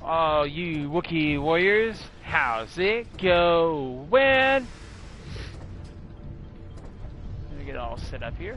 all you Wookiee warriors, how's it going? Let me get all set up here.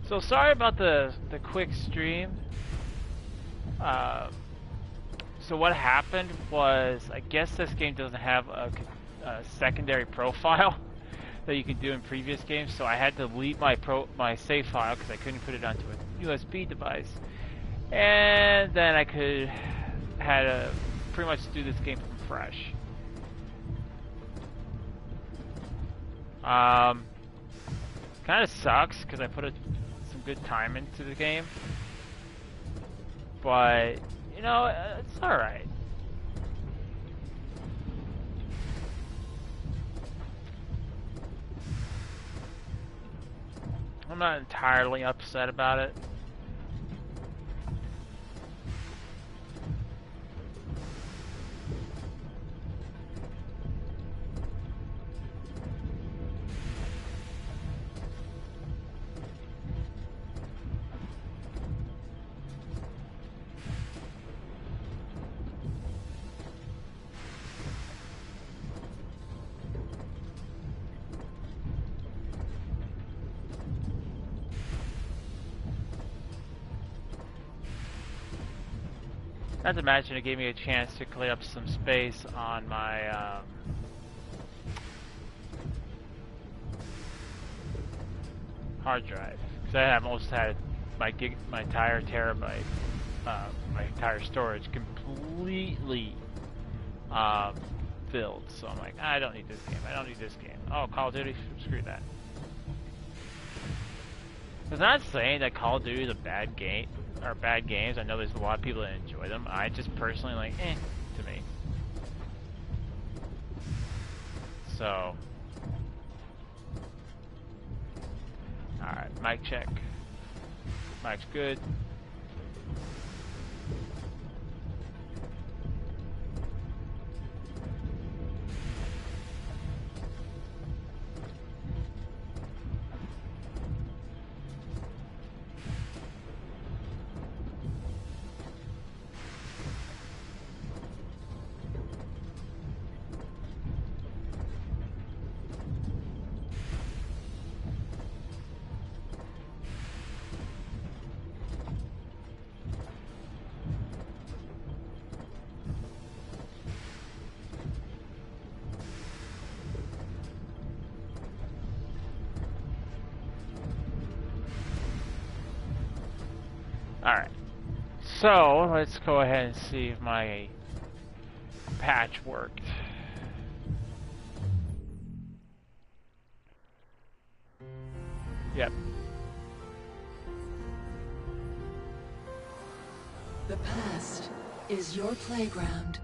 So sorry about the quick stream. So what happened was, I guess this game doesn't have a secondary profile that you can do in previous games. So I had to delete my save file because I couldn't put it onto a USB device, and then I had to pretty much do this game from fresh. Kind of sucks because I put some good time into the game, but you know, it's alright. I'm not entirely upset about it. Not to mention, it gave me a chance to clear up some space on my hard drive, because I almost had my entire terabyte, my entire storage completely filled. So I'm like, I don't need this game. I don't need this game. Oh, Call of Duty, screw that. I'm not saying that Call of Duty is a bad game. Or bad games. I know there's a lot of people that enjoy them. I just personally like, to me. So, alright, mic check. Mic's good. Alright, so let's go ahead and see if my patch worked. Yep. The past is your playground.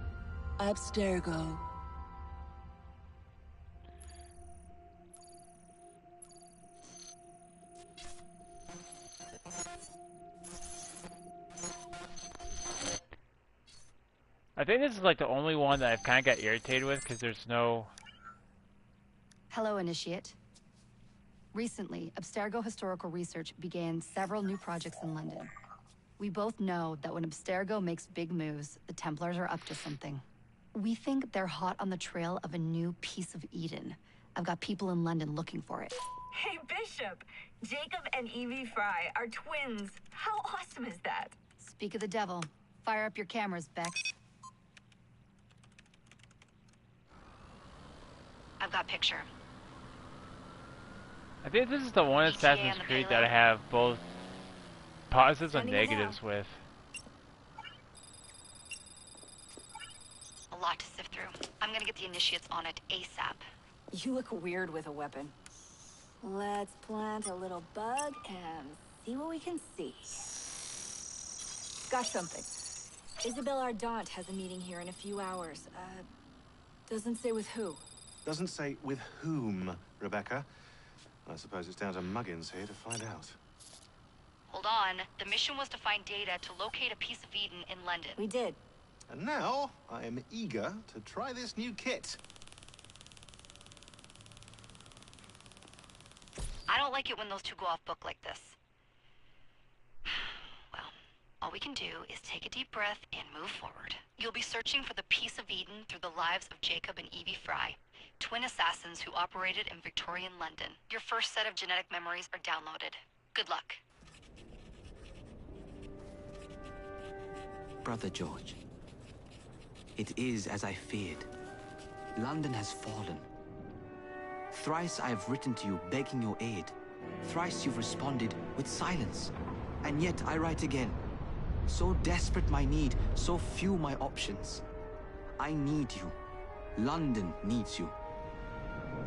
Abstergo. I think this is like the only one that I've kind of got irritated with because there's no... Hello, Initiate. Recently, Abstergo Historical Research began several new projects in London. We both know that when Abstergo makes big moves, the Templars are up to something. We think they're hot on the trail of a new piece of Eden. I've got people in London looking for it. Hey, Bishop! Jacob and Evie Fry are twins. How awesome is that? Speak of the devil. Fire up your cameras, Bex. I've got picture. I think this is the one Assassin's Creed that I have both positives and negatives with. A lot to sift through. I'm gonna get the initiates on it ASAP. You look weird with a weapon. Let's plant a little bug and see what we can see. Got something. Isabel Ardant has a meeting here in a few hours. Doesn't say with who. Doesn't say with whom, Rebecca. I suppose it's down to Muggins here to find out. Hold on. The mission was to find data to locate a piece of Eden in London. We did. And now, I am eager to try this new kit. I don't like it when those two go off book like this. Well, all we can do is take a deep breath and move forward. You'll be searching for the piece of Eden through the lives of Jacob and Evie Fry, twin assassins who operated in Victorian London. Your first set of genetic memories are downloaded. Good luck. Brother George, it is as I feared. London has fallen. Thrice I have written to you begging your aid. Thrice you've responded with silence. And yet I write again. So desperate my need, so few my options. I need you. London needs you.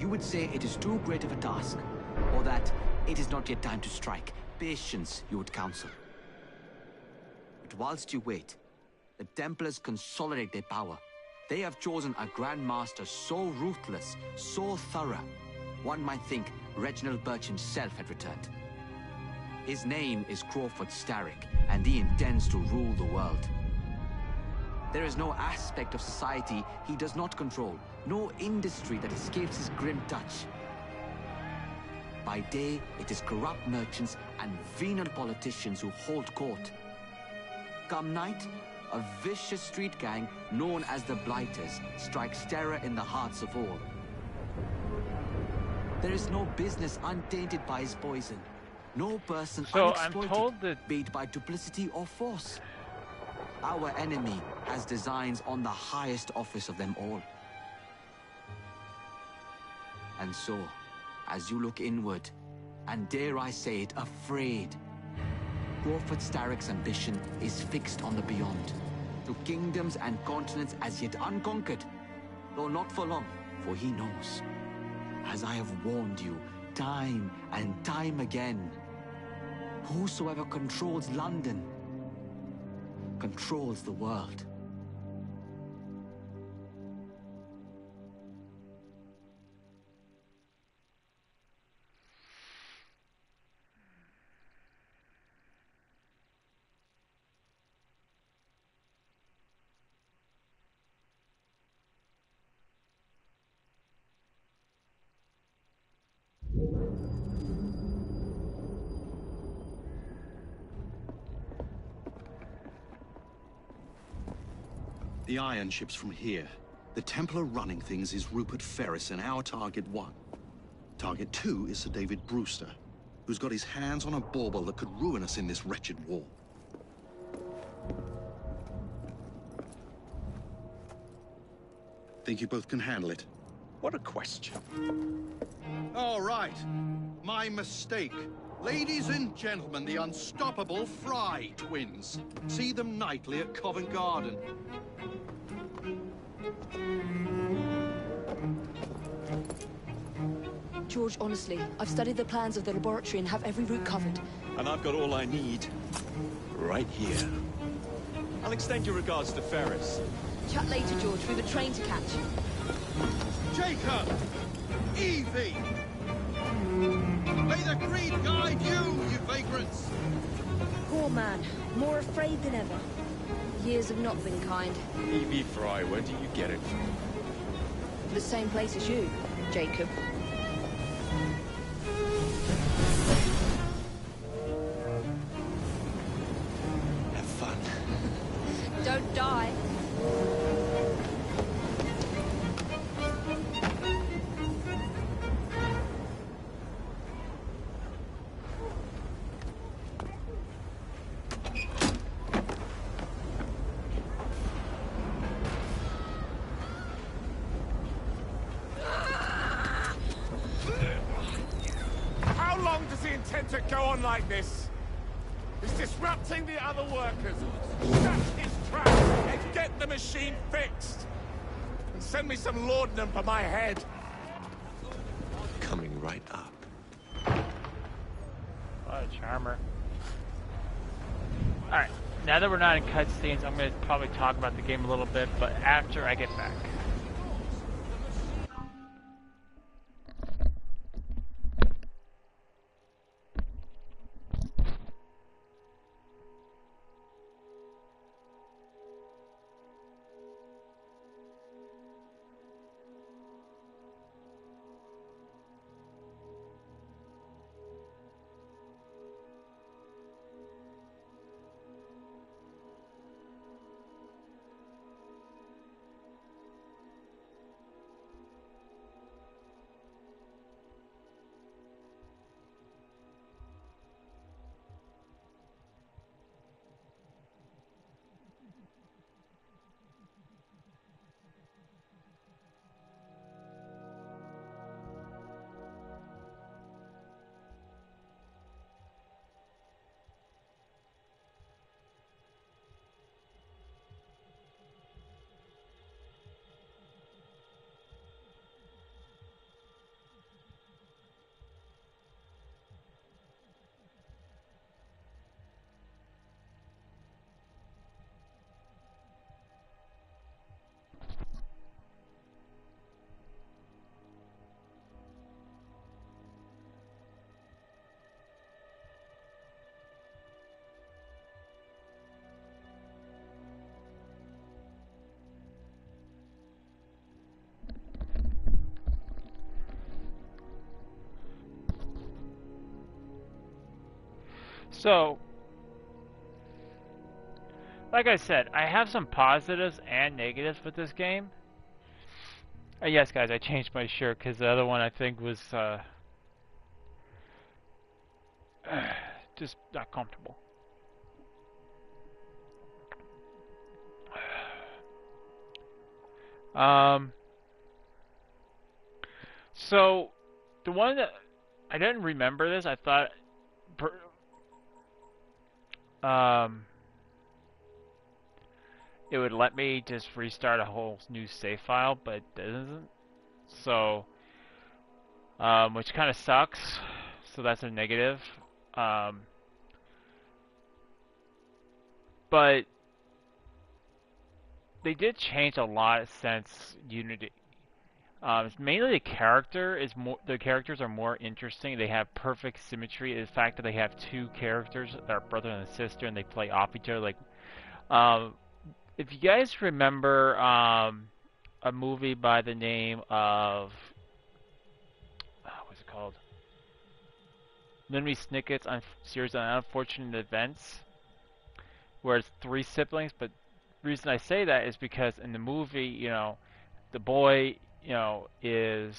You would say it is too great of a task, or that it is not yet time to strike. Patience, you would counsel. But whilst you wait, the Templars consolidate their power. They have chosen a Grand Master so ruthless, so thorough, one might think Reginald Birch himself had returned. His name is Crawford Starrick, and he intends to rule the world. There is no aspect of society he does not control, no industry that escapes his grim touch. By day, it is corrupt merchants and venal politicians who hold court. Come night, a vicious street gang known as the Blighters strikes terror in the hearts of all. There is no business untainted by his poison. No person unexploited, be it by duplicity or force. Our enemy has designs on the highest office of them all. And so, as you look inward, and dare I say it, afraid, Crawford Starrick's ambition is fixed on the beyond, to kingdoms and continents as yet unconquered, though not for long, for he knows, as I have warned you time and time again, whosoever controls London controls the world. The iron ship's from here. The Templar running things is Rupert Ferris and our target 1. Target 2 is Sir David Brewster, who's got his hands on a bauble that could ruin us in this wretched war. Think you both can handle it? What a question. All right. My mistake. Ladies and gentlemen, the unstoppable Fry twins. See them nightly at Covent Garden. George, honestly, I've studied the plans of the laboratory and have every route covered. And I've got all I need right here. I'll extend your regards to Ferris. Chat later, George. We've a train to catch. Jacob! Evie! May the creed guide you, you vagrants! Poor man. More afraid than ever. Years have not been kind. Evie Fry, where do you get it from? The same place as you, Jacob. Have fun. Don't die. he intend to go on like this? He's disrupting the other workers. Shut his trap and get the machine fixed. And send me some laudanum for my head. Coming right up. What a charmer. Alright, now that we're not in cutscenes, I'm going to probably talk about the game a little bit, but after I get back. So, like I said, I have some positives and negatives with this game. Yes, guys, I changed my shirt because the other one I think was just not comfortable. So, the one that I didn't remember this, I thought it would let me just restart a whole new save file, but it doesn't. So, which kind of sucks. So that's a negative. But they did change a lot since Unity. It's mainly the character is more. The characters are more interesting. They have perfect symmetry. The fact that they have two characters that are brother and sister, and they play off each other. Like, if you guys remember a movie by the name of what's it called? Lemony Snicket's series on unfortunate events, where it's 3 siblings. But the reason I say that is because in the movie, you know, the boy, you know, he's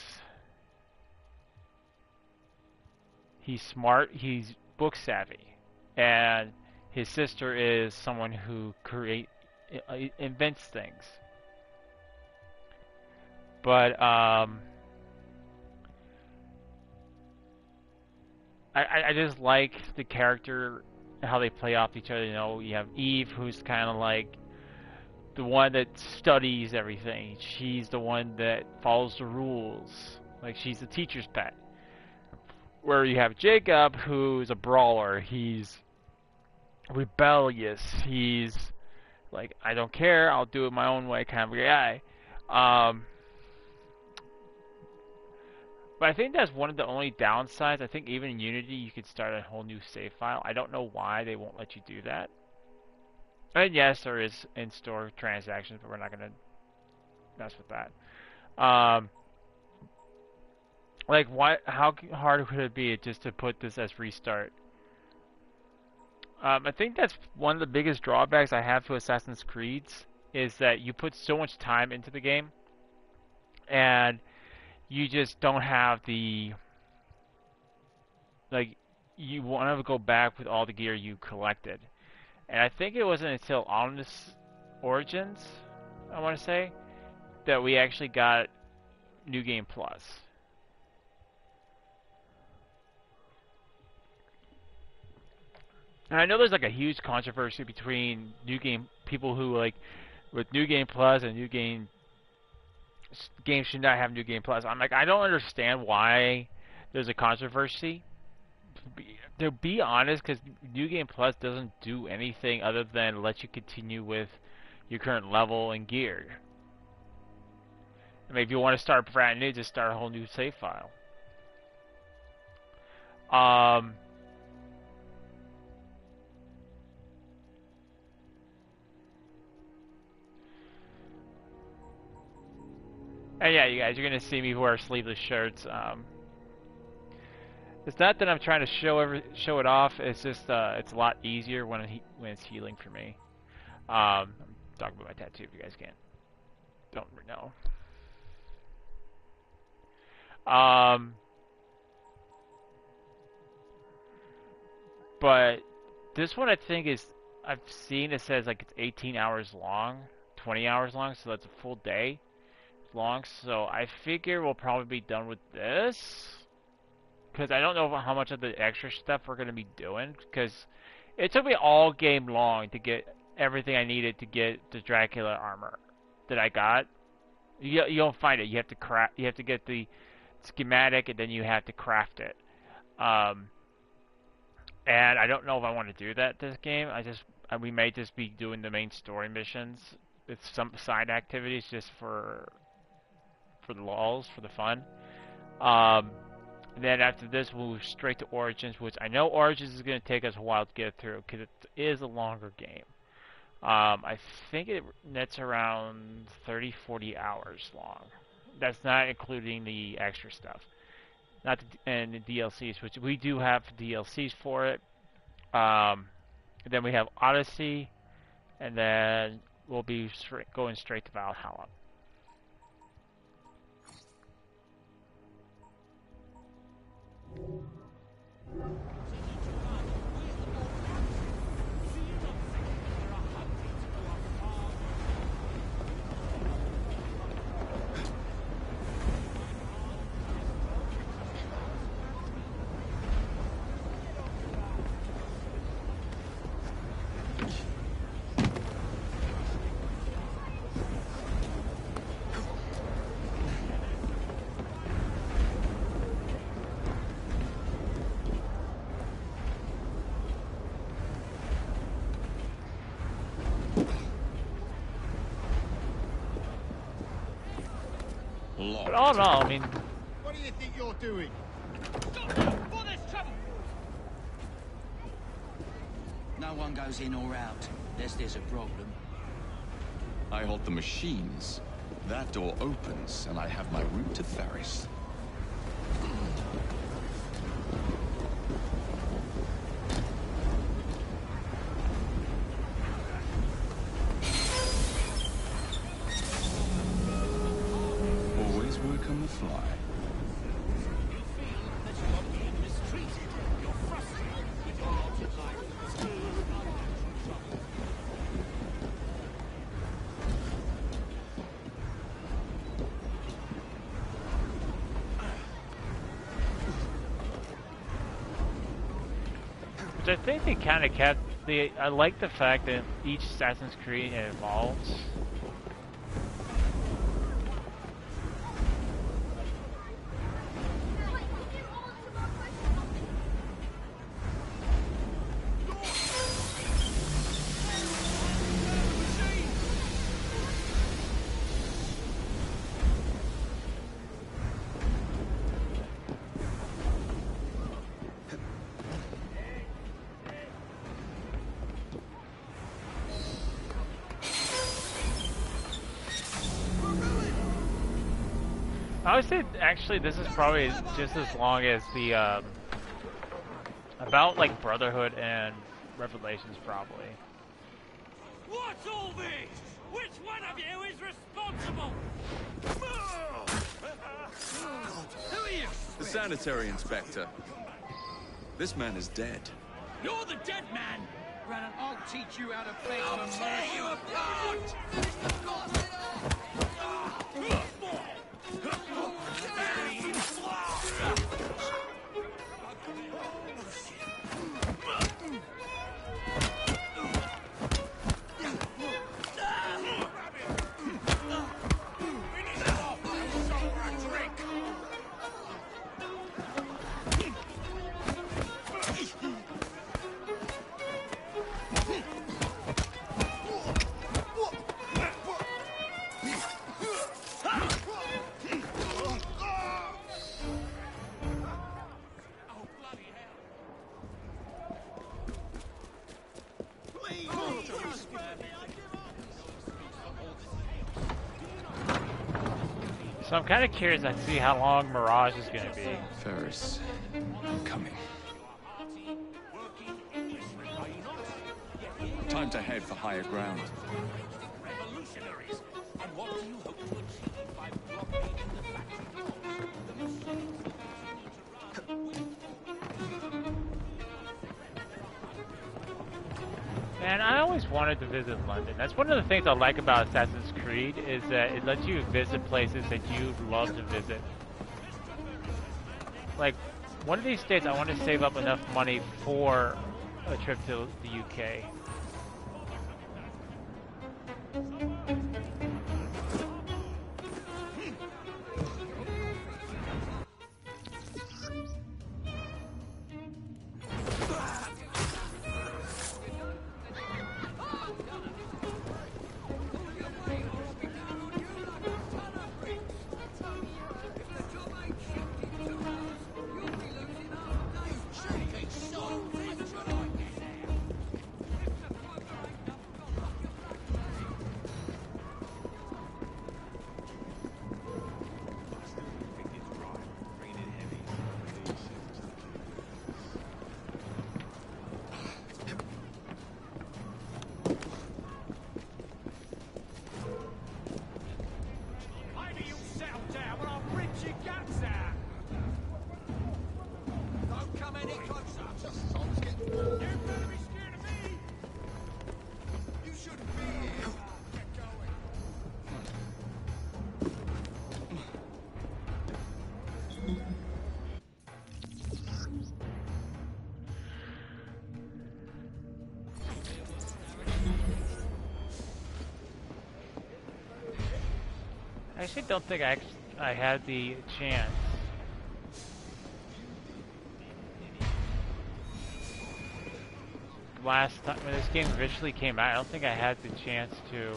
smart, he's book savvy, and his sister is someone who invents things. But I just like the character, how they play off each other. You know, you have Eve, who's kind of like the one that studies everything. She's the one that follows the rules. Like, she's the teacher's pet. Where you have Jacob, who's a brawler. He's rebellious. He's like, I don't care, I'll do it my own way kind of a guy. But I think that's one of the only downsides. I think even in Unity you could start a whole new save file. I don't know why they won't let you do that. And yes, there is in-store transactions, but we're not going to mess with that. Like, why? How hard could it be just to put this as restart? I think that's one of the biggest drawbacks I have to Assassin's Creeds, is that you put so much time into the game, and you just don't have the, like, you want to go back with all the gear you collected. And I think it wasn't until Omnis Origins, I want to say, that we actually got New Game Plus. And I know there's like a huge controversy between New Game people who like with New Game Plus and New Game games should not have New Game Plus. I'm like, I don't understand why there's a controversy. To be honest, because New Game Plus doesn't do anything other than let you continue with your current level and gear. I mean, if you want to start brand new, just start a whole new save file. And yeah, you guys, you're gonna see me wear sleeveless shirts. It's not that I'm trying to show it off. It's just it's a lot easier when it's healing for me. I'm talking about my tattoo. If you guys don't know. But this one I think is I've seen it says like it's 18 hours long, 20 hours long, so that's a full day long. So I figure we'll probably be done with this. Because I don't know how much of the extra stuff we're going to be doing. Because it took me all game long to get everything I needed to get the Dracula armor that I got. You don't find it. You have to craft. You have to get the schematic, and then you have to craft it. And I don't know if I want to do that this game. We may just be doing the main story missions with some side activities just for the lulz, for the fun. And then after this, we'll move straight to Origins, which I know Origins is going to take us a while to get through because it is a longer game. I think it nets around 30-40 hours long. That's not including the extra stuff, and the DLCs, which we do have DLCs for it. Then we have Odyssey, and then we'll be going straight to Valhalla. But all in all, I mean... What do you think you're doing? No one goes in or out, unless there's a problem. I hold the machines. That door opens, and I have my route to Ferris. Always work on the fly. I think they kind of kept the. I like the fact that each Assassin's Creed evolves. I would say actually this is probably just as long as the about like Brotherhood and Revelations probably. What's all this? Which one of you is responsible? Who are you? The sanitary inspector. This man is dead. You're the dead man. Brennan, I'll teach you how to beg for mercy. I'll tear you apart. So I'm kind of curious to see how long Mirage is going to be. Ferris, I'm coming. Time to head for higher ground. Revolutionaries. And what do you hope to achieve by blockading the factory doors? Man, I always wanted to visit London. That's one of the things I like about Assassin's Creed, is that it lets you visit places that you love to visit. Like, one of these days I want to save up enough money for a trip to the UK. I actually don't think I had the chance. Last time when this game originally came out, I don't think I had the chance to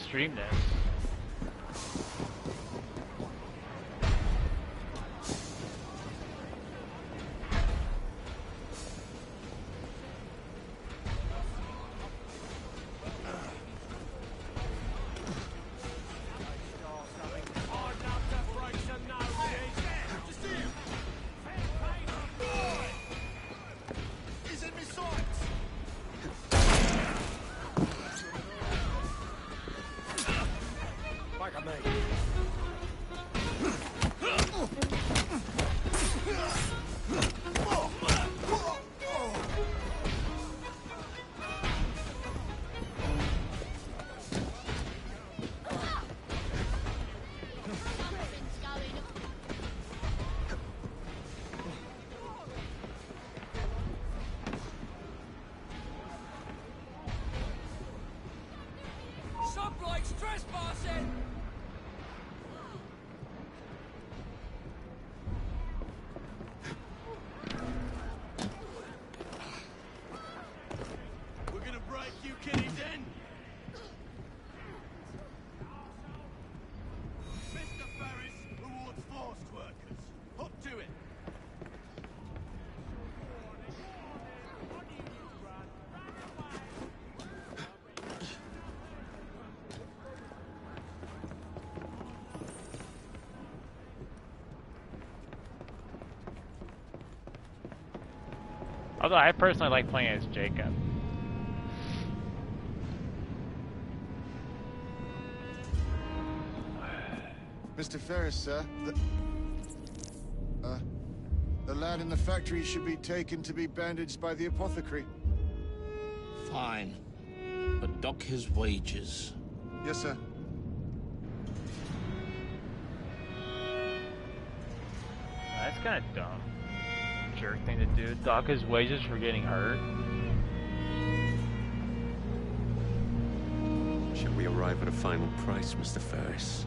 stream this. Although I personally like playing as Jacob. Mr. Ferris, sir, the lad in the factory should be taken to be bandaged by the apothecary. Fine, but dock his wages. Yes, sir. That's kind of dumb. Jerk thing to do. Dock his wages for getting hurt. Shall we arrive at a final price, Mr. Ferris?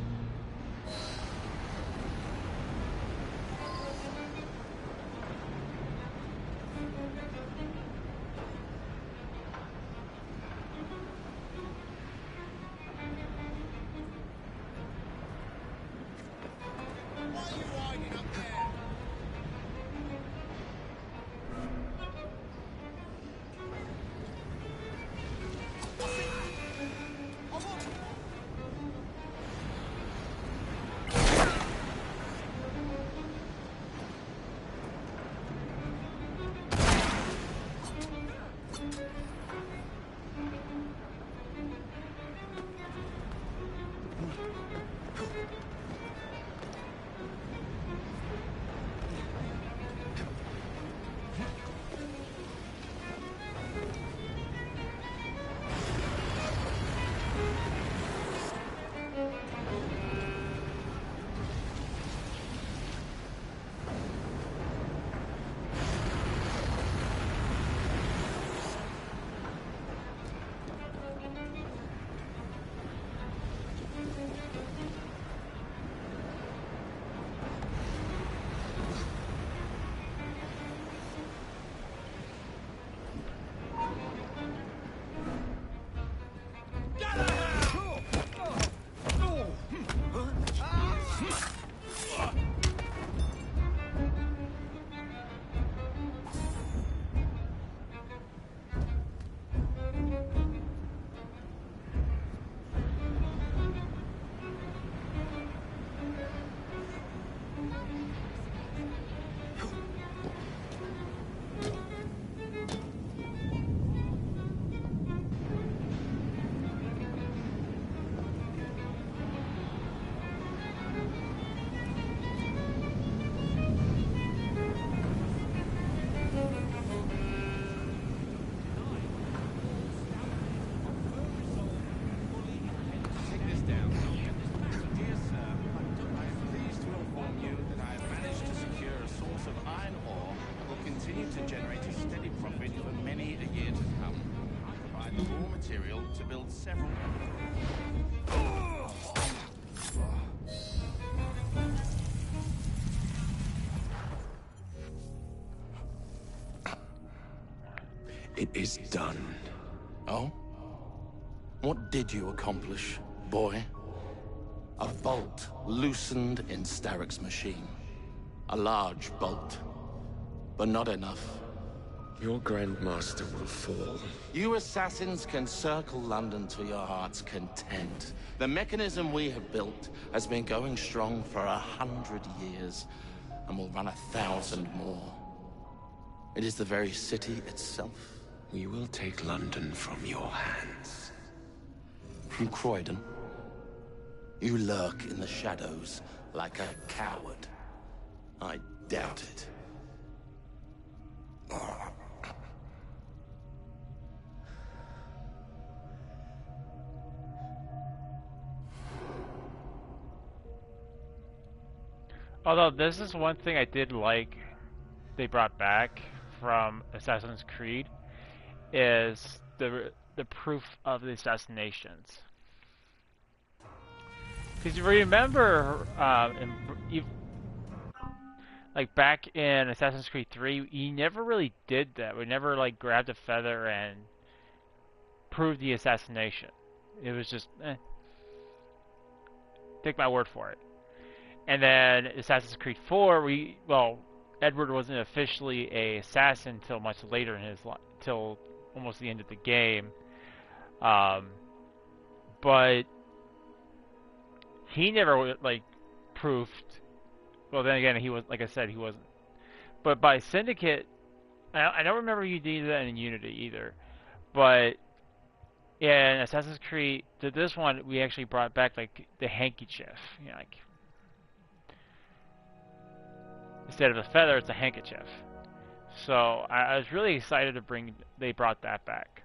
It is done. Oh? What did you accomplish, boy? A bolt loosened in Starrick's machine. A large bolt, but not enough. Your Grandmaster will fall. You assassins can circle London to your heart's content. The mechanism we have built has been going strong for 100 years, and will run 1,000 more. It is the very city itself. We will take London from your hands. From Croydon? You lurk in the shadows like a coward. I doubt it. Although this is one thing I did like they brought back from Assassin's Creed is the proof of the assassinations. Because you remember, like back in Assassin's Creed 3, you never really did that. We never like grabbed a feather and proved the assassination. It was just, take my word for it. And then Assassin's Creed 4, Edward wasn't officially an assassin until much later in his life, till almost the end of the game. But he never like proved. Well, then again, he was, like I said, he wasn't. But by Syndicate, I don't remember you did that in Unity either. But in Assassin's Creed, to this one, we actually brought back like the handkerchief. You know, like instead of a feather, it's a handkerchief. So I was really excited to they brought that back.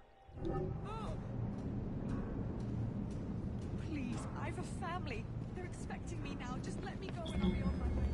Please, I have a family. They're expecting me now. Just let me go and I'll be on my way.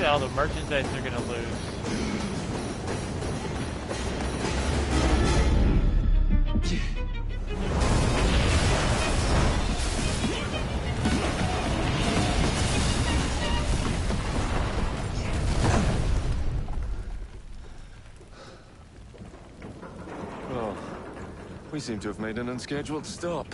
at all the merchandise they're gonna lose. Oh, we seem to have made an unscheduled stop.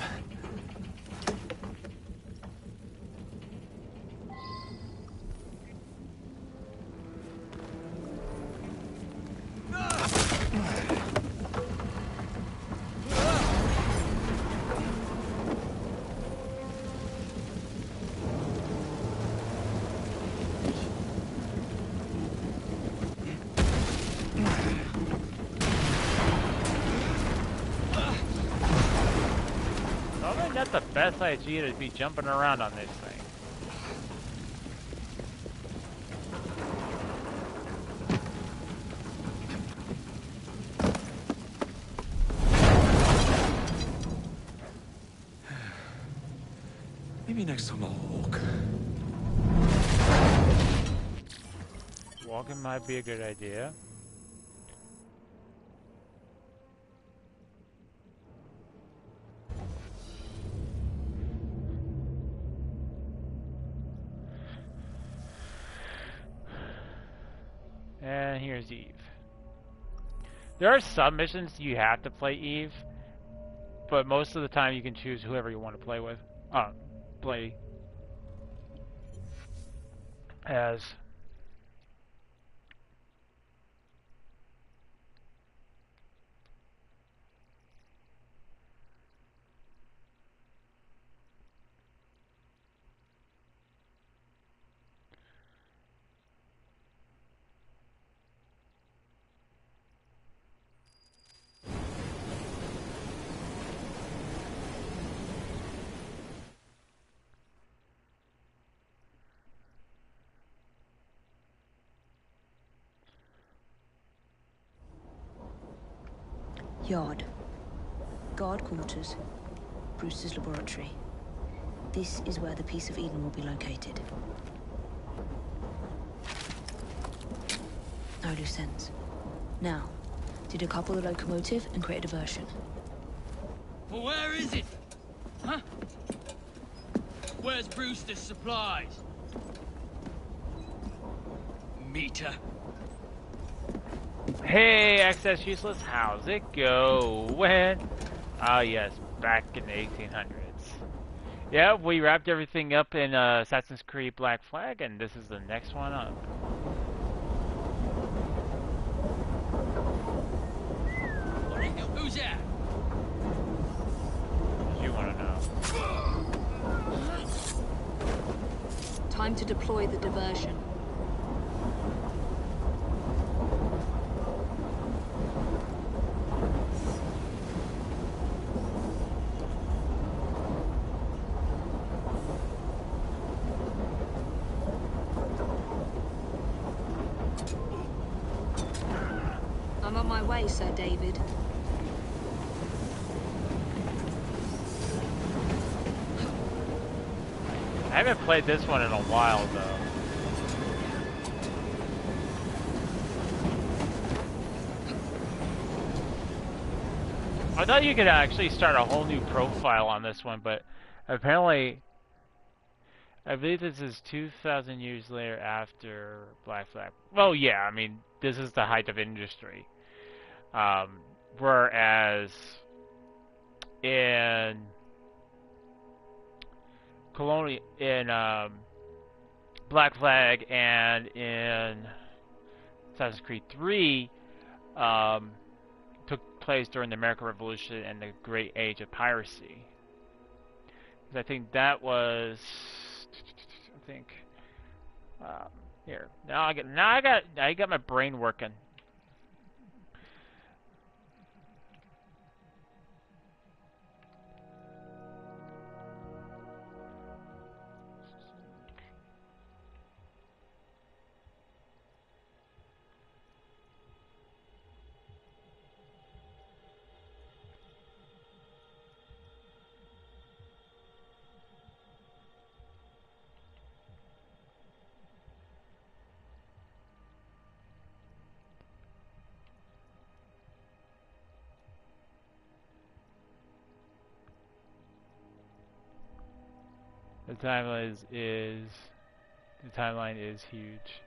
Probably not the best idea to be jumping around on this thing. Maybe next time I'll walk. Walking might be a good idea. And here's Eve. There are some missions you have to play Eve, but most of the time you can choose whoever you want to play with. Play as. Yard. Guard quarters. Brewster's laboratory. This is where the piece of Eden will be located. No loose ends. Now, decouple the locomotive and create a diversion. Well, where is it? Huh? Where's Brewster's supplies? Meter. Hey, Access Useless, how's it going? Ah, yes, back in the 1800s. Yeah, we wrapped everything up in Assassin's Creed Black Flag, and this is the next one up. What the hell? Who's that? You want to know. Time to deploy the diversion. I'm on my way, Sir David. I haven't played this one in a while, though. I thought you could actually start a whole new profile on this one, but apparently, I believe this is 2,000 years later after Black Flag. Well, yeah, I mean, this is the height of industry. Whereas in Black Flag and in Assassin's Creed 3 took place during the American Revolution and the Great Age of Piracy. Because I think that was, here. Now I got my brain working. The timeline is huge.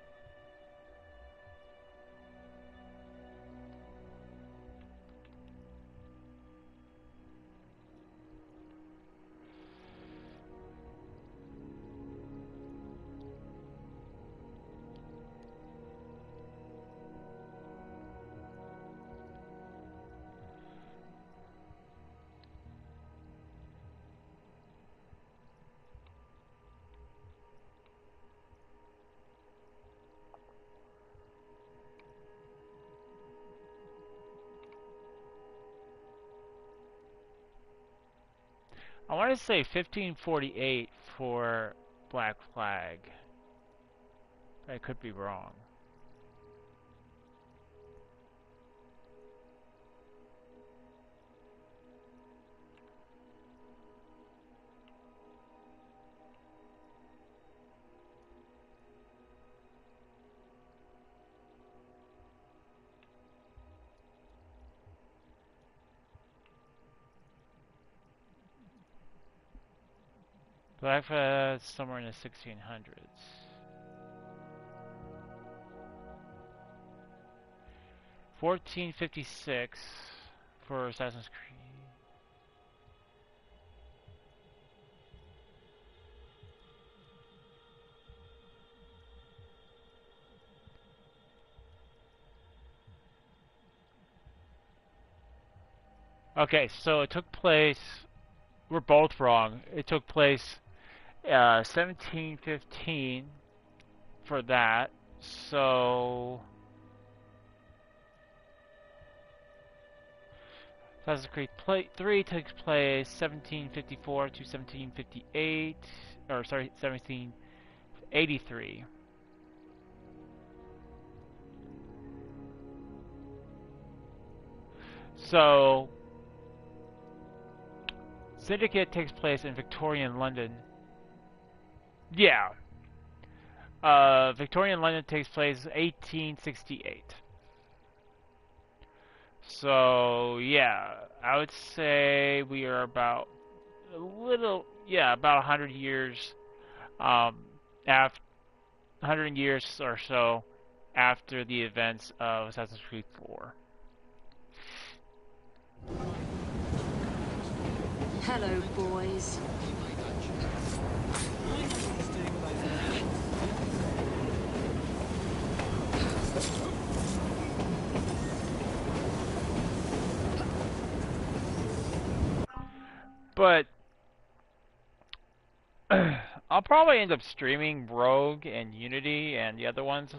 I want to say 1548 for Black Flag. I could be wrong. Black Flag somewhere in the 1600s. $14.56 for Assassin's Creed. Okay, so it took place. We're both wrong. It took place 1715 for that. So Assassin's Creed 3 takes place 1754 to 1758, or sorry, 1783. So Syndicate takes place in Victorian London. Yeah. Victorian London takes place 1868. So, yeah, I would say we are about about 100 years, 100 years or so after the events of Assassin's Creed 4. Hello, boys. But I'll probably end up streaming Rogue and Unity and the other ones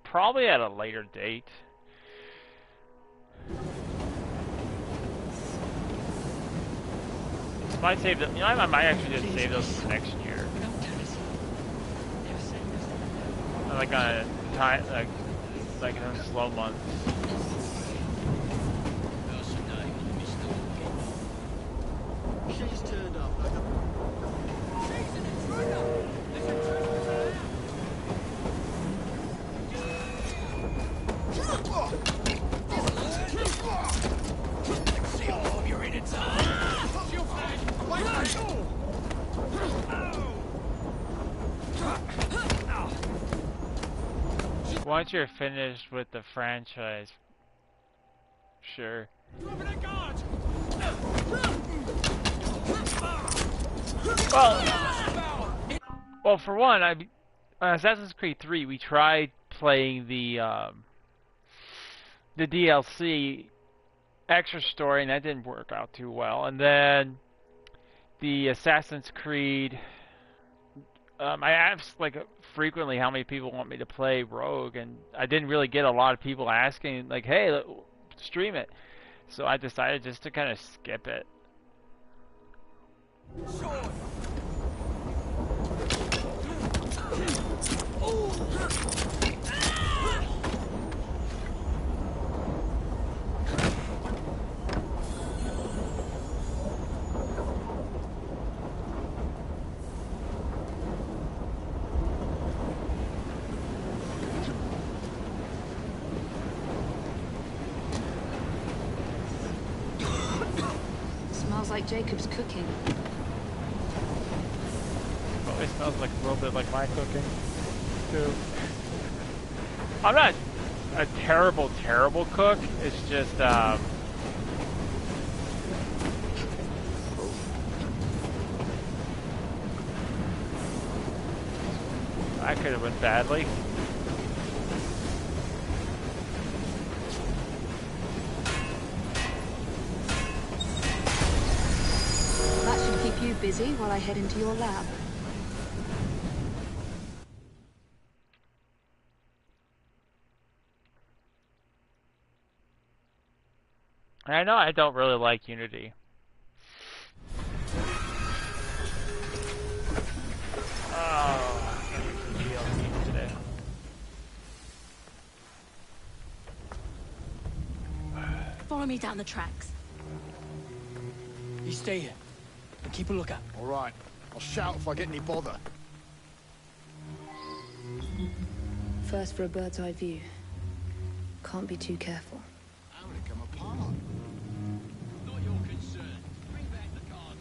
probably at a later date. Might save them. You know, I might actually just save those for next year. Like on a time, like in a slow month. She's turned up like a... She's an intruder! This intruder's see all of your innards! Once you're finished with the franchise, sure. Well, for one, on Assassin's Creed 3, we tried playing the DLC extra story, and that didn't work out too well. And then the Assassin's Creed, I asked like frequently how many people want me to play Rogue, and I didn't really get a lot of people asking like, "Hey, stream it." So I decided just to kind of skip it. Smells like Jacob's cooking. Probably smells like a little bit like my cooking, too. I'm not a terrible cook. It's just, I could have went badly. That should keep you busy while I head into your lab. I know I don't really like Unity. Oh, DLC today. Follow me down the tracks. You stay here and keep a lookout. All right. I'll shout if I get any bother. First for a bird's eye view. Can't be too careful. How would it come apart? Not your concern. Bring back the cargo.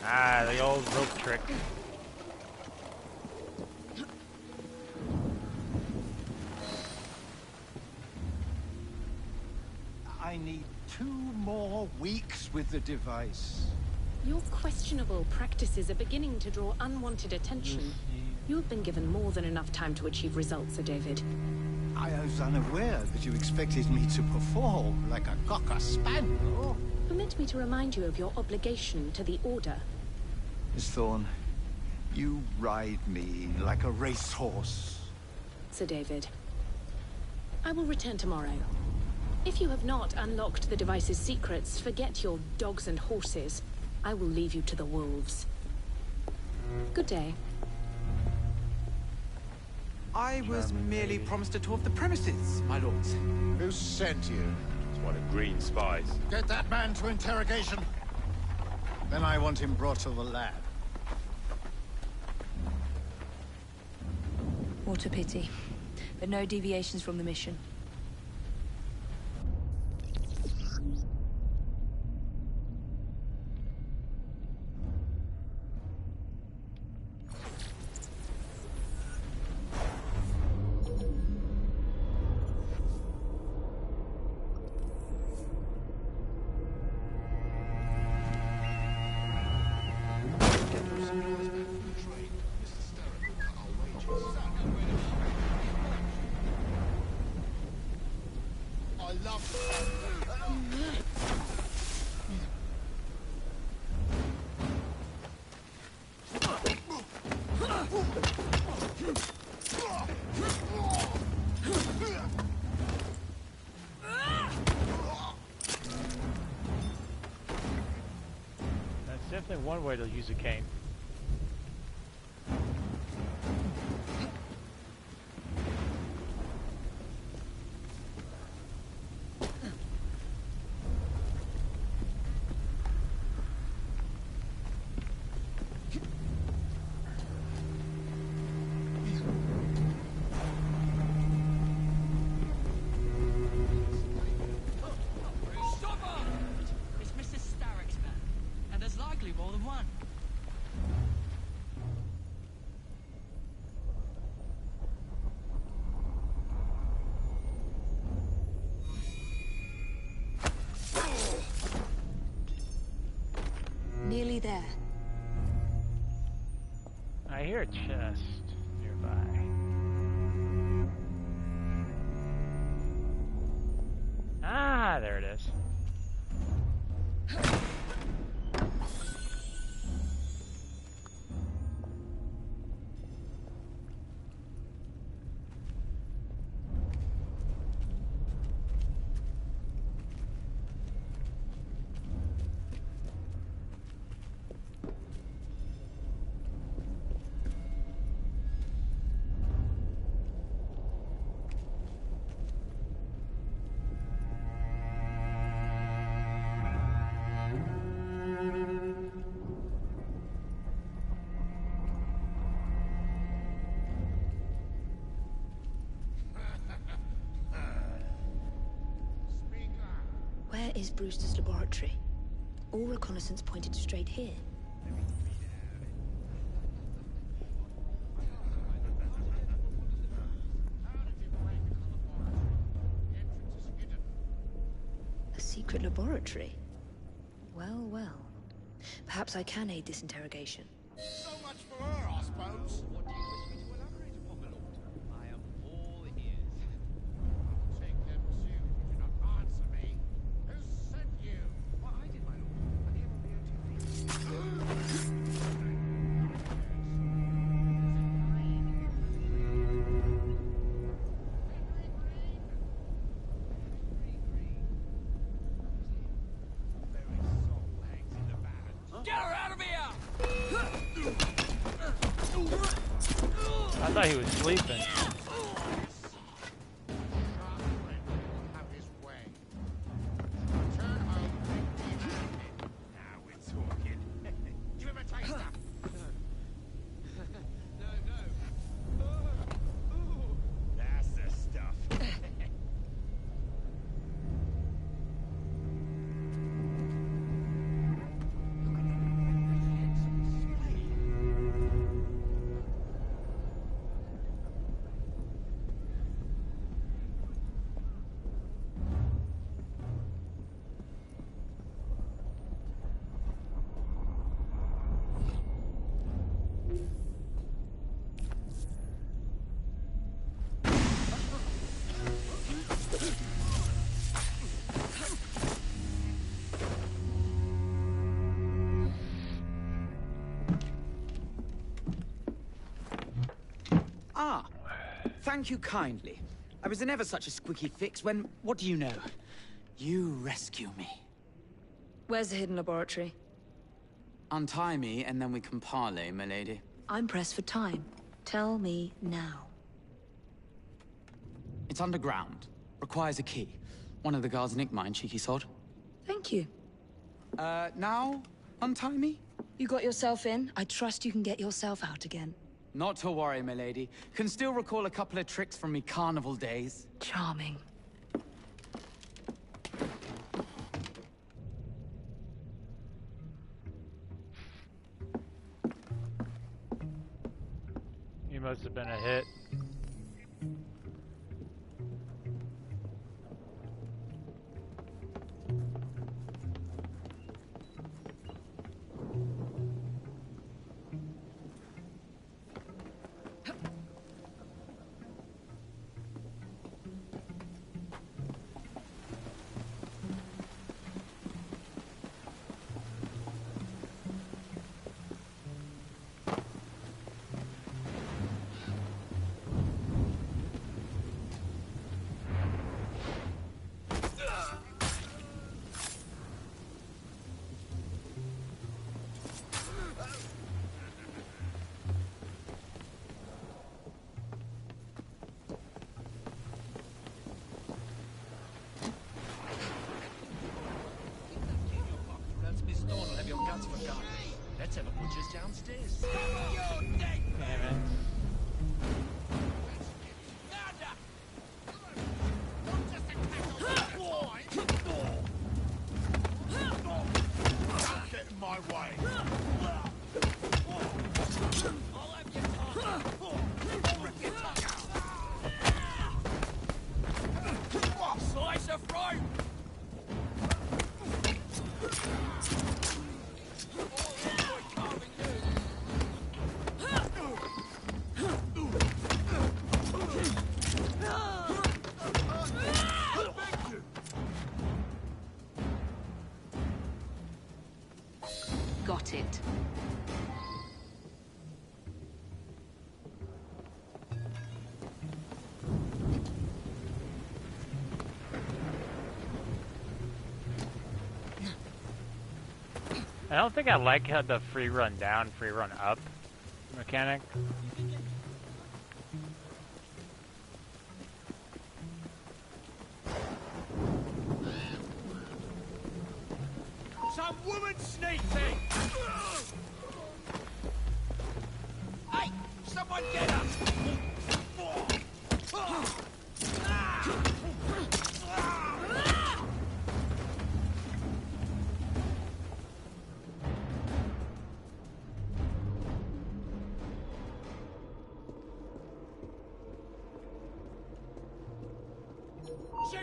Ah, the old rope trick. I need 2 more weeks with the device. Your questionable practices are beginning to draw unwanted attention. You have been given more than enough time to achieve results, Sir David. I was unaware that you expected me to perform like a cocker spaniel. Permit me to remind you of your obligation to the Order. Miss Thorne, you ride me like a racehorse. Sir David, I will return tomorrow. If you have not unlocked the device's secrets, forget your dogs and horses. I will leave you to the wolves. Good day. I was merely promised a tour of the premises, my lords. Who sent you? It's one of Green's spies. Get that man to interrogation. Then I want him brought to the lab. What a pity. But no deviations from the mission. Definitely one way to use a cane. More than one. Nearly there. I hear a chest nearby. Ah, there it is. is Brewster's laboratory. All reconnaissance pointed straight here. A secret laboratory? Well, well. Perhaps I can aid this interrogation. So much for her, I suppose. What do you wish me to elaborate upon, my lord? I am all ears. Take them too. Do not answer me. Who sent you? Well, I did, my lord. I'm here on the OTP. Get her out of here! I thought he was sleeping. That's the stuff. Ah, thank you kindly. I was in ever such a squeaky fix when, what do you know? You rescue me. Where's the hidden laboratory? Untie me and then we can parley, my lady. I'm pressed for time. Tell me now. It's underground. Requires a key. One of the guards nicked mine, cheeky sod. Thank you. Now? Untie me? You got yourself in. I trust you can get yourself out again. Not to worry, my lady. Can still recall a couple of tricks from me carnival days. Charming. You must have been a hit. Let's have a butcher's downstairs. Damn it. Don't get in my way. I'll have your tongue. I'll rip your tongue out. Slice of fruit. Got it. I don't think I like how the free run down, free run up mechanic. Some woman sneak thing! Hey! Someone get up!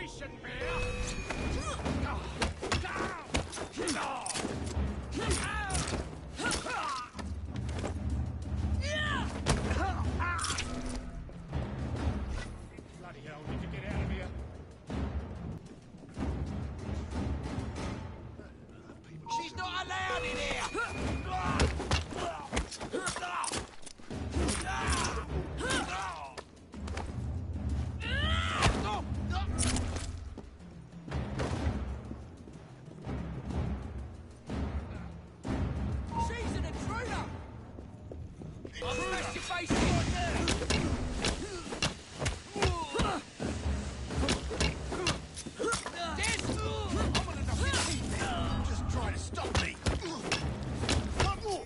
Station beer! Bloody hell, need to get out of here. She's not allowed in here! She's an intruder! I'll smash your face in! Just try to stop me. One more.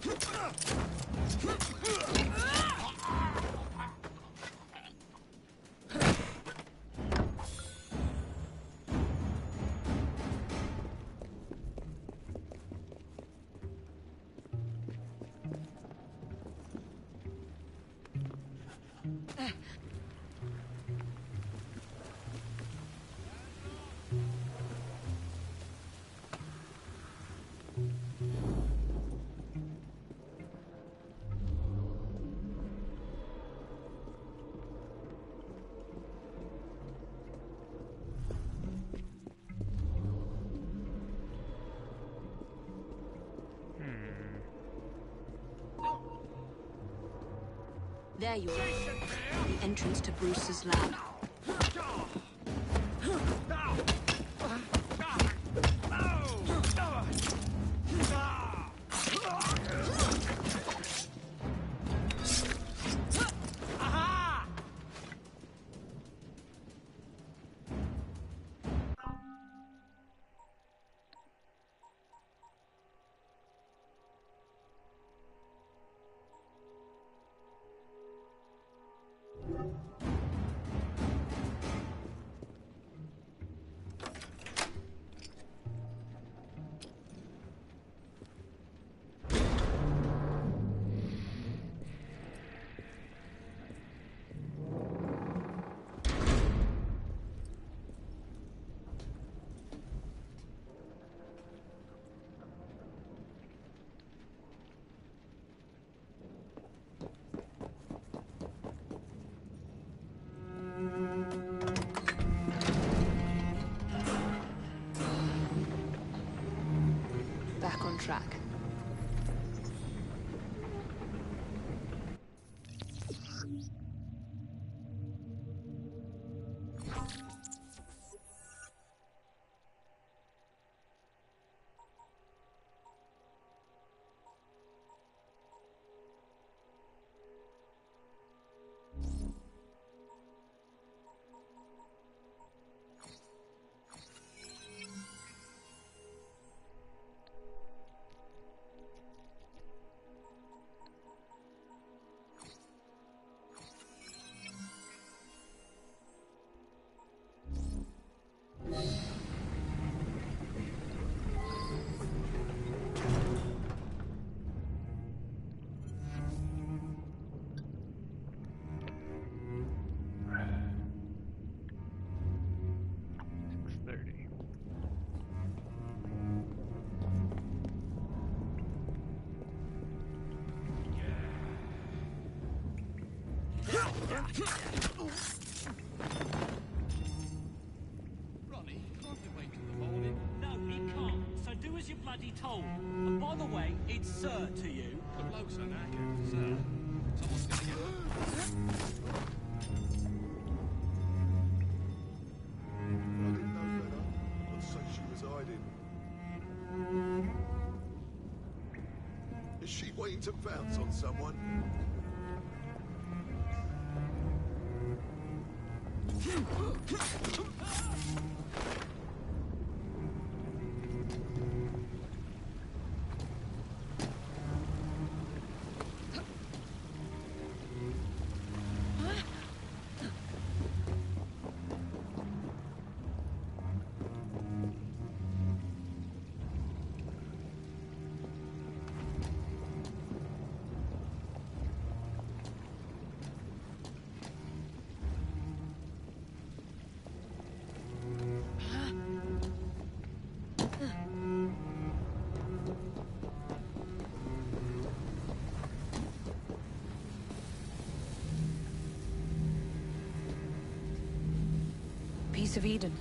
There you are. The entrance to Bruce's lab. Back on track. Ronnie, can't you wait till the morning? No, he can't. So do as you're bloody told. And by the way, it's sir to you. The blokes are knackered, sir. Someone's gonna get I didn't know better. I'd say she was hiding. Is she waiting to pounce on someone? of Eden.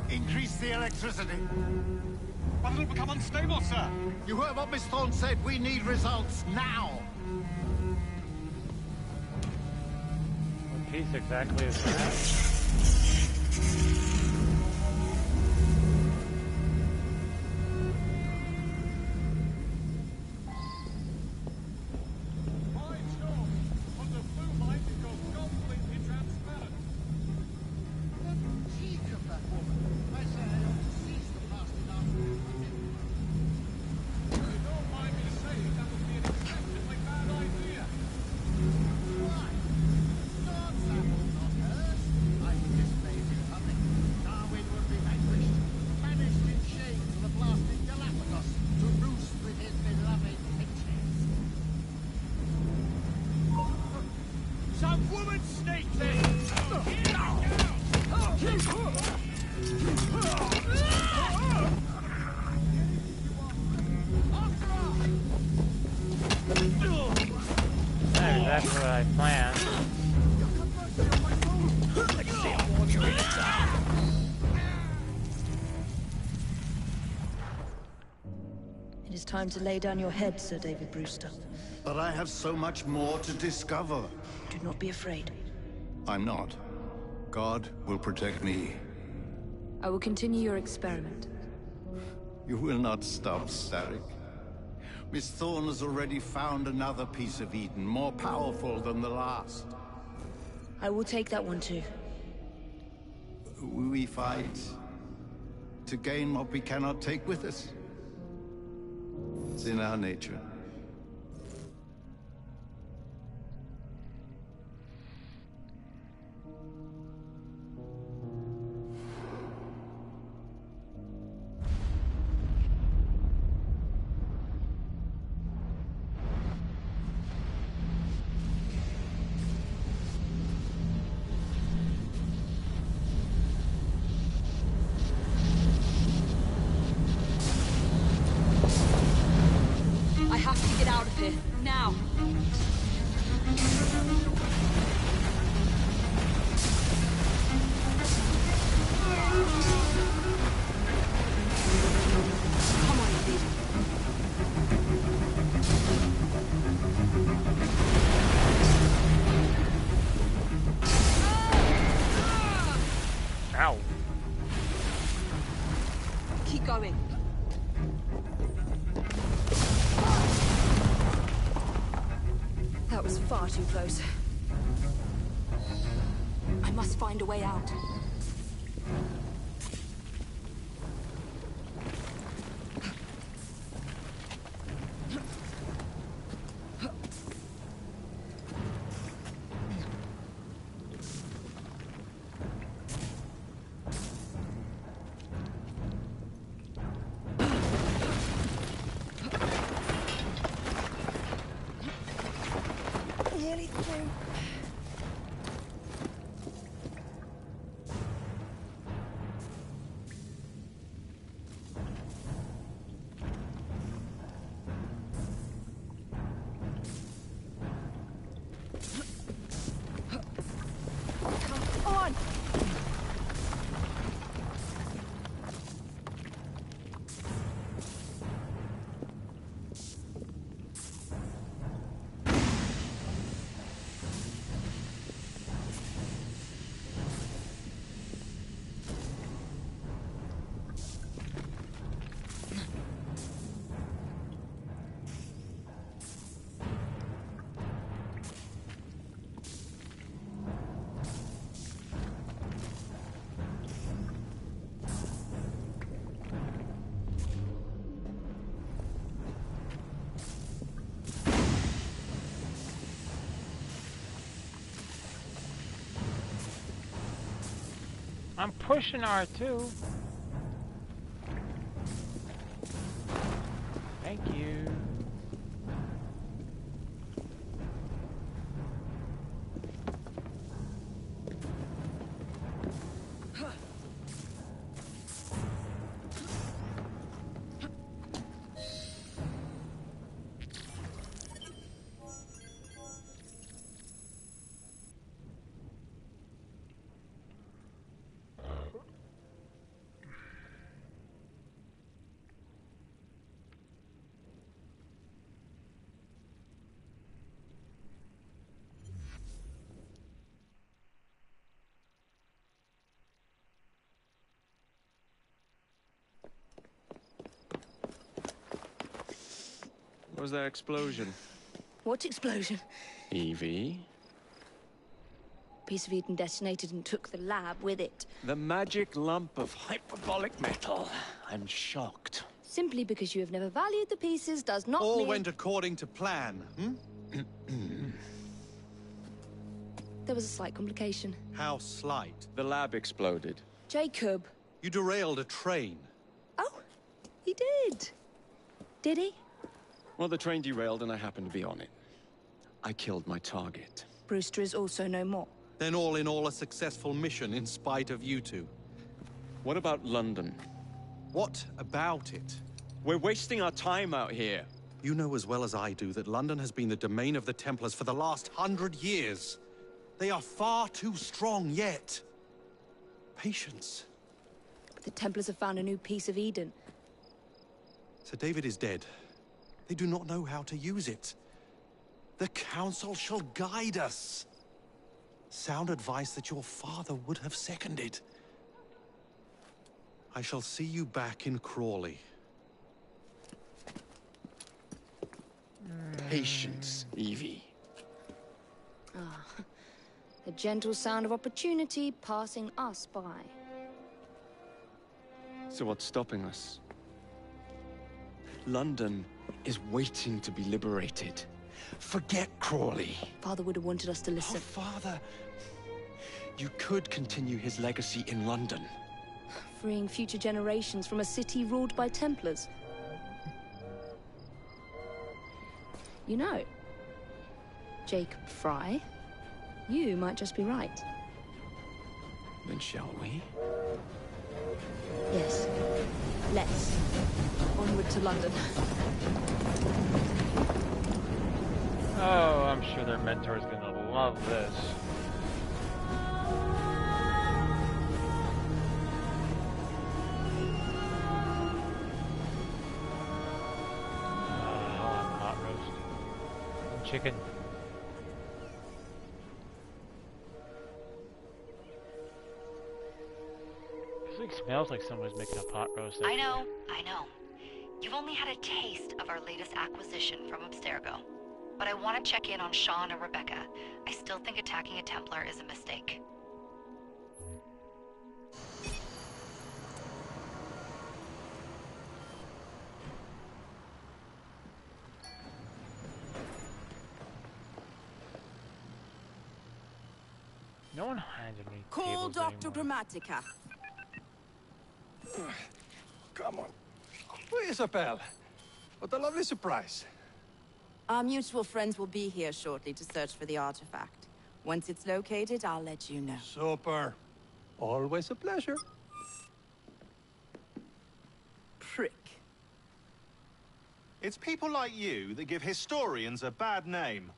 Increase the electricity. But it'll become unstable, sir. You heard what Miss Thorne said. We need results now. What piece exactly is that? Some woman sneaked in! That's what I planned. It is time to lay down your head, Sir David Brewster. But I have so much more to discover. Do not be afraid. I'm not. God will protect me. I will continue your experiment. You will not stop, Starrick. Miss Thorne has already found another piece of Eden, more powerful than the last. I will take that one too. We fight to gain what we cannot take with us. It's in our nature. I have to get out of here, now. Come on, Eden. Ow. Keep going. That was far too close. I must find a way out. Nearly through. Come on! I'm pushing R2. Thank you. What was that explosion? What explosion? Evie? Piece of Eden detonated and took the lab with it. The magic lump of hyperbolic metal. I'm shocked. Simply because you have never valued the pieces does not All mean... went according to plan, hmm? There was a slight complication. How slight? The lab exploded. Jacob. You derailed a train. Oh, he did. Did he? Well, the train derailed and I happened to be on it. I killed my target. Brewster is also no more. Then all in all, a successful mission in spite of you two. What about London? What about it? We're wasting our time out here. You know as well as I do that London has been the domain of the Templars for the last 100 years. They are far too strong yet. Patience. But the Templars have found a new piece of Eden. Sir David is dead. They do not know how to use it. The Council shall guide us. Sound advice that your father would have seconded. I shall see you back in Crawley. Patience, Evie. Ah, the gentle sound of opportunity passing us by. So what's stopping us? London is waiting to be liberated. Forget Crawley. Father would have wanted us to listen. Oh, Father. You could continue his legacy in London. Freeing future generations from a city ruled by Templars. You know, Jacob Fry, you might just be right. Then shall we? Yes. Let's. Onward to London. Oh, I'm sure their mentor's gonna love this. Hot roast. And chicken. This like smells like someone's making a pot roast. I know. You've only had a taste of our latest acquisition from Abstergo. But I want to check in on Sean and Rebecca. I still think attacking a Templar is a mistake. No one handed me Call tables Dr. anymore. Grammatica. Come on. Isabel. What a lovely surprise. Our mutual friends will be here shortly to search for the artifact. Once it's located, I'll let you know. Super. Always a pleasure. Prick. It's people like you that give historians a bad name.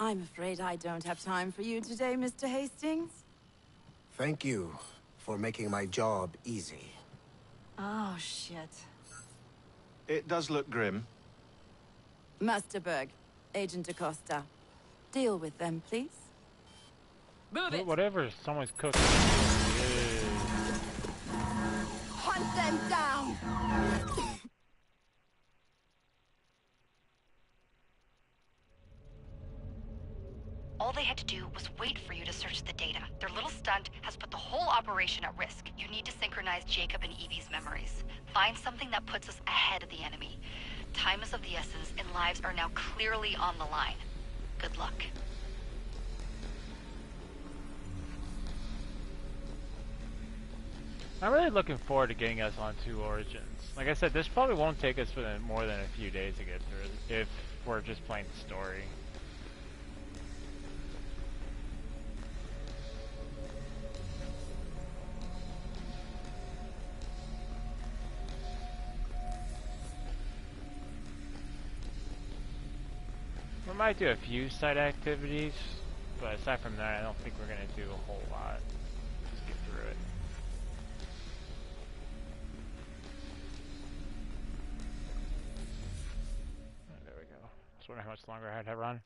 I'm afraid I don't have time for you today, Mr. Hastings. Thank you for making my job easy. Oh, shit. It does look grim. Master Berg, Agent Acosta. Deal with them, please. Move it! Whatever someone's cooking. Hunt them down! All they had to do was wait for you to search the data. Their little stunt has put the whole operation at risk. You need to synchronize Jacob and Evie's memories. Find something that puts us ahead of the enemy. Time is of the essence, and lives are now clearly on the line. Good luck. I'm really looking forward to getting us onto Origins. Like I said, this probably won't take us more than a few days to get through if we're just playing the story. We might do a few side activities, but aside from that, I don't think we're going to do a whole lot. Just get through it. Oh, there we go. I was wondering how much longer I had to run.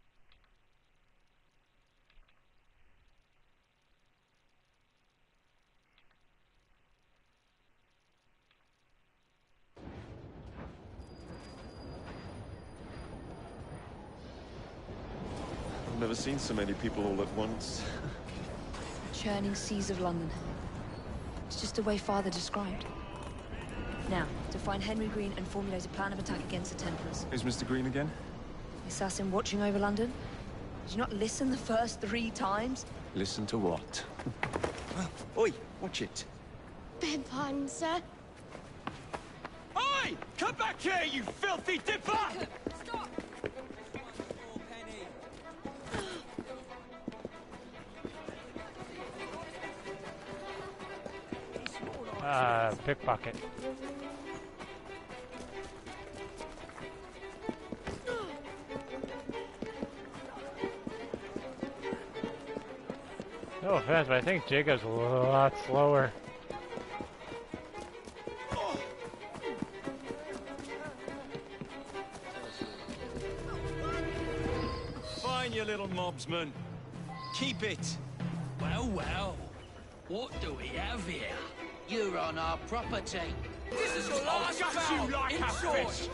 never seen so many people all at once. Churning seas of London. It's just the way Father described. Now, to find Henry Green and formulate a plan of attack against the Templars. Who's Mr. Green again? The assassin watching over London? Did you not listen the first 3 times? Listen to what? Oi, watch it. Beg pardon, sir. Oi! Come back here, you filthy dipper! Stop! Pickpocket. No offense, but I think Jacob's a lot slower. Fine, you little mobsman. Keep it. Well, well. What do we have here? You're on our property. This is your last bout! you like in a short. fish.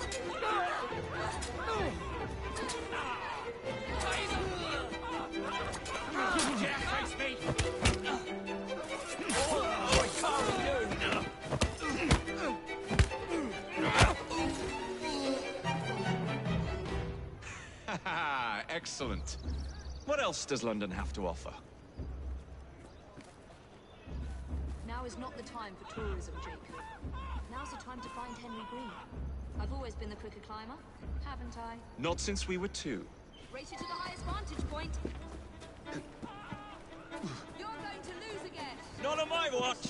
Face me! Excellent. What else does London have to offer? Now is not the time for tourism, Jacob. Now's the time to find Henry Green. I've always been the quicker climber, haven't I? Not since we were 2. Race you to the highest vantage point. You're going to lose again. Not on my watch!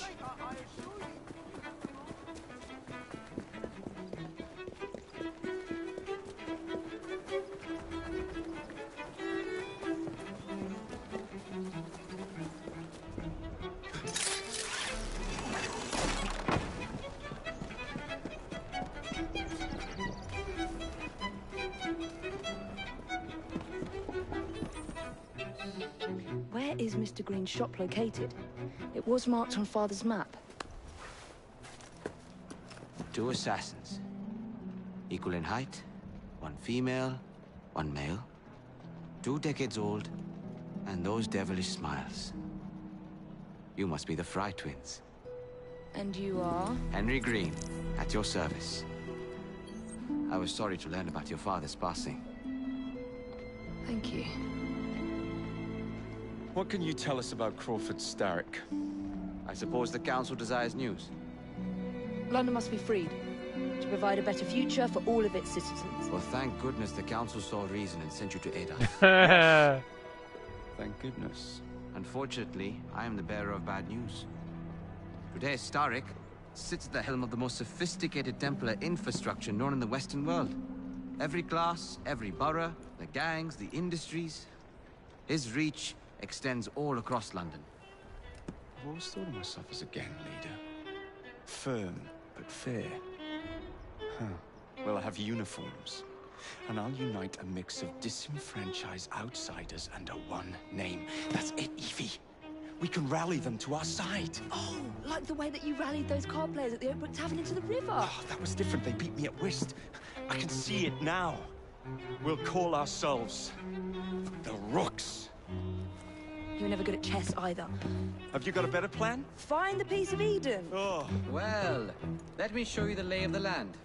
Where is Mr. Green's shop located? It was marked on Father's map. 2 assassins. Equal in height. 1 female, 1 male. 2 decades old. And those devilish smiles. You must be the Fry twins. And you are? Henry Green, at your service. I was sorry to learn about your father's passing. Thank you. What can you tell us about Crawford Starrick? I suppose the Council desires news. London must be freed, to provide a better future for all of its citizens. Well, thank goodness the Council saw reason and sent you to aid us. Thank goodness. Unfortunately, I am the bearer of bad news. Today, Starrick sits at the helm of the most sophisticated Templar infrastructure known in the Western world. Every class, every borough, the gangs, the industries. His reach extends all across London. I've always thought of myself as a gang leader. Firm, but fair. Huh. Well, I have uniforms. And I'll unite a mix of disenfranchised outsiders under one name. That's it, Evie. We can rally them to our side. Oh, like the way that you rallied those card players at the Oakbrook Tavern into the river. Oh, that was different. They beat me at whist. I can see it now. We'll call ourselves the Rooks. You were never good at chess either. Have you got a better plan? Find the piece of Eden. Oh. Well, let me show you the lay of the land.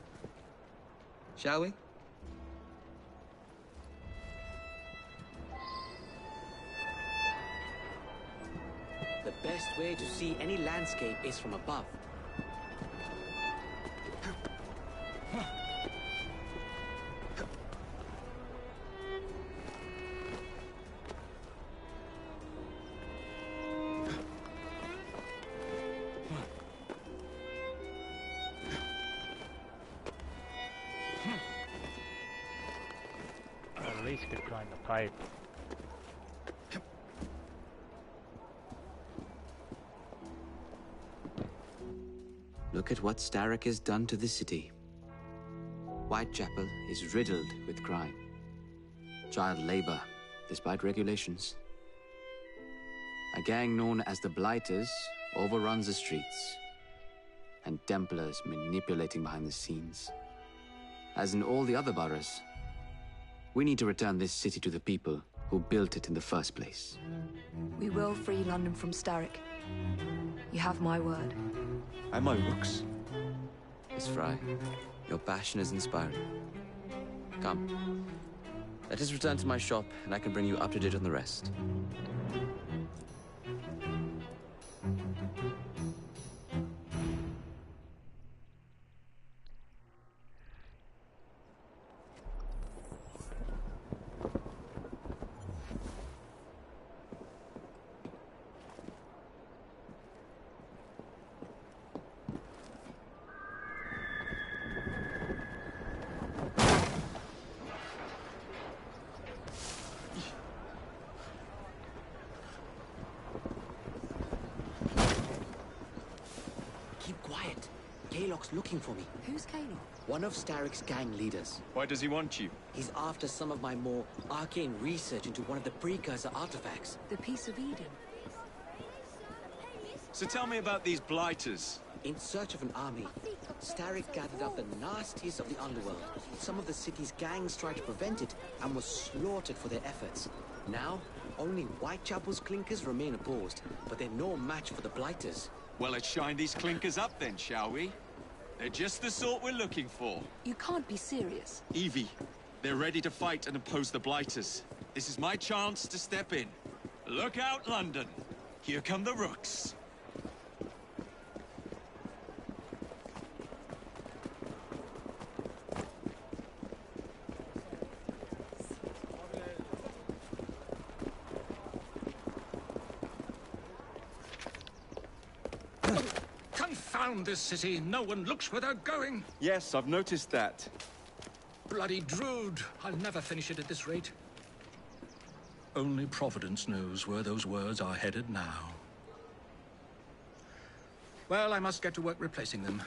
Shall we? The best way to see any landscape is from above. At least could climb the pipe. Look at what Starrick has done to the city. Whitechapel is riddled with crime. Child labor, despite regulations. A gang known as the Blighters overruns the streets. And Templars manipulating behind the scenes. As in all the other boroughs, we need to return this city to the people who built it in the first place. We will free London from Starrick. You have my word. And my rooks. Miss Fry, your passion is inspiring. Come. Let us return to my shop, and I can bring you up to date on the rest. Looking for me. Who's Kaylock? One of Starrick's gang leaders. Why does he want you? He's after some of my more arcane research into one of the precursor artifacts. The Piece of Eden. So tell me about these blighters. In search of an army, Starrick gathered up the nastiest of the underworld. Some of the city's gangs tried to prevent it and were slaughtered for their efforts. Now, only Whitechapel's clinkers remain opposed, but they're no match for the blighters. Well, let's shine these clinkers up then, shall we? They're just the sort we're looking for. You can't be serious. Evie, they're ready to fight and oppose the blighters. This is my chance to step in. Look out, London. Here come the rooks. Confound this city. No one looks where they're going. Yes, I've noticed that. Bloody Drood. I'll never finish it at this rate. Only Providence knows where those words are headed now. Well, I must get to work replacing them.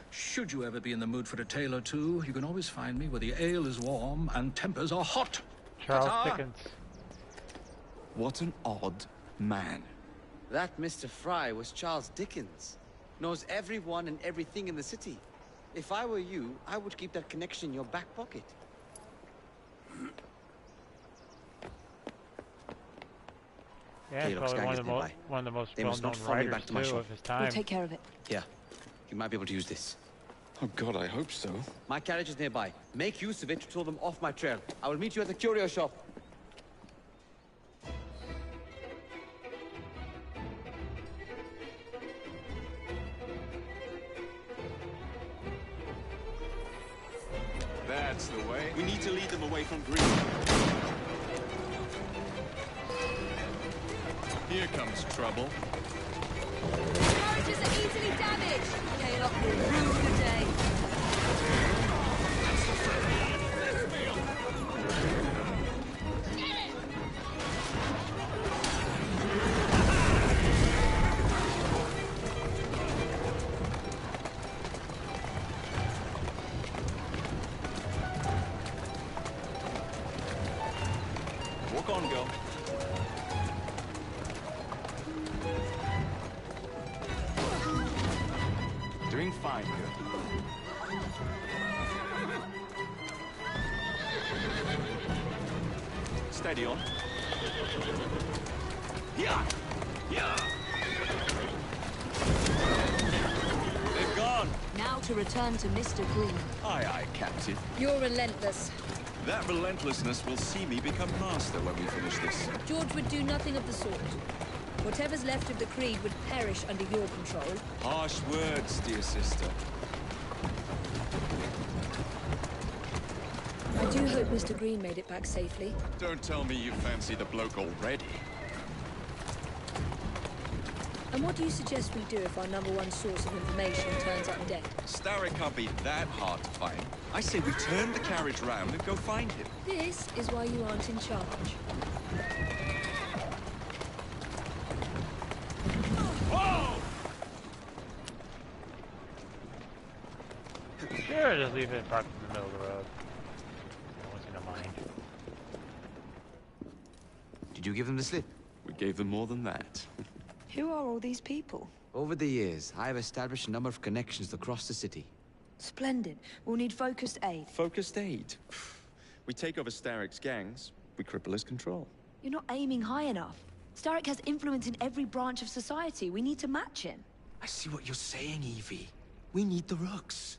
Should you ever be in the mood for a tale or two, you can always find me where the ale is warm and tempers are hot. Charles Ta-ta. Dickens. What an odd man. That Mr. Fry was Charles Dickens. Knows everyone and everything in the city. If I were you, I would keep that connection in your back pocket. Yeah, he's probably one of the most well-known writers, too, of his time. We'll take care of it. Yeah. You might be able to use this. Oh, God, I hope so. My carriage is nearby. Make use of it to throw them off my trail. I will meet you at the curio shop. That's the way. We need to lead them away from Green. Here comes trouble. Carriages are easily damaged. Kaylock will rue the day. Walk on, girl. Doing fine, girl. Steady on. Yeah! Yeah! They've gone. Now to return to Mr. Green. Aye, aye, Captain. You're relentless. That relentlessness will see me become master when we finish this. George would do nothing of the sort. Whatever's left of the Creed would perish under your control. Harsh words, dear sister. I do hope Mr. Green made it back safely. Don't tell me you fancy the bloke already. And what do you suggest we do if our #1 source of information turns up dead? Starrick can't be that hard to find. I say we turn the carriage round and go find him. This is why you aren't in charge. Whoa! Sure, just leave it parked in the middle of the road. No one's gonna mind. Did you give them the slip? We gave them more than that. Who are all these people? Over the years, I have established a number of connections across the city. Splendid. We'll need focused aid. Focused aid. We take over Starrick's gangs, we cripple his control. You're not aiming high enough. Starrick has influence in every branch of society. We need to match him. I see what you're saying, Evie. We need the Rooks.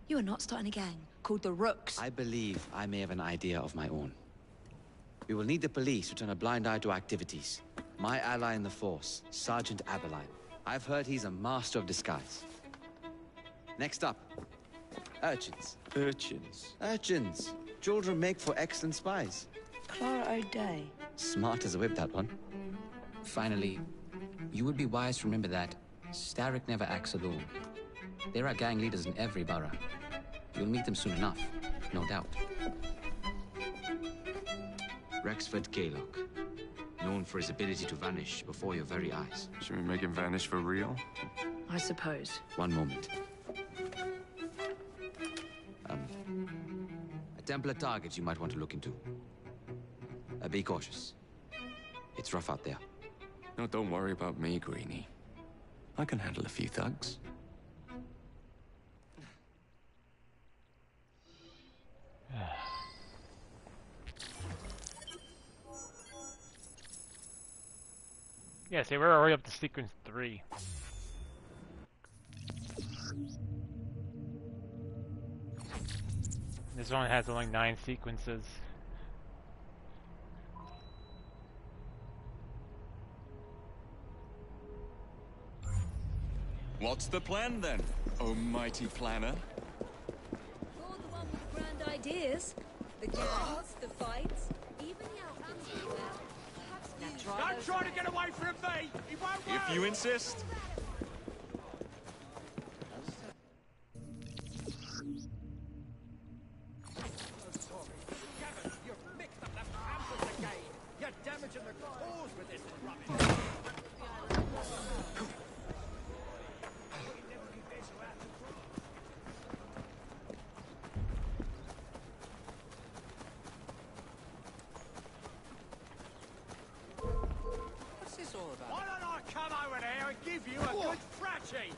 You are not starting a gang called the Rooks. I believe I may have an idea of my own. We will need the police to turn a blind eye to activities. My ally in the force, Sergeant Aberline. I've heard he's a master of disguise. Next up, urchins. Urchins? Urchins. Children make for excellent spies. Clara O'Day. Smart as a whip, that one. Finally, you would be wise to remember that Starrick never acts alone. There are gang leaders in every borough. You'll meet them soon enough, no doubt. Rexford Kaylock, known for his ability to vanish before your very eyes. Should we make him vanish for real? I suppose. One moment. A Templar target you might want to look into. Be cautious. It's rough out there. No, don't worry about me, Greenie. I can handle a few thugs. Yeah, see, we're already up to sequence 3. This one has only 9 sequences. What's the plan then, oh mighty planner? You're the one with grand ideas. The gangs, the fights, even the outfits. Don't try to get away from me! He won't work! If you insist. You've mixed up the pampers again! You're damaging the cause with this rubbish! What's this all about? Why don't I come over there and give you a good thrashing?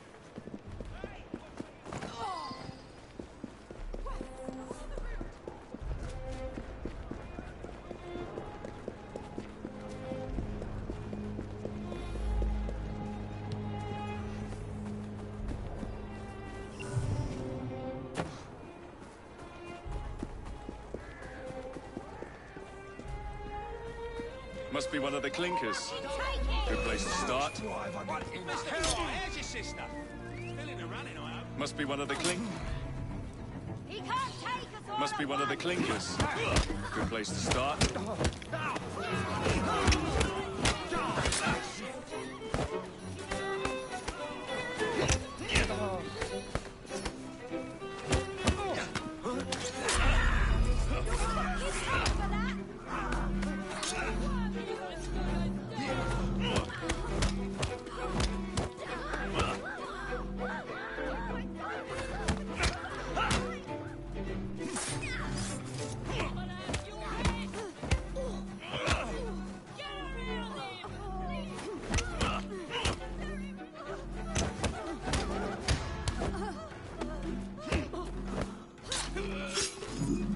Must be one of the clinkers. Good place to start. Mr. Hero, here's your sister. Still in the running, I hope. Must be one of the clinkers. He can't take us all Must be one of the clinkers. Good place to start.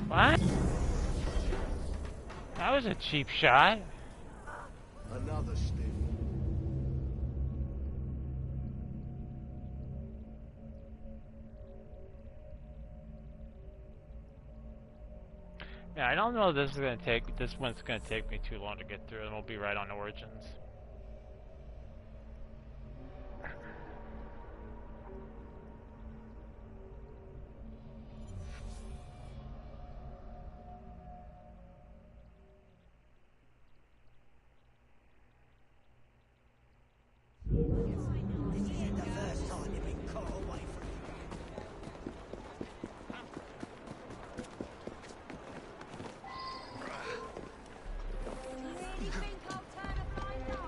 What? That was a cheap shot. Another stick. Yeah, I don't know if this is gonna take. This one's gonna take me too long to get through, and we'll be right on Origins. You really think I'll turn a blind eye?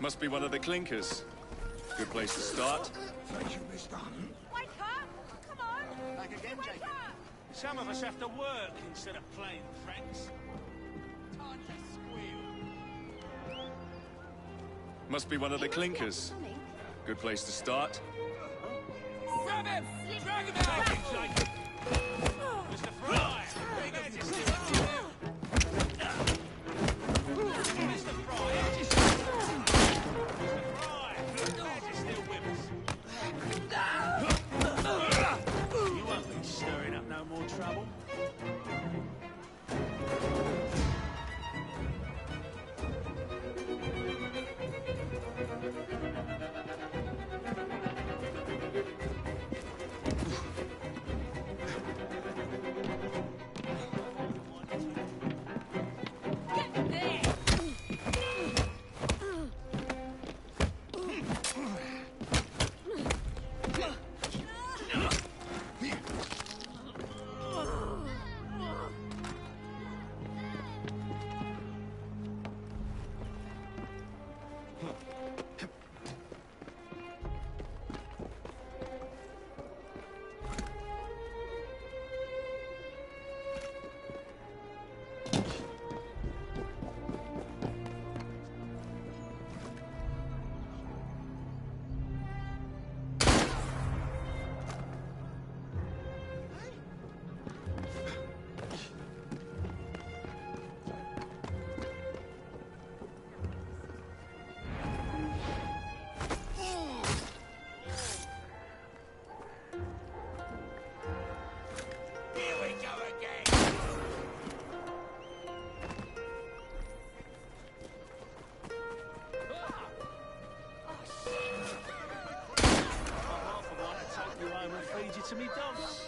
Must be one of the clinkers. Good place to start. Thank you, Mr. Wake up! Come on! Back again, Wake Jacob. up! Some of us have to work instead of playing pranks. Time to squeal. Must be one of the clinkers. Good place to start. Grab him! Drag him out! Jacob! Mr. Fry! Mr. Fry! Mr. Fry! You're still with us. You won't be stirring up no more trouble. To me dogs.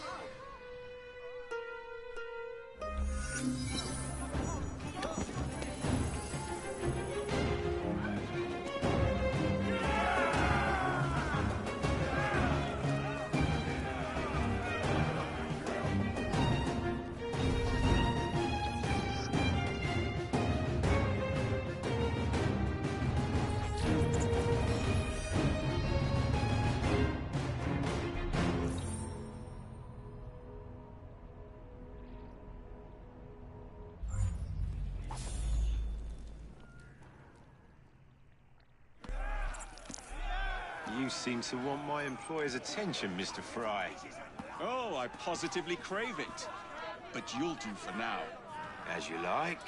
You seem to want my employer's attention, Mr. Fry. Oh, I positively crave it. But you'll do for now. As you like.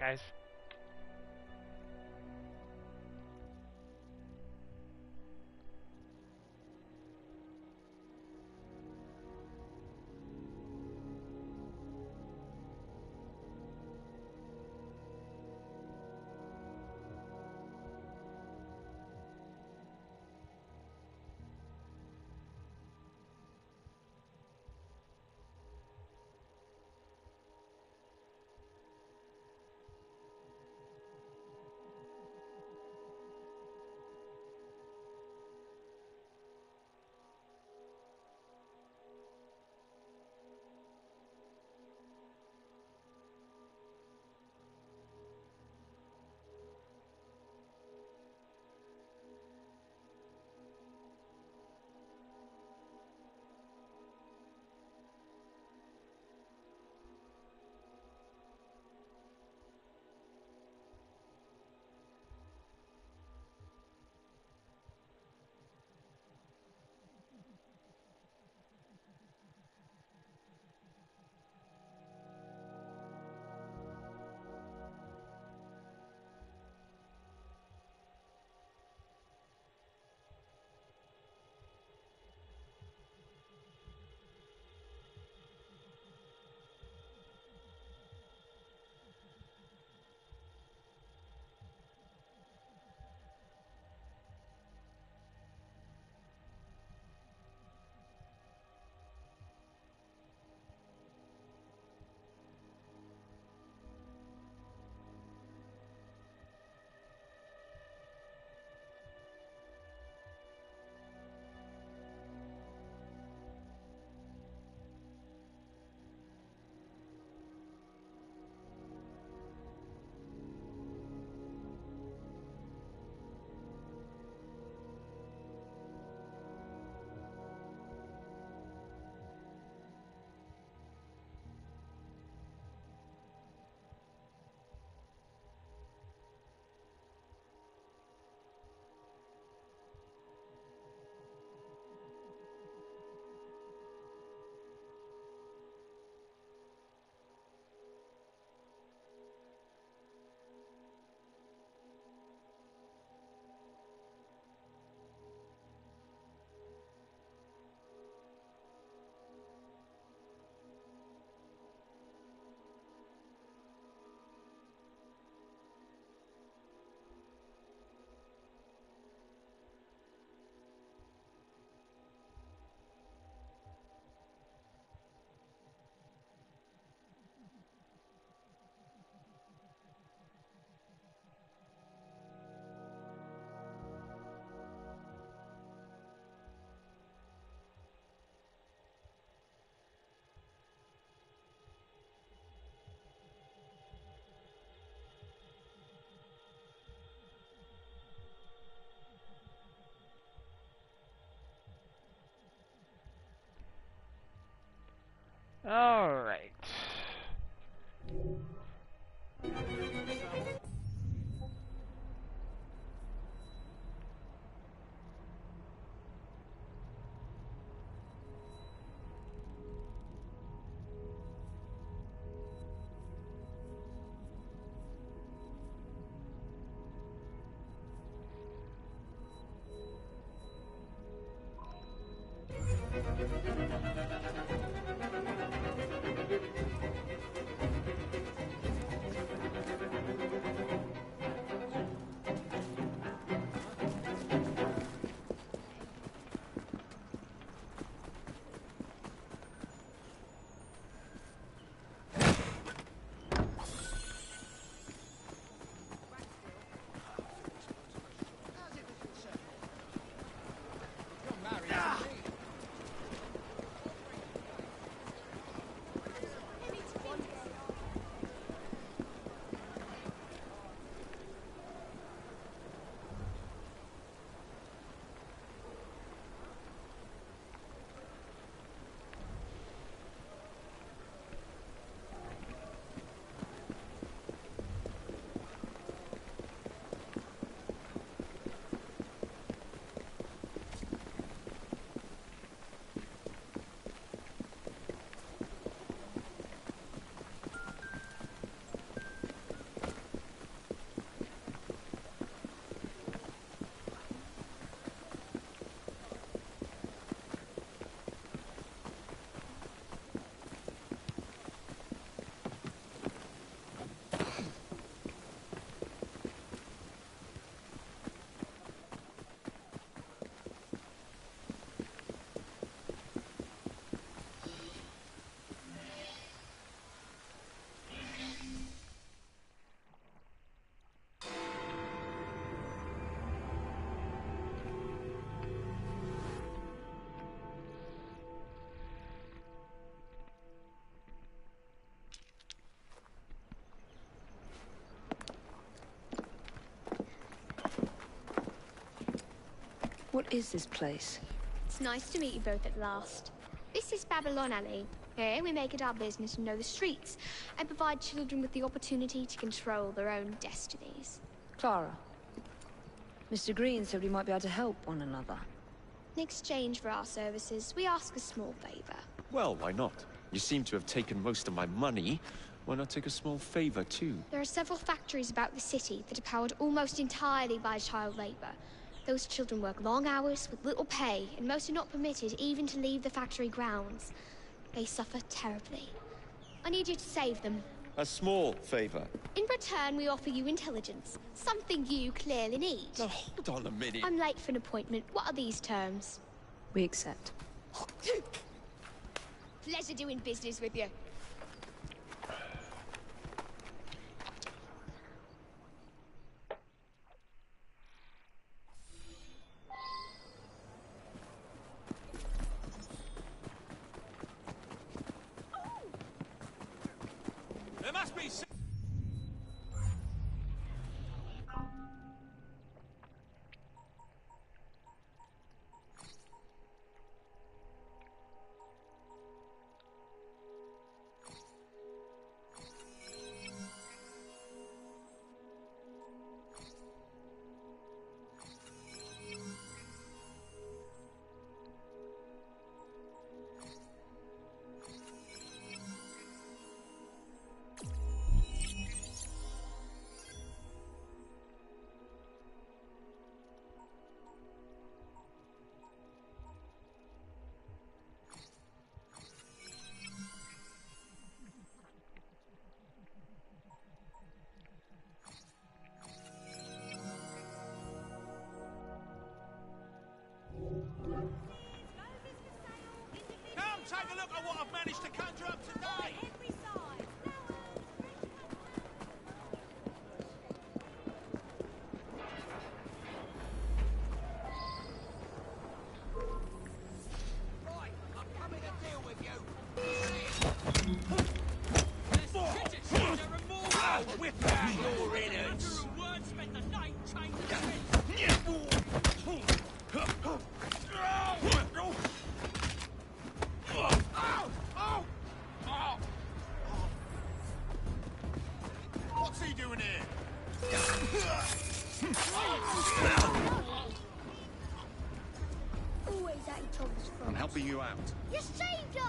guys. All right. What is this place? It's nice to meet you both at last. This is Babylon Alley. Here we make it our business to know the streets and provide children with the opportunity to control their own destinies. Clara. Mr. Green said we might be able to help one another. In exchange for our services, we ask a small favor. Well, why not? You seem to have taken most of my money. Why not take a small favor, too? There are several factories about the city that are powered almost entirely by child labor. Those children work long hours with little pay, and most are not permitted even to leave the factory grounds. They suffer terribly. I need you to save them. A small favor. In return, we offer you intelligence, something you clearly need. Oh, hold on a minute. I'm late for an appointment. What are these terms? We accept. Pleasure doing business with you. There must be some... Come take a look at what I've managed to conjure up today! Right, I'm coming to deal with you. There's fidget spinner and more. I'll whip out your innards. Words spent the night changing. What's he doing here? Always at each other's I'm throats. helping you out. You saved us!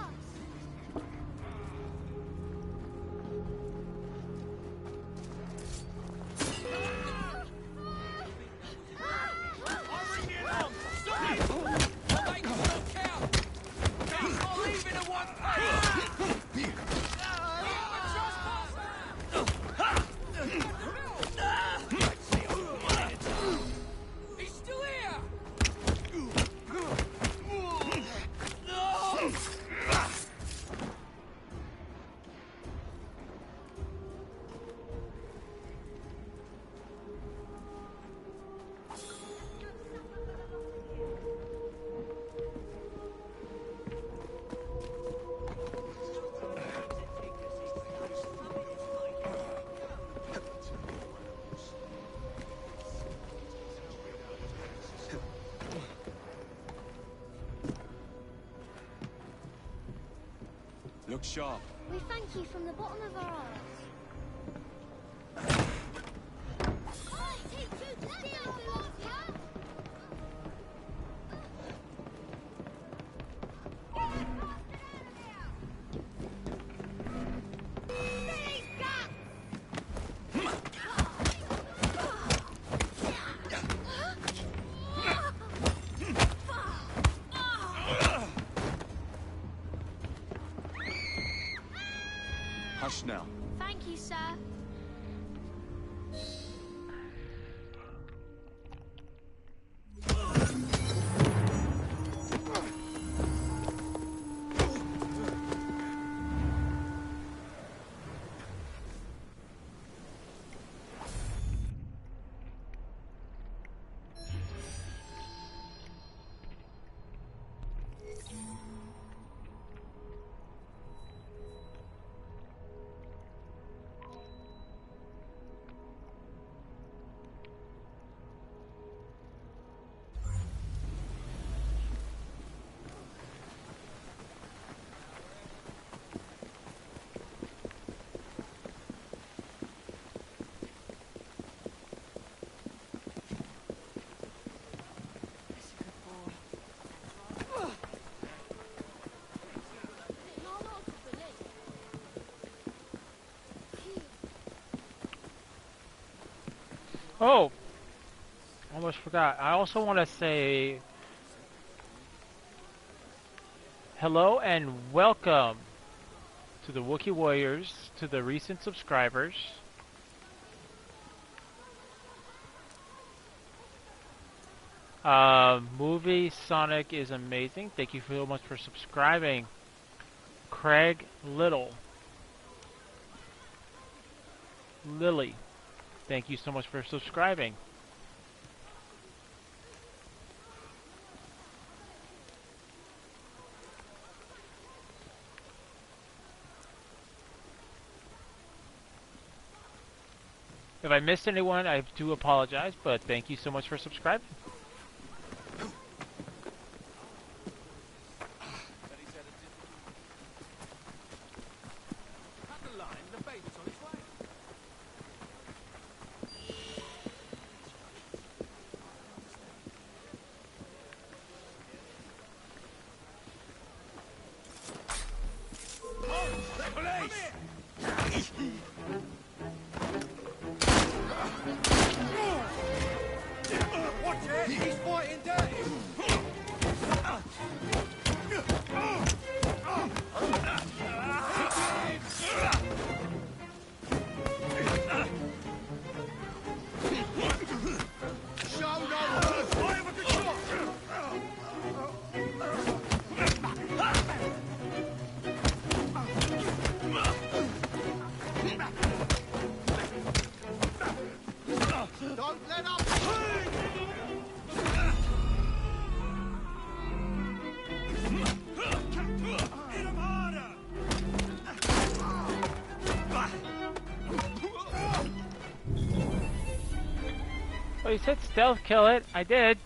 I'm ringing on. Stop! I'll make it not count. Count not leaving in one place. He's still here. No! Look sharp. We thank you from the bottom of our hearts. Hush now. Thank you, sir. Oh, almost forgot. I also want to say hello and welcome to the Wookiee Warriors, to the recent subscribers. Movie Sonic is amazing. Thank you so much for subscribing. Craig Little. Lily. Thank you so much for subscribing. If I missed anyone, I do apologize, but thank you so much for subscribing. Well, you said stealth kill it. I did.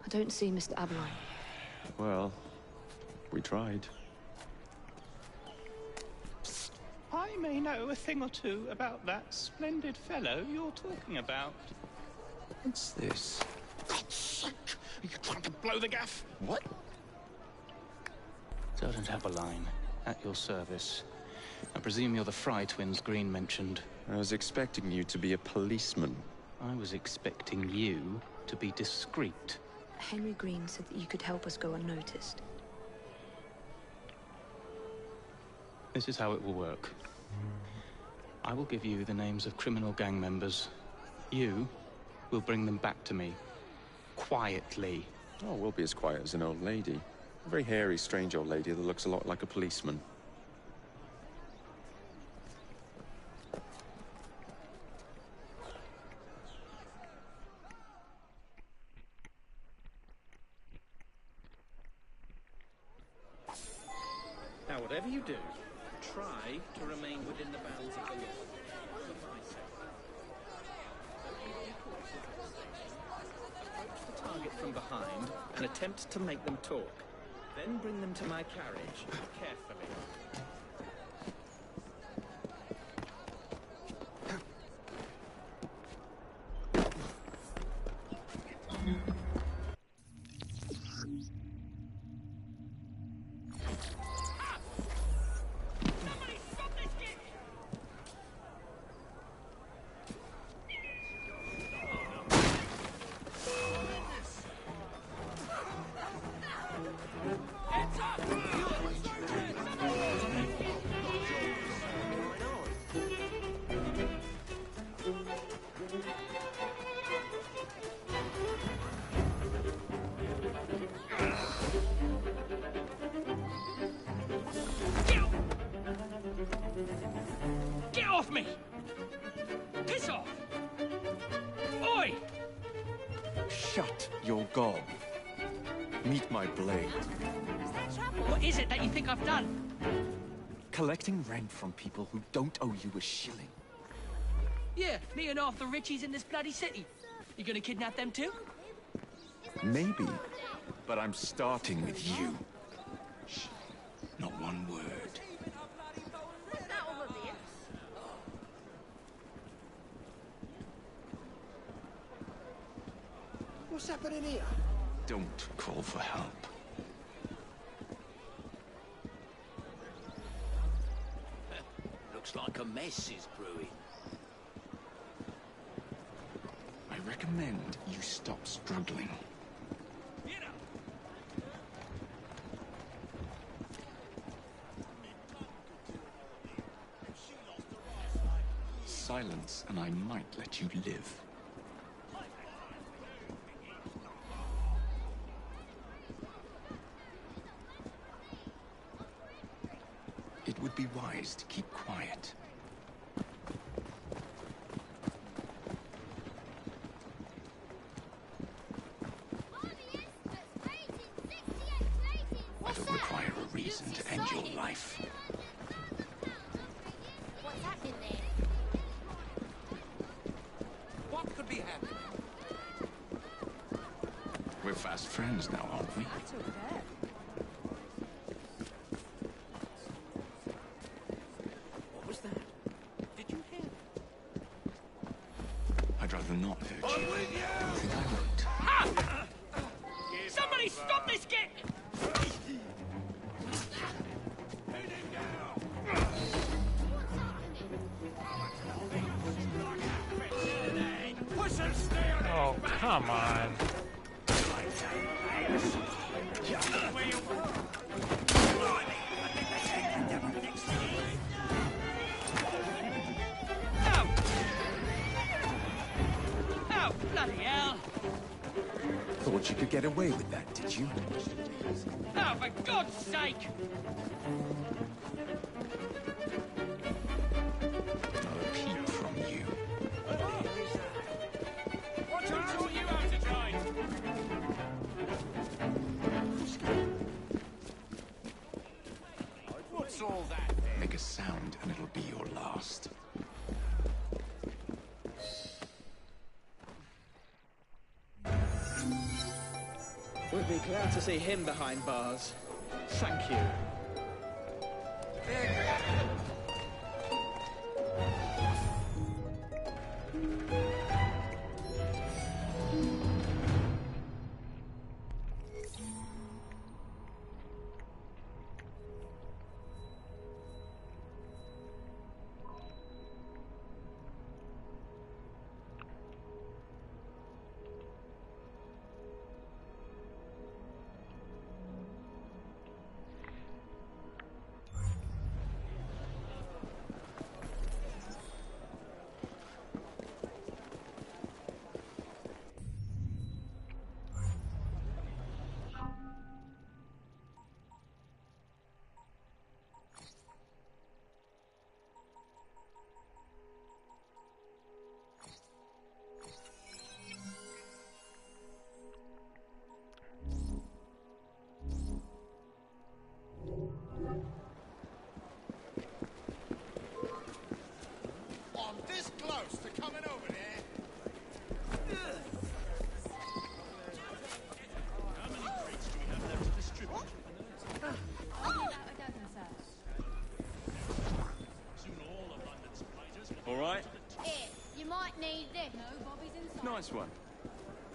I don't see Mr. Aberline. Well, we tried. I may know a thing or two about that splendid fellow you're talking about. What's this? God's sake! Are you trying to blow the gaff? What? Sergeant Aberline, at your service. I presume you're the Fry twins Green mentioned. I was expecting you to be a policeman. I was expecting you to be discreet. Henry Green said that you could help us go unnoticed. This is how it will work. I will give you the names of criminal gang members. You will bring them back to me. Quietly. Oh, we'll be as quiet as an old lady. A very hairy, strange old lady that looks a lot like a policeman. Now, whatever you do, try to remain within the bounds of the law. For my sake. Approach the target from behind and attempt to make them talk. Then bring them to my carriage, carefully. Get off me! Piss off! Oi! Shut your gob. Meet my blade. What is it that you think I've done? Collecting rent from people who don't owe you a shilling. Yeah, me and half the richies in this bloody city. You gonna kidnap them too? Maybe, but I'm starting with you. Shh. Not one word. What's happening here? Don't call for help. Looks like a mess is brewing. I recommend you stop struggling. Silence, and I might let you live. It would be wise to keep quiet. I don't require a reason to end your life. What's happening there? What could be happening? We're fast friends now, aren't we? What was that? Did you hear? I'd rather not hurt you. I'm with you! Don't think I won't. Ah! Somebody stop this kid! Oh, come on. Oh, bloody hell! Thought you could get away with that, did you? Oh, for God's sake! Not a peep from you. Who taught you how to drive? What's all that? Make a sound and it'll be your last. Would be glad to see him behind bars. Thank you. right? Here, you might need this. No, Bobby's inside. Nice one.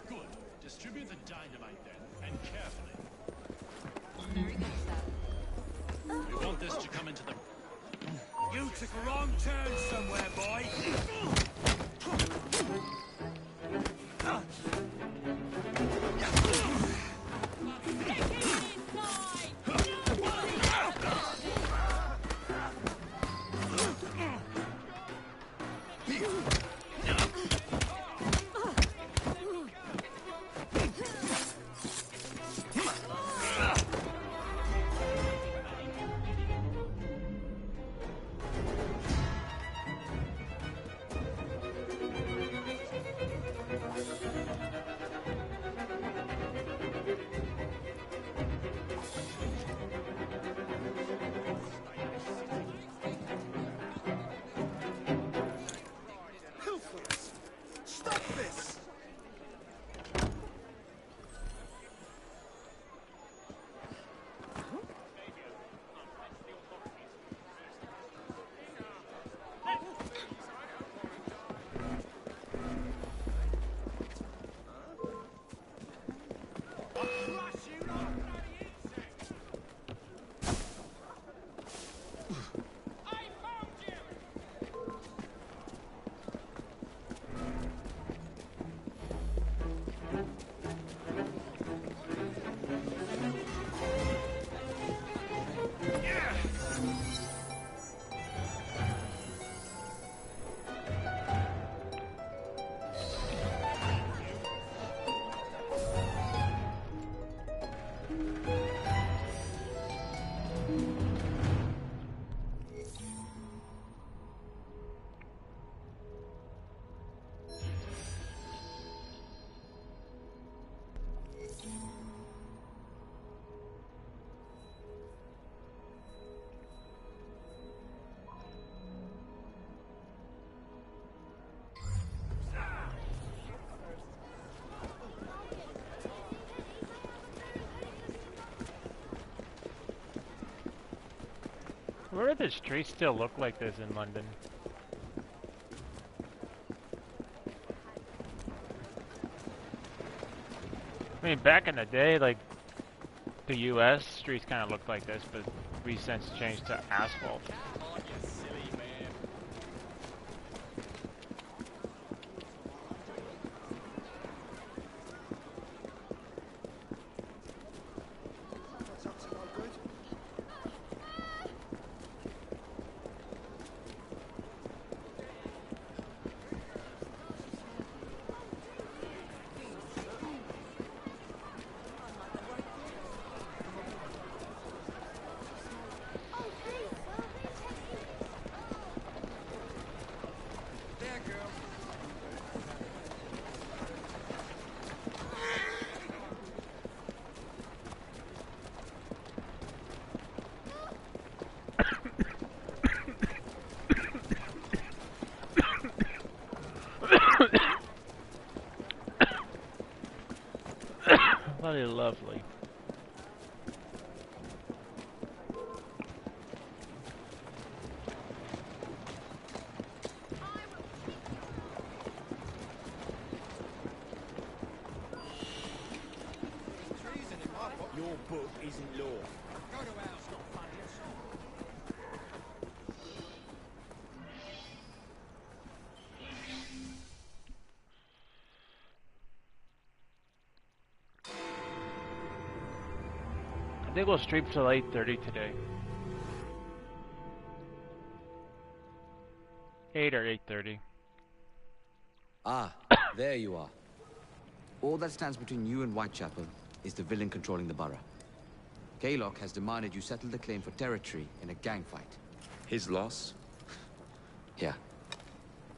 Good. Distribute the dynamite then, and carefully. Very good, sir. We want this to come into the... You took a wrong turn somewhere, boy. Stop this! Where do the streets still look like this in London? I mean, back in the day, like, the US streets kind of looked like this, but we since changed to asphalt. Bloody lovely. Your book isn't law. Go to hell, it's not funny at all. I think we'll stream till 8:30 today. 8 or 8:30. Ah, there you are. All that stands between you and Whitechapel is the villain controlling the borough. Kaylock has demanded you settle the claim for territory in a gang fight. His loss? Yeah.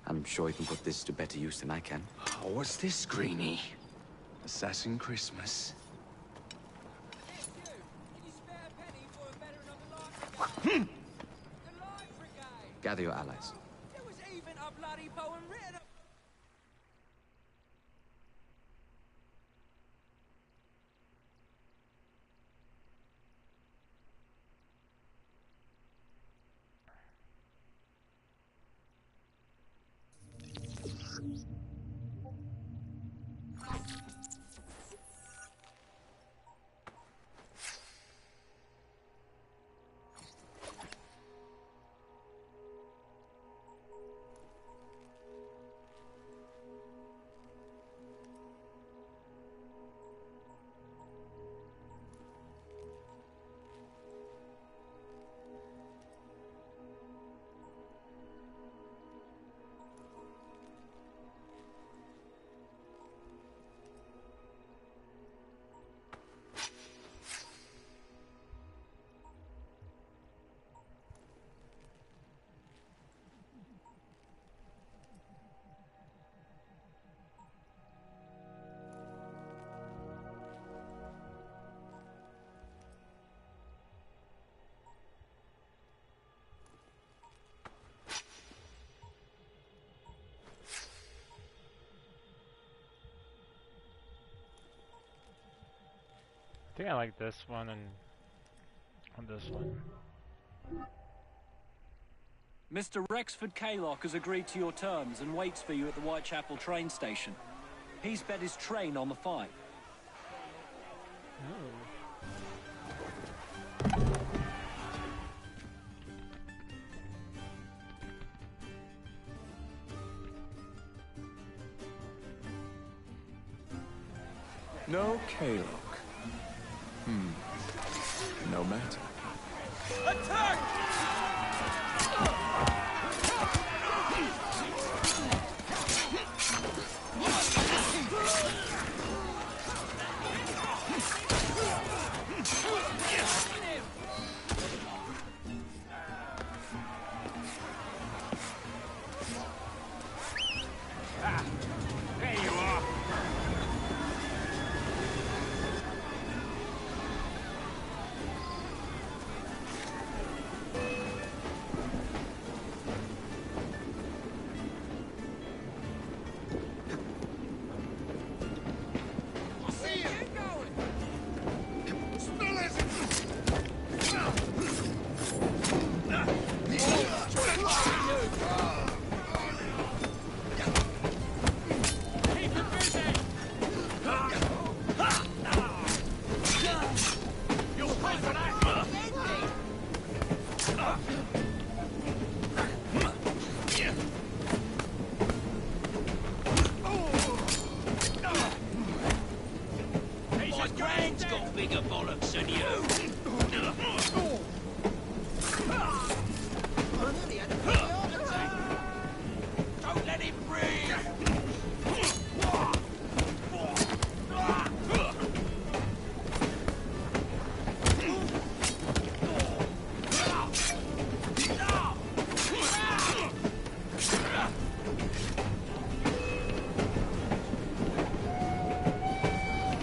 I'm sure he can put this to better use than I can. Oh, what's this, Greenie? Assassin Christmas. Gather your allies. There was even a bloody poem written. think I like this one and this one. Mr. Rexford Kaylock has agreed to your terms and waits for you at the Whitechapel train station. He's bet his train on the fight. No Kaylock. No matter. Attack! There you are. I see you. Still isn't. My grand's got bigger bollocks than you. Don't let him breathe.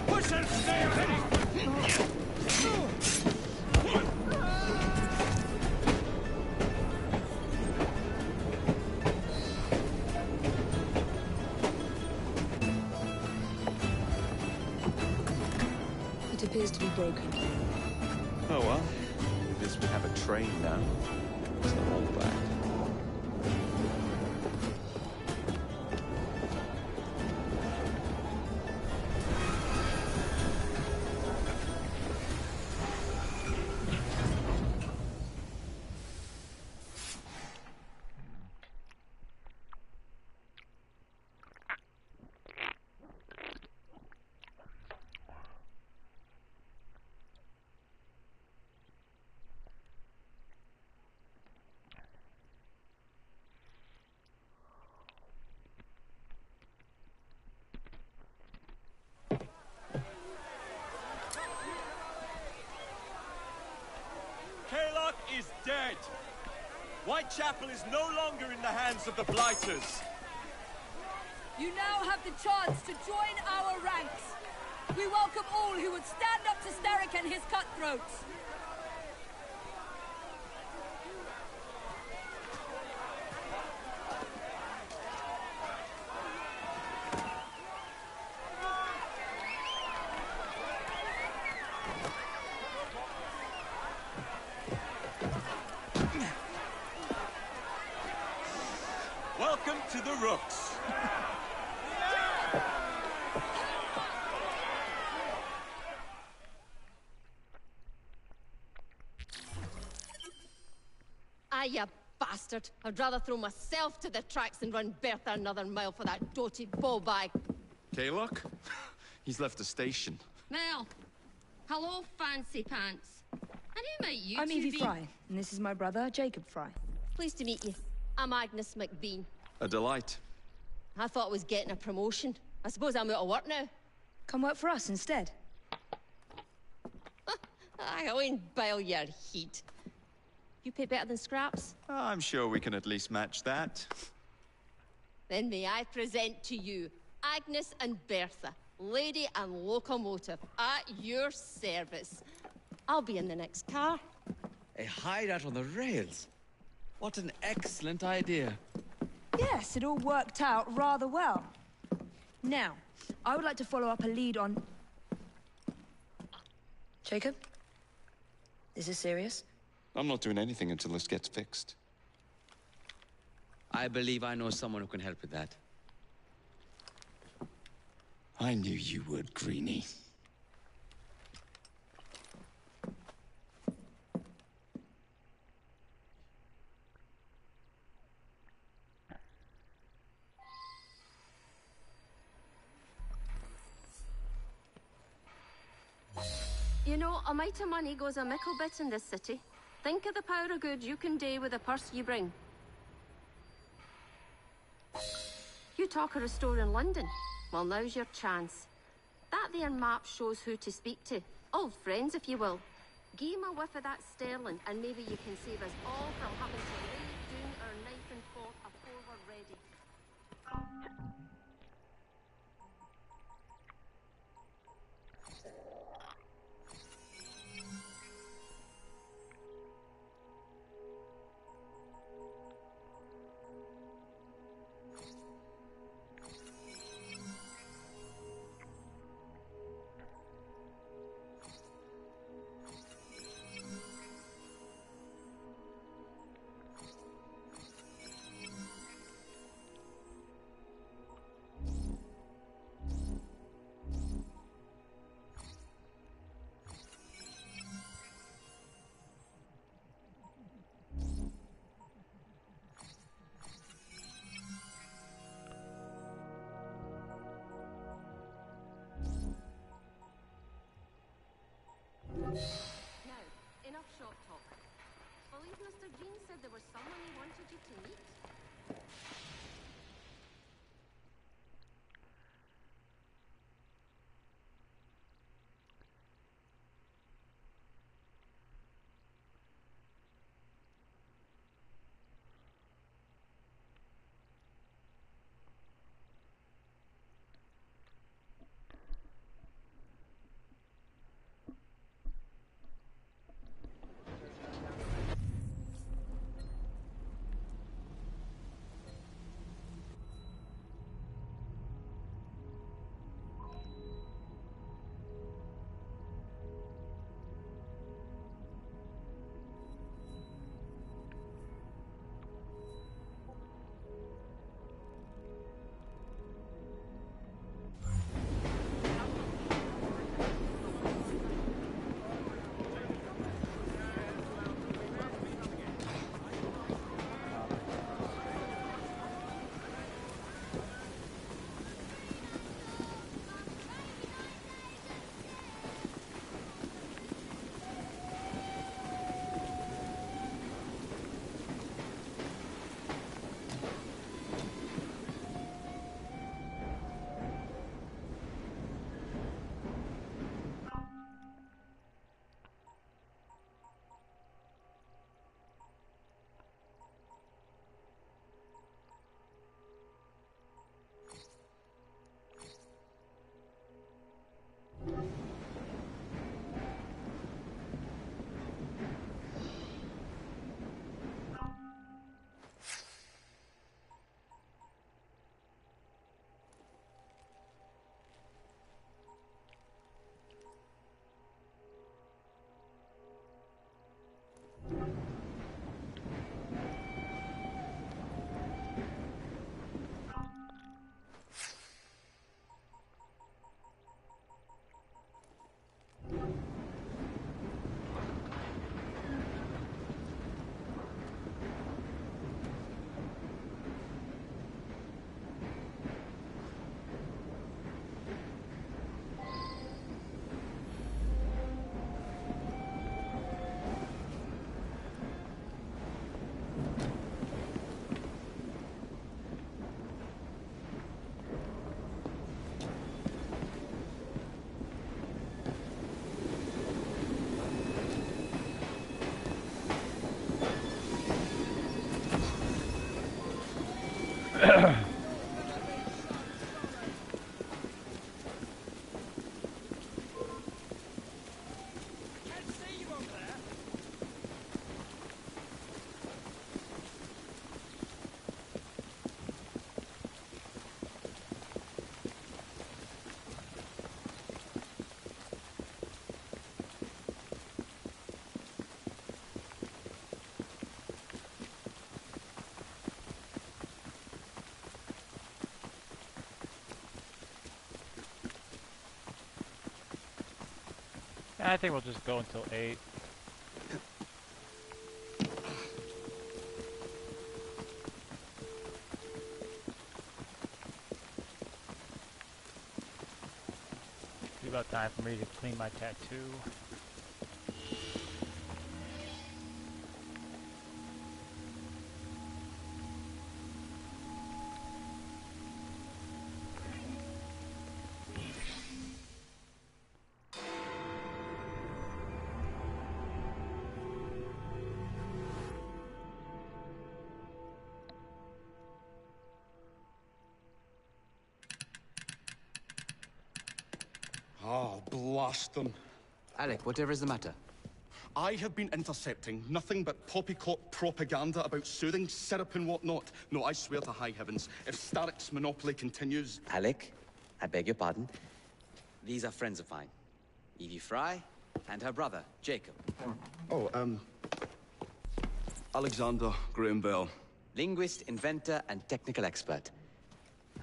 Push and stay ahead. It appears to be broken. Oh well. At least we have a train now. It's not all bad. Kaylock is dead. Whitechapel is no longer in the hands of the Blighters. You now have the chance to join our ranks. We welcome all who would stand up to Starrick and his cutthroats. Welcome to the Rooks. Ah, you bastard. I'd rather throw myself to the tracks than run Bertha another mile for that doty ball-bag. Kaylock? He's left the station. Mel. Hello, fancy pants. I didn't make you I'm two Evie be- Fry, and this is my brother, Jacob Fry. Pleased to meet you. I'm Agnes McBean. A delight. I thought I was getting a promotion. I suppose I'm out of work now. Come work for us instead. I won't bile your heat. You pay better than scraps? I'm sure we can at least match that. Then may I present to you Agnes and Bertha, lady and locomotive, at your service. I'll be in the next car. A hideout on the rails. What an excellent idea. Yes, it all worked out rather well. Now, I would like to follow up a lead on... Jacob? Is this serious? I'm not doing anything until this gets fixed. I believe I know someone who can help with that. I knew you would, Greenie. You know, a mite of money goes a mickle bit in this city. Think of the power of good you can do with the purse you bring. You talk of a store in London. Well, now's your chance. That there map shows who to speak to. Old friends, if you will. Give 'em a whiff of that sterling, and maybe you can save us all from having to lay down our knife and fork afore we're ready. Now, enough shop talk. Believe Mr. Jean said there was someone he wanted you to meet? I think we'll just go until 8. Be about time for me to clean my tattoo. Oh, blast them. Alec, whatever is the matter? I have been intercepting nothing but poppycock propaganda about soothing syrup and whatnot. No, I swear to high heavens, if Starrick's monopoly continues... Alec, I beg your pardon. These are friends of mine. Evie Fry and her brother, Jacob. Oh, Alexander Graham Bell. Linguist, inventor, and technical expert.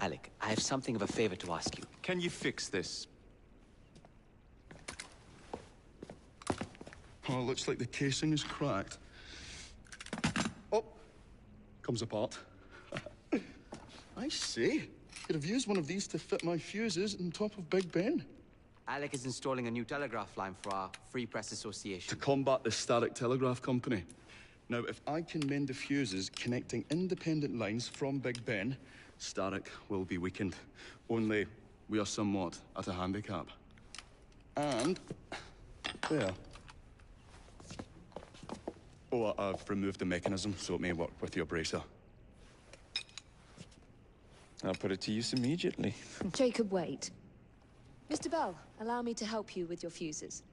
Alec, I have something of a favor to ask you. Can you fix this? Oh, looks like the casing is cracked. Oh, comes apart. I see. Could have used one of these to fit my fuses on top of Big Ben. Alec is installing a new telegraph line for our Free Press Association. To combat the Starrick Telegraph Company. Now, if I can mend the fuses connecting independent lines from Big Ben, Starrick will be weakened. Only we are somewhat at a handicap. And there. Oh, I've removed the mechanism so it may work with your bracer. I'll put it to use immediately. Jacob, wait. Mr. Bell, allow me to help you with your fuses.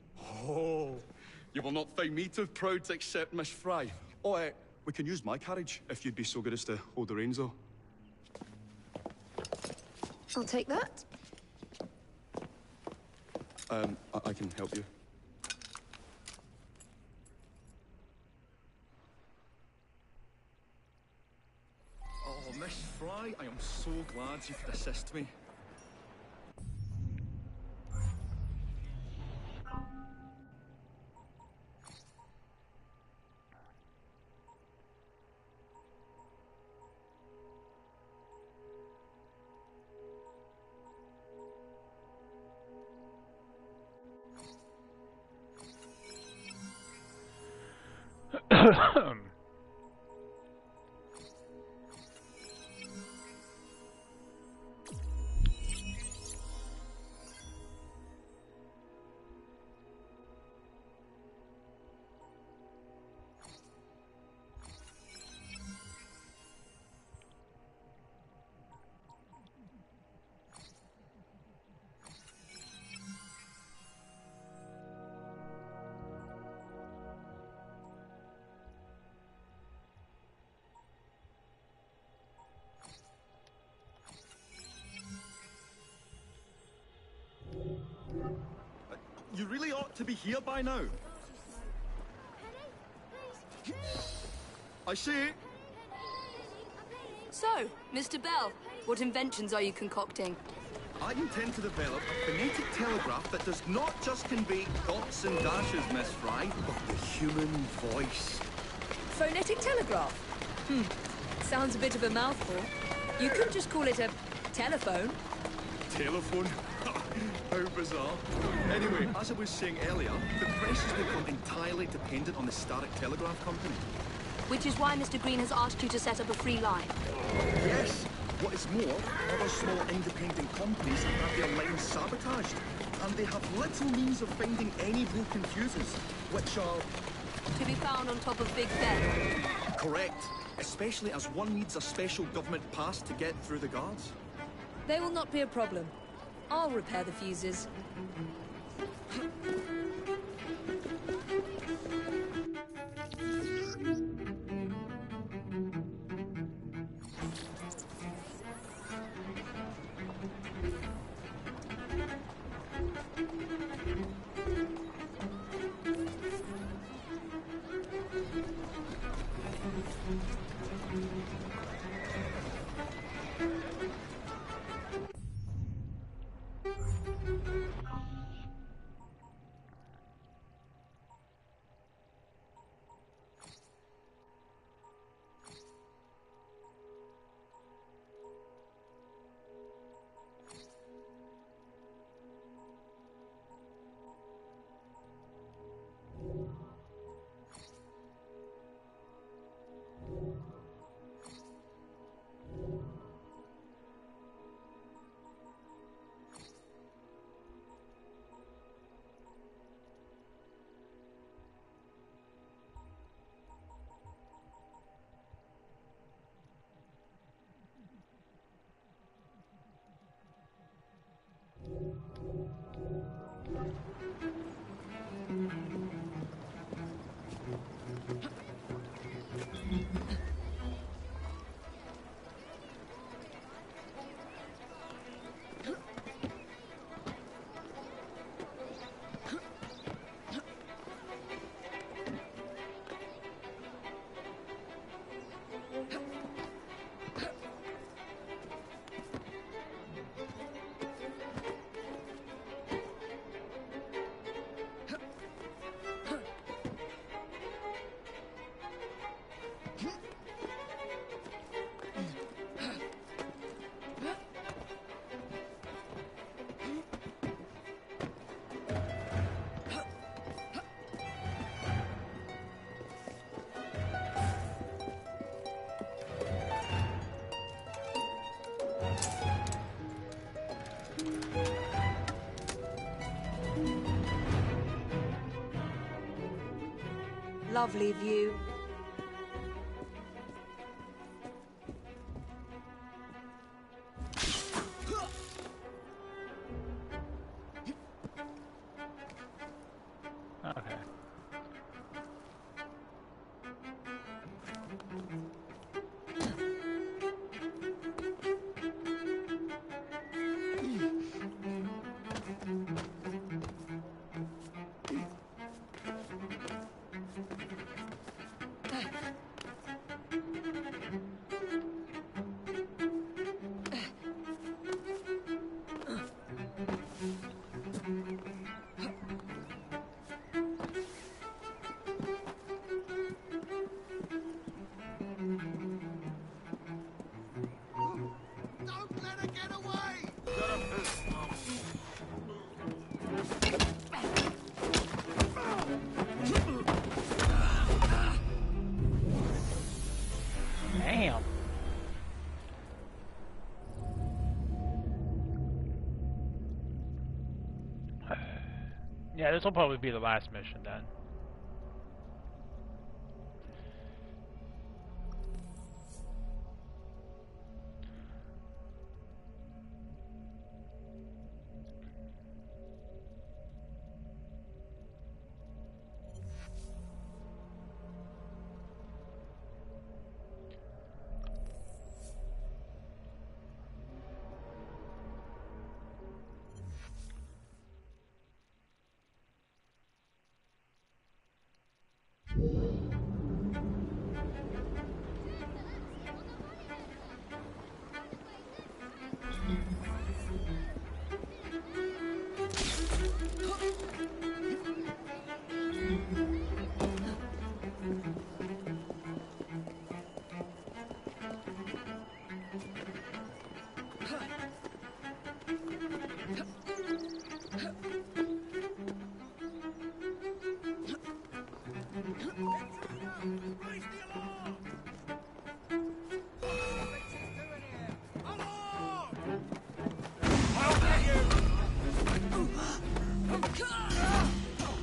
Oh, you will not find me too proud to accept Miss Fry. Oh, we can use my carriage if you'd be so good as to hold the reins, though. I'll take that. I can help you. Oh, Miss Fry, I am so glad you could assist me. You really ought to be here by now. I see. So, Mr. Bell, what inventions are you concocting? I intend to develop a phonetic telegraph that does not just convey dots and dashes, Miss Fry, but the human voice. Phonetic telegraph? Sounds a bit of a mouthful. You could just call it a telephone. Telephone? How bizarre. Anyway, as I was saying earlier, the press has become entirely dependent on the Starrick Telegraph Company. Which is why Mr. Green has asked you to set up a free line. Yes. What is more, other small independent companies have their lines sabotaged, and they have little means of finding any broken fuses, which are... To be found on top of Big Ben. Correct. Especially as one needs a special government pass to get through the guards. They will not be a problem. I'll repair the fuses. Lovely view. Okay. Don't let her get away! Damn. Yeah, this will probably be the last mission then.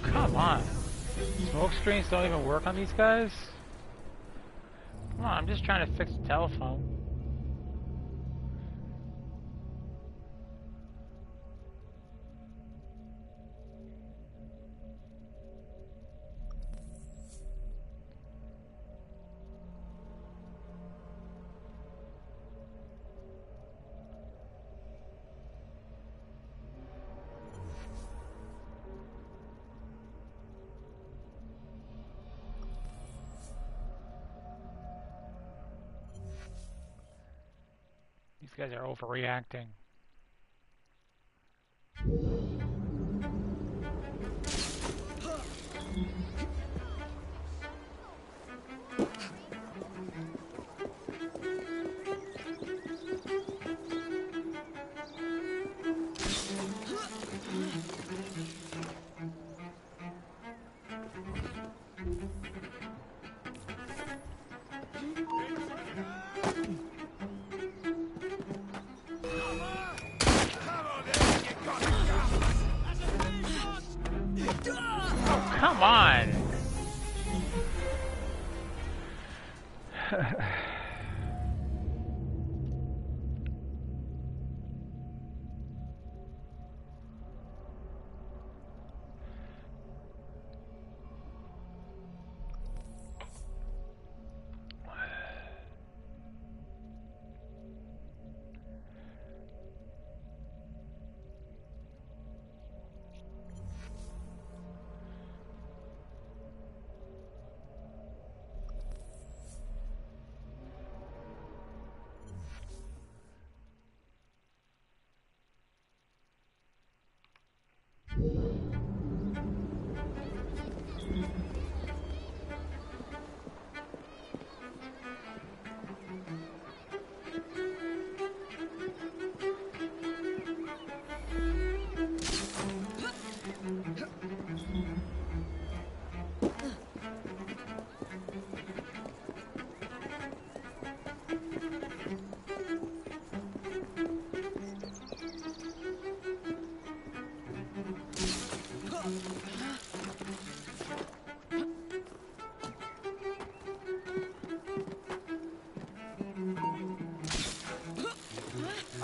Come on. Smoke screens don't even work on these guys? Come on, I'm just trying to fix the telephone. These guys are overreacting. Come on!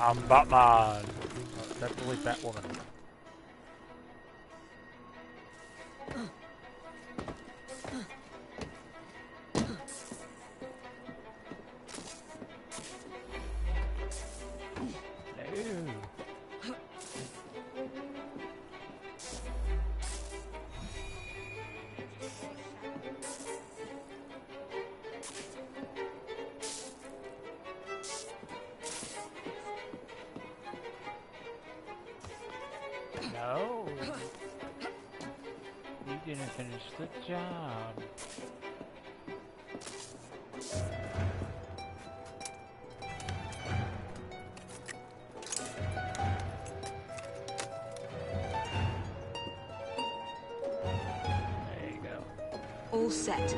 I'm Batman. Oh, definitely Batwoman. No. You didn't finish the job. There you go. All set.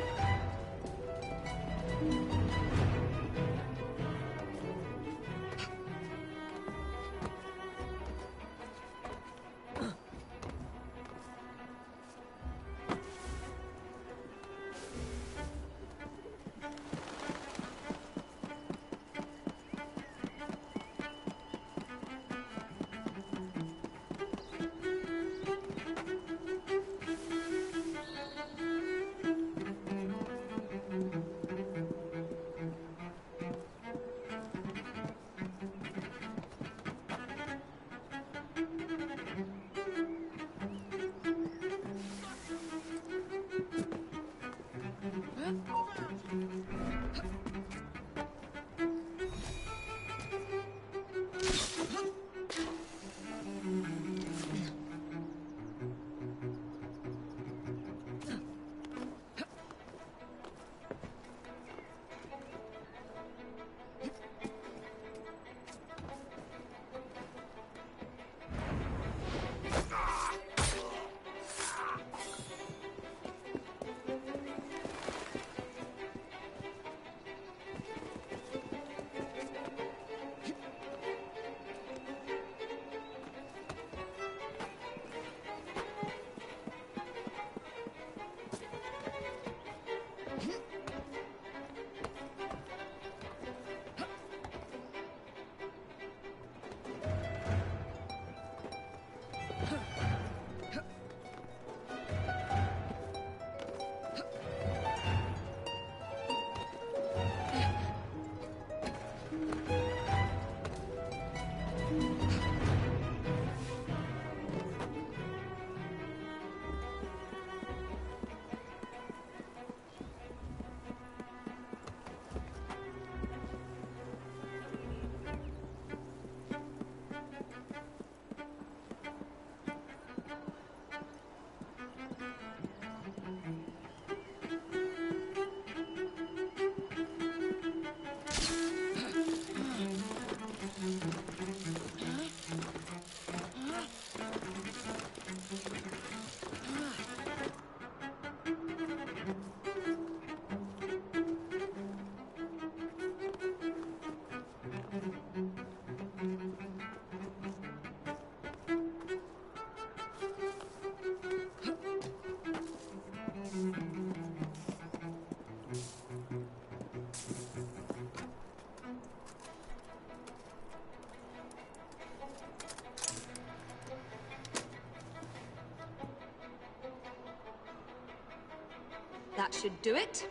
That should do it.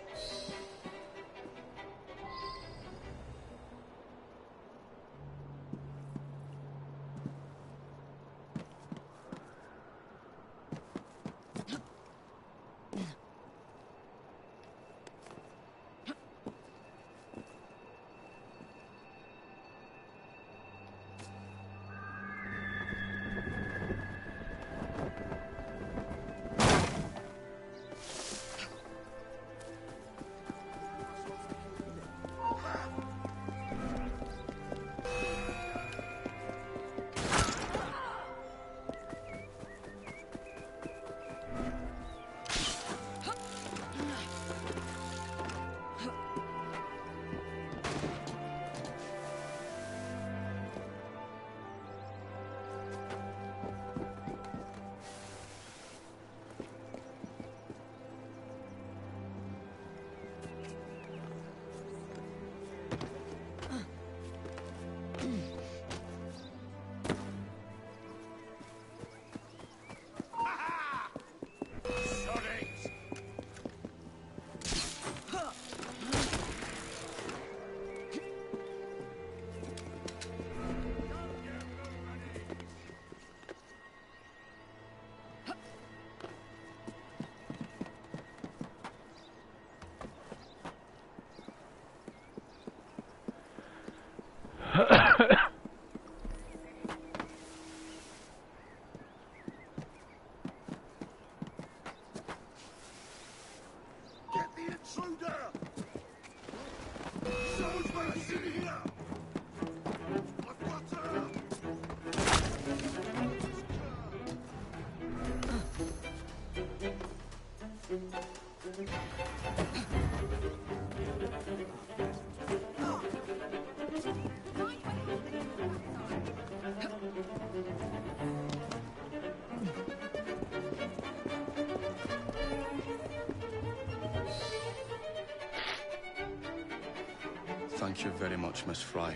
Thank you very much, Miss Fry.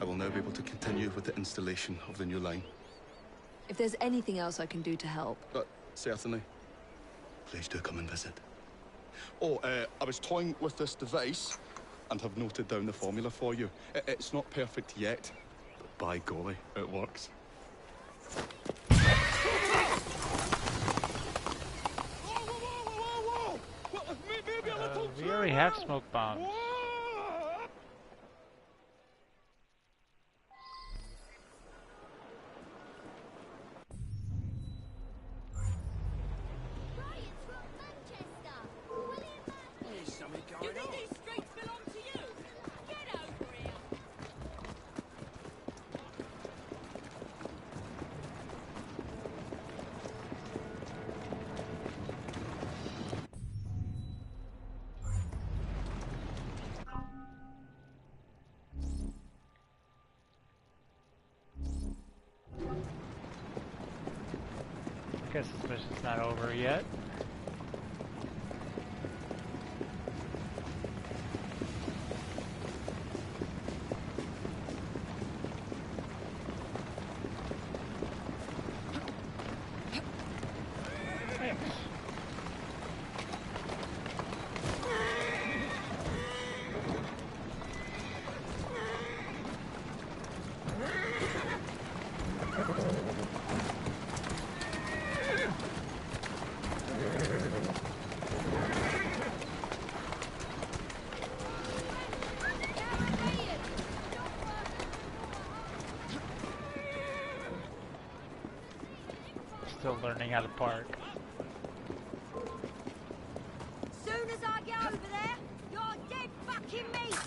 I will now be able to continue with the installation of the new line. If there's anything else I can do to help... Certainly. Please do come and visit. Oh, I was toying with this device and have noted down the formula for you. It's not perfect yet, but by golly, it works. We already have smoke bombs. Guess this mission's not over yet. Still learning how to park. Soon as I get over there, you're dead fucking meat!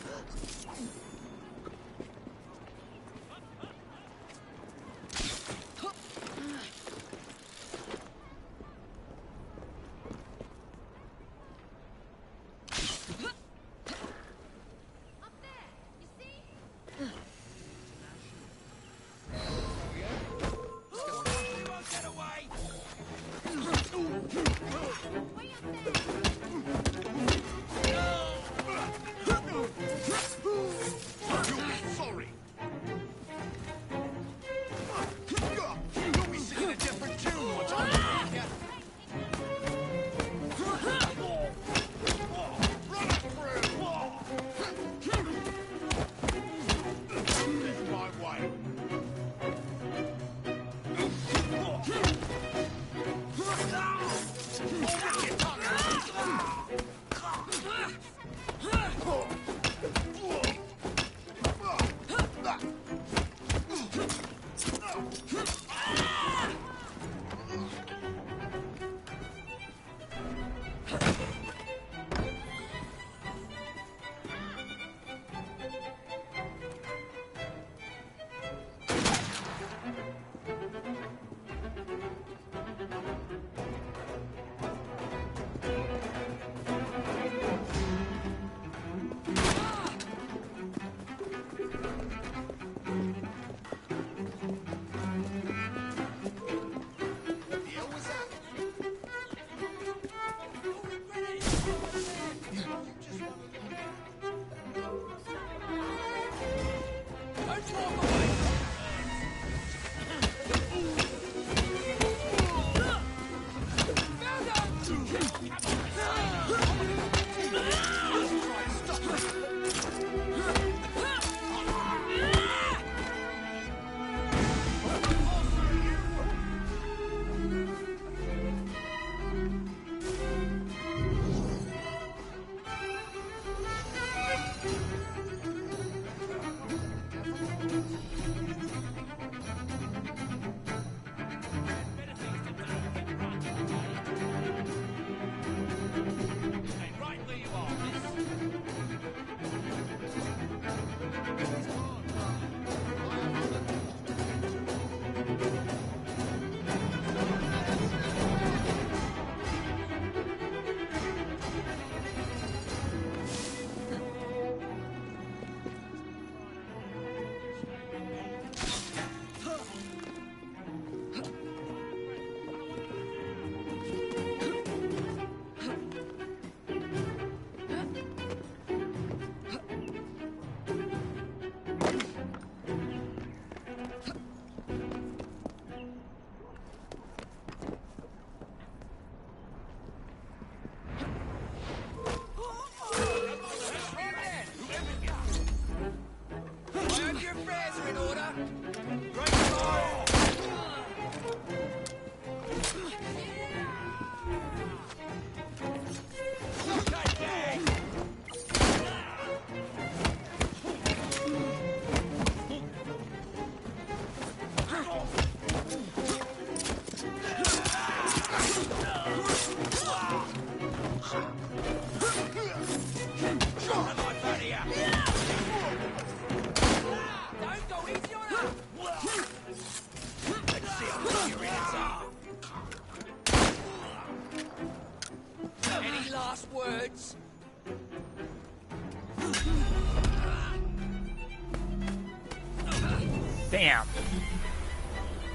bullets! Damn.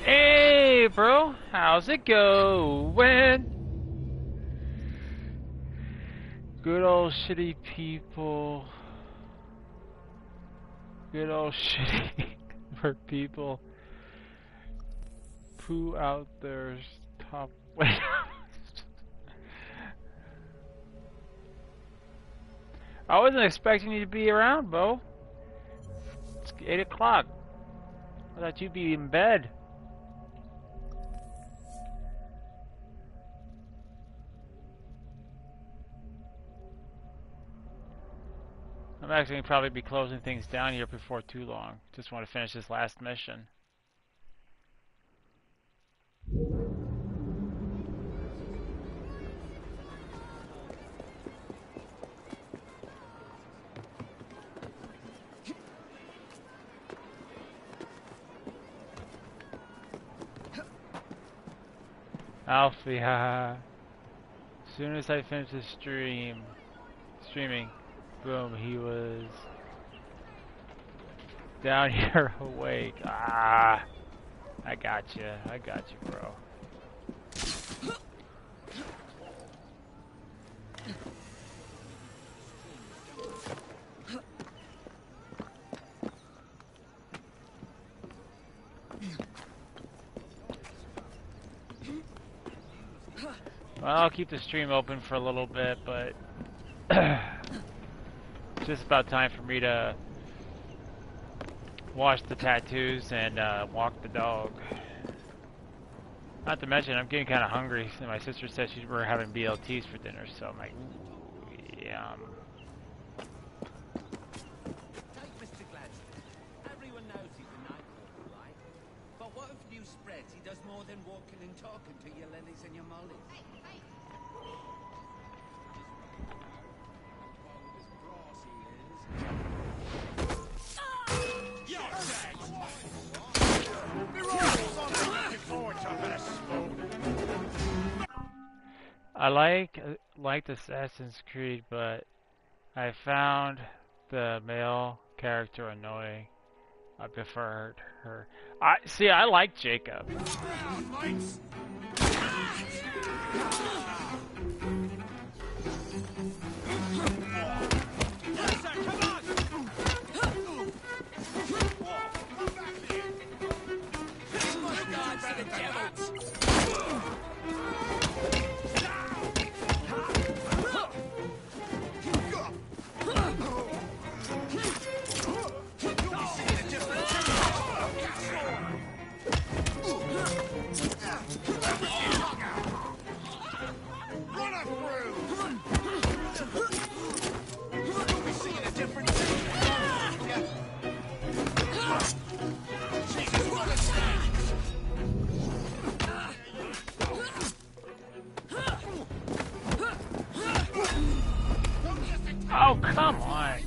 Hey, bro. How's it going? Good old shitty people. Good old shitty for people poo out their top windows. I wasn't expecting you to be around, Bo. It's 8 o'clock. I thought you'd be in bed. I'm actually going to probably be closing things down here before too long. Just want to finish this last mission. Alfie, haha. As soon as I finished the streaming, boom, he was down here awake. Ah, I got you, bro. Well, I'll keep the stream open for a little bit, but it's just about time for me to wash the tattoos and walk the dog. Not to mention, I'm getting kind of hungry. My sister said we're having BLTs for dinner, so I'm like, ooh, yum. Mr. Gladstone. Everyone knows he's a night walker, right? But what if news spreads he does more than walking and talking to your lilies and your mollies? I liked Assassin's Creed, but I found the male character annoying. I preferred her. I like Jacob. Oh, come on.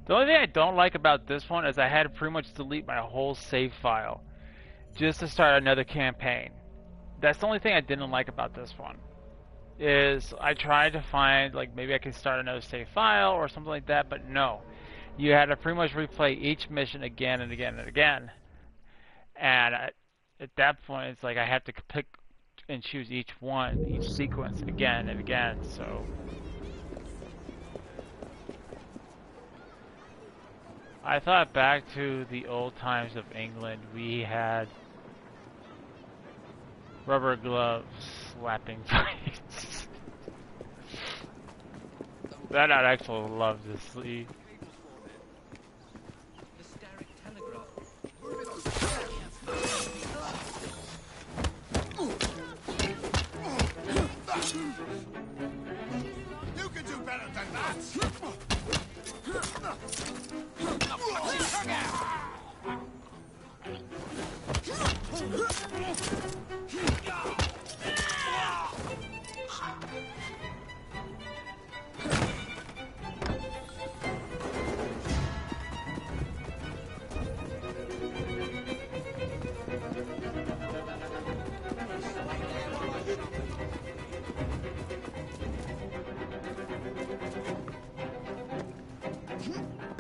The only thing I don't like about this one is I had to pretty much delete my whole save file just to start another campaign. That's the only thing I didn't like about this one. Is I tried to find, like, maybe I could start another save file or something like that, but no. You had to pretty much replay each mission again and again and again. And at that point, it's like I have to pick and choose each sequence again and again, so... I thought back to the old times of England, we had rubber gloves slapping fights. That I'd actually love to see. You can do better than that!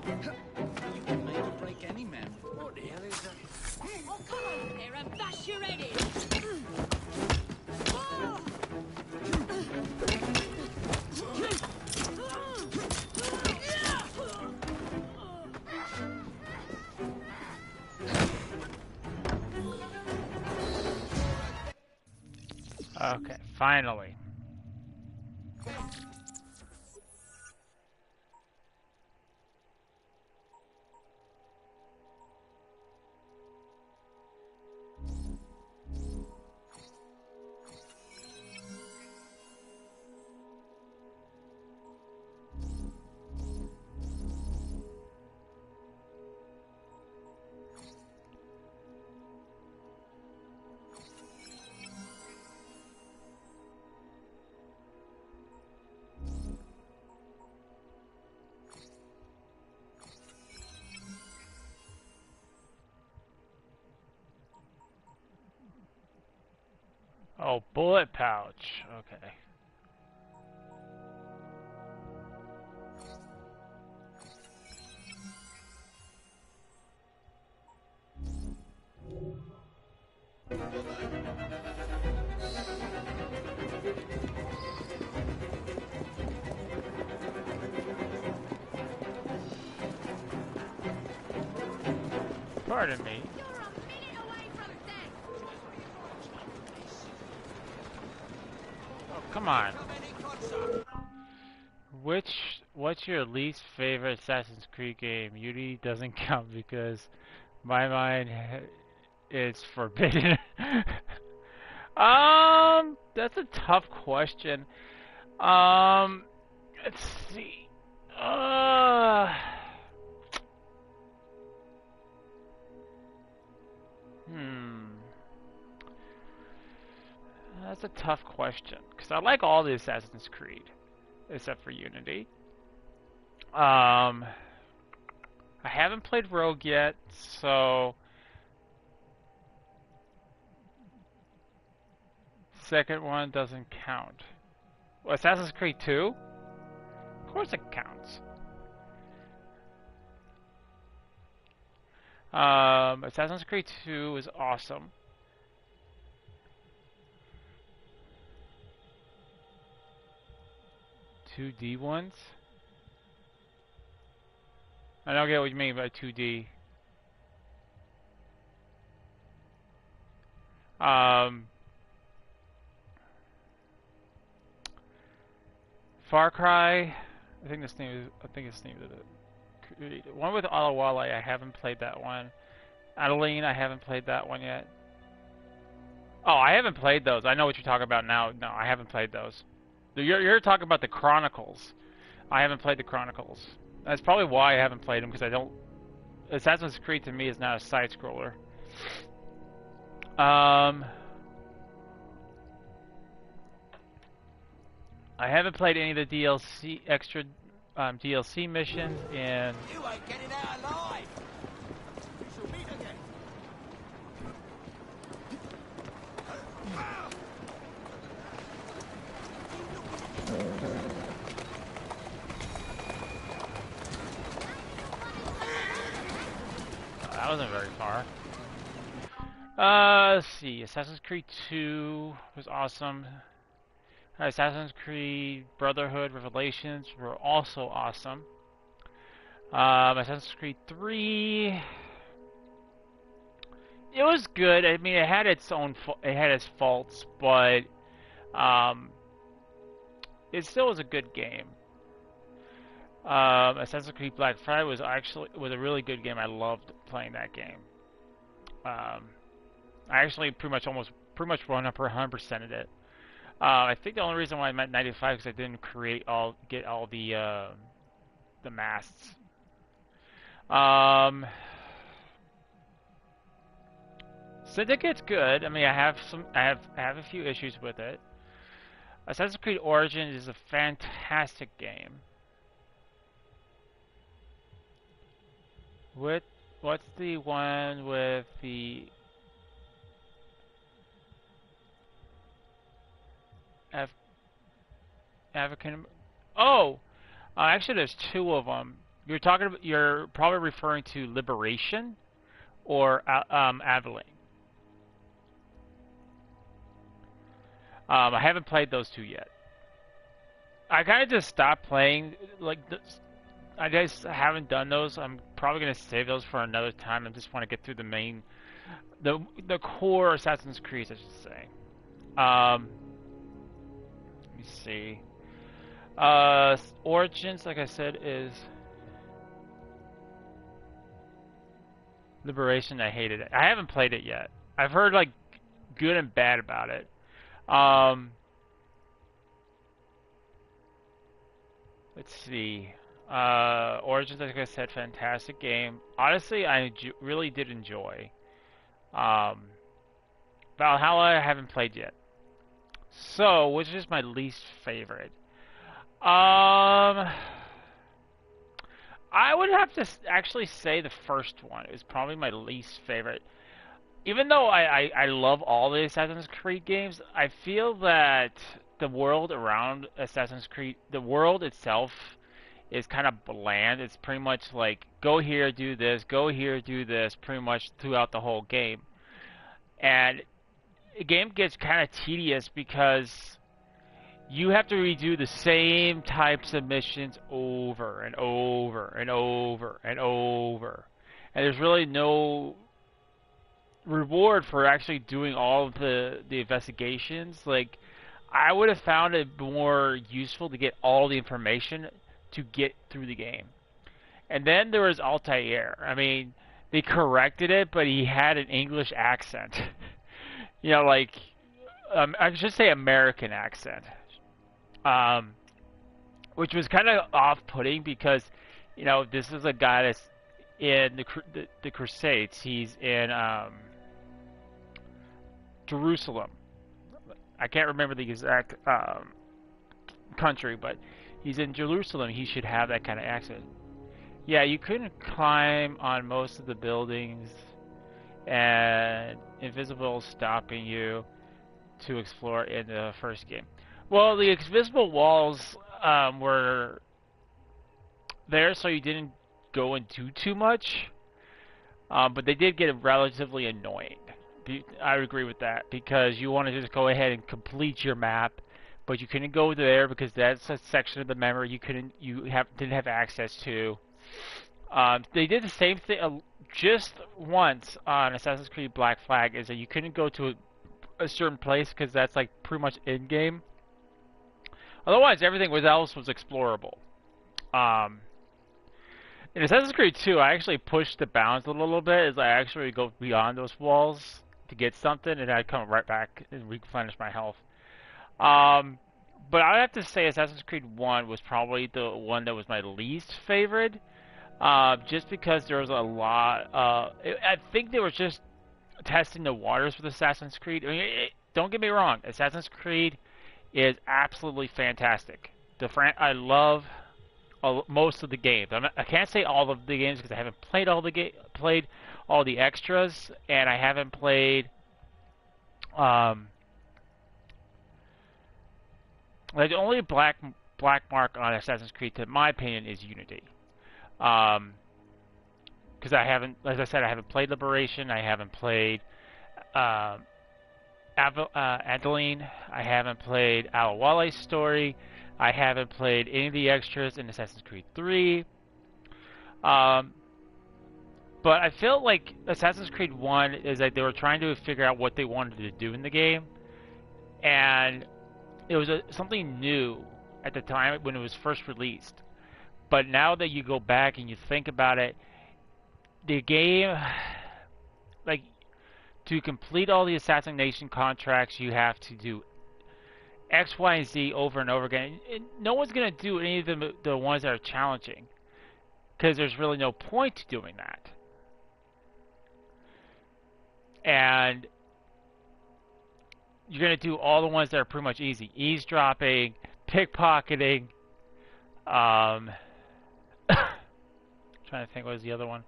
You can make or break any man. What the hell is that? Oh, come over there and bash your head in! Okay, finally. Oh, bullet pouch. Okay. Pardon me. Oh, come on. What's your least favorite Assassin's Creed game? Unity doesn't count because my mind is forbidden. That's a tough question. Let's see. That's a tough question because I like all the Assassin's Creed except for Unity. I haven't played Rogue yet, so second one doesn't count. Well, Assassin's Creed 2? Of course it counts. Assassin's Creed 2 is awesome. Two D ones? I don't get what you mean by 2D. Far Cry. I think it's named it. One with Alawala. I haven't played that one. Adeline. I haven't played that one yet. Oh, I haven't played those. I know what you're talking about now. No, I haven't played those. You're talking about the Chronicles. I haven't played the Chronicles. That's probably why I haven't played them because I don't. Assassin's Creed to me is not a side scroller. I haven't played any of the DLC extra DLC missions in. You ain't getting out alive. We shall meet again. Oh, that wasn't very far. Let's see. Assassin's Creed 2 was awesome. Assassin's Creed Brotherhood Revelations were also awesome. Assassin's Creed 3, it was good. I mean, it had its faults, but it still was a good game. Assassin's Creed Black Friday was a really good game. I loved playing that game. I actually pretty much 100%ed it. I think the only reason why I'm at 95 is because I didn't get all the masts. Syndicate's good. I mean, I have a few issues with it. Assassin's Creed Origins is a fantastic game. What's the one with the African? Oh, actually, there's two of them You're probably referring to Liberation or Aveline. I haven't played those two yet. I kind of just stopped playing. I just haven't done those. I'm probably gonna save those for another time. I just want to get through the main, the core Assassin's Creed, I should say. Let me see. Origins, like I said, is Liberation. I hated it. I haven't played it yet. I've heard like good and bad about it. Let's see. Origins, like I said, fantastic game. Honestly, I really did enjoy. Valhalla, I haven't played yet. So, which is my least favorite? I would have to actually say the first one is probably my least favorite. Even though I love all the Assassin's Creed games, I feel that the world around Assassin's Creed, the world itself, is kind of bland. It's pretty much like, go here, do this, go here, do this, pretty much throughout the whole game. And the game gets kind of tedious because you have to redo the same types of missions over and over and over and over. And there's really no reward for actually doing all of the investigations. Like, I would have found it more useful to get all the information to get through the game. And then there was Altair. I mean, they corrected it, but he had an English accent. You know, like, I should say American accent. Which was kind of off-putting because, you know, this is a guy that's in the Crusades. He's in Jerusalem. I can't remember the exact country, but he's in Jerusalem. He should have that kind of accent. Yeah, you couldn't climb on most of the buildings, and invisible stopping you to explore in the first game. Well, the invisible walls were there so you didn't go and do too much, but they did get relatively annoying. I would agree with that, because you want to just go ahead and complete your map, but you couldn't go there because that's a section of the memory didn't have access to. They did the same thing just once on Assassin's Creed Black Flag, is that you couldn't go to a certain place because that's like pretty much in game. Otherwise, everything else was explorable. In Assassin's Creed 2, I actually pushed the bounds a little bit, as I actually go beyond those walls to get something, and I'd come right back and replenish my health. But I have to say Assassin's Creed 1 was probably the one that was my least favorite, just because there was a lot. I think they were just testing the waters with Assassin's Creed. I mean, don't get me wrong, Assassin's Creed is absolutely fantastic. I love most of the games. I can't say all of the games because I haven't played all the extras, and I haven't played like the only black mark on Assassin's Creed, in my opinion, is Unity. Because I haven't, as I said, I haven't played Liberation. I haven't played Adeline. I haven't played Al-Awwali's story. I haven't played any of the extras in Assassin's Creed 3. But I felt like Assassin's Creed 1 is that they were trying to figure out what they wanted to do in the game. And it was something new at the time when it was first released. But now that you go back and you think about it, the game, like, to complete all the assassination contracts, you have to do X, Y, and Z over and over again. And no one's going to do any of the ones that are challenging, because there's really no point to doing that. And you're going to do all the ones that are pretty much easy. Eavesdropping, pickpocketing, trying to think what was the other one,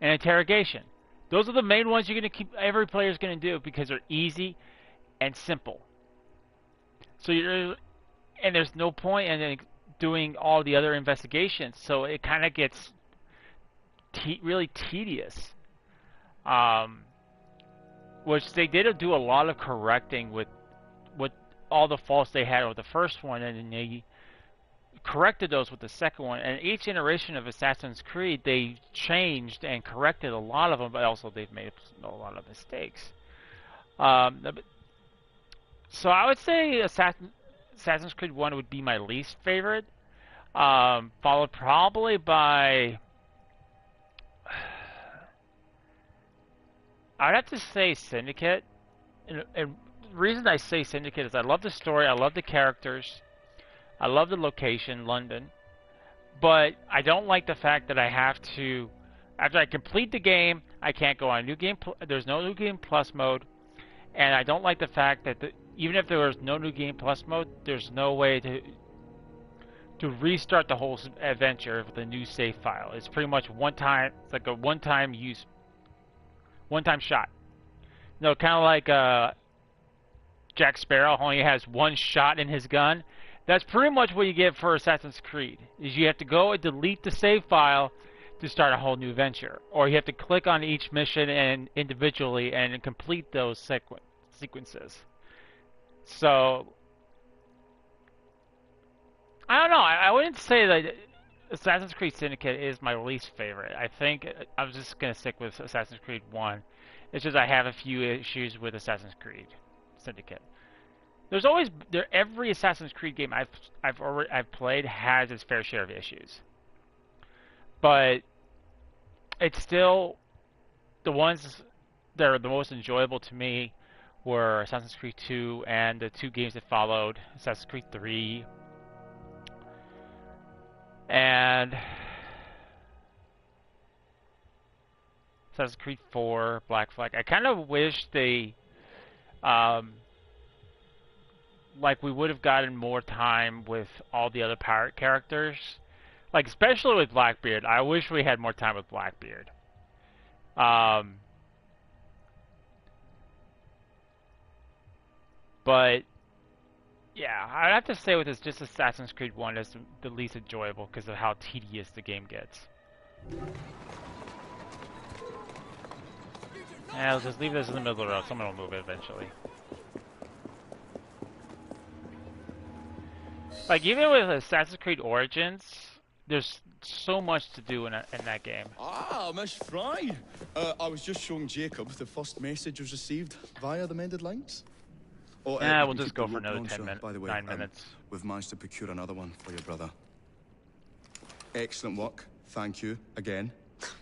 and interrogation. Those are the main ones you're going to keep, every player's going to do, because they're easy and simple. So and there's no point in doing all the other investigations, so it kind of gets really tedious. Which they did do a lot of correcting with all the faults they had with the first one, and then they corrected those with the second one. And each iteration of Assassin's Creed, they changed and corrected a lot of them, but also they've made a lot of mistakes. So I would say Assassin's Creed 1 would be my least favorite, followed probably by... I'd have to say Syndicate. And the reason I say Syndicate is I love the story, I love the characters, I love the location, London. But I don't like the fact that I have to, after I complete the game, I can't go on New Game. There's no New Game Plus mode, and I don't like the fact that even if there was no New Game Plus mode, there's no way to restart the whole adventure with a new save file. It's pretty much one time. It's like a one-time use. One-time shot. No, kind of like Jack Sparrow only has one shot in his gun. That's pretty much what you get for Assassin's Creed. Is you have to go and delete the save file to start a whole new venture, or you have to click on each mission and individually and complete those sequences. So I don't know. I wouldn't say that Assassin's Creed Syndicate is my least favorite. I think I'm just going to stick with Assassin's Creed 1. It's just I have a few issues with Assassin's Creed Syndicate. There's always every Assassin's Creed game I've played has its fair share of issues. But it's still the ones that are the most enjoyable to me were Assassin's Creed 2 and the two games that followed, Assassin's Creed 3 and Assassin's Creed 4, Black Flag. I kind of wish they, like, we would have gotten more time with all the other pirate characters. Like, especially with Blackbeard. I wish we had more time with Blackbeard. But yeah, I'd have to say with this, just Assassin's Creed 1 is the least enjoyable because of how tedious the game gets. Yeah, let's just leave this in the middle of the road. Someone will move it eventually. Like, even with Assassin's Creed Origins, there's so much to do in that game. Ah, Miss Fry. I was just showing Jacob the first message was received via the mended lines. Oh, yeah, we'll just go for another 10 minutes, by the way, 9 minutes. We've managed to procure another one for your brother. Excellent work. Thank you again.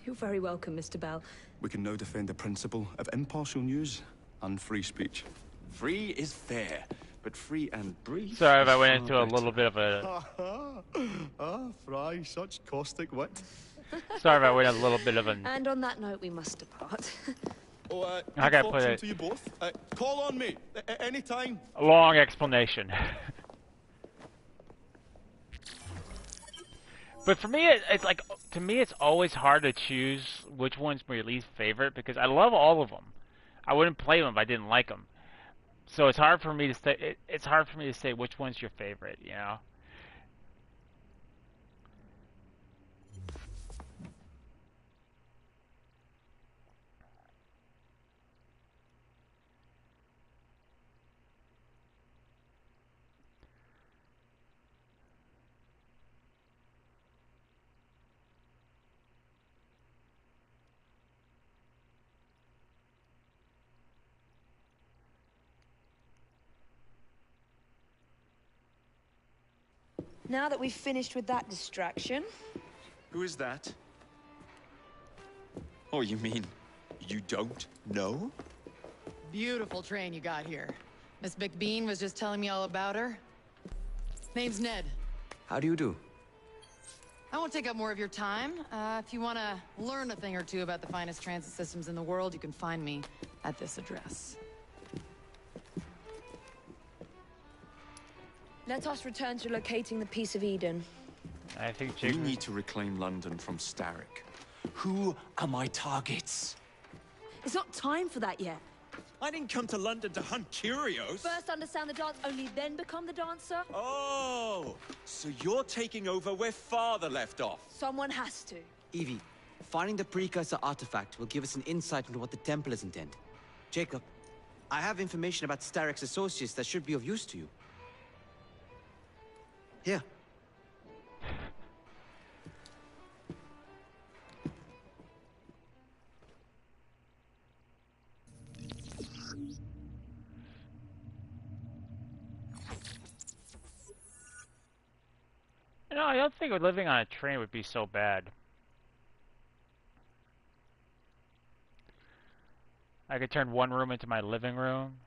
You're very welcome, Mr. Bell. We can now defend the principle of impartial news and free speech. Free is fair, but free and brief. Sorry if I went into a little bit of a... Fry, such caustic wit. Sorry if I went a little bit of a... And on that note, we must depart. Oh, I gotta put it... to you both. Call on me, anytime. A long explanation. But for me, it's like, to me, it's always hard to choose which one's my least favorite because I love all of them. I wouldn't play them if I didn't like them. So it's hard for me to say. It's hard for me to say which one's your favorite. You know. Now that we've finished with that distraction... Who is that? Oh, you mean you don't know? Beautiful train you got here. Miss McBean was just telling me all about her. Name's Ned. How do you do? I won't take up more of your time. If you want to learn a thing or two about the finest transit systems in the world, you can find me at this address. Let us return to locating the Piece of Eden. I think we need to reclaim London from Starrick. Who are my targets? It's not time for that yet. I didn't come to London to hunt curios. First understand the dance, only then become the dancer? Oh, so you're taking over where Father left off. Someone has to. Evie, finding the precursor artifact will give us an insight into what the Templars intend. Jacob, I have information about Starrick's associates that should be of use to you. Here. You know, I don't think living on a train would be so bad. I could turn one room into my living room.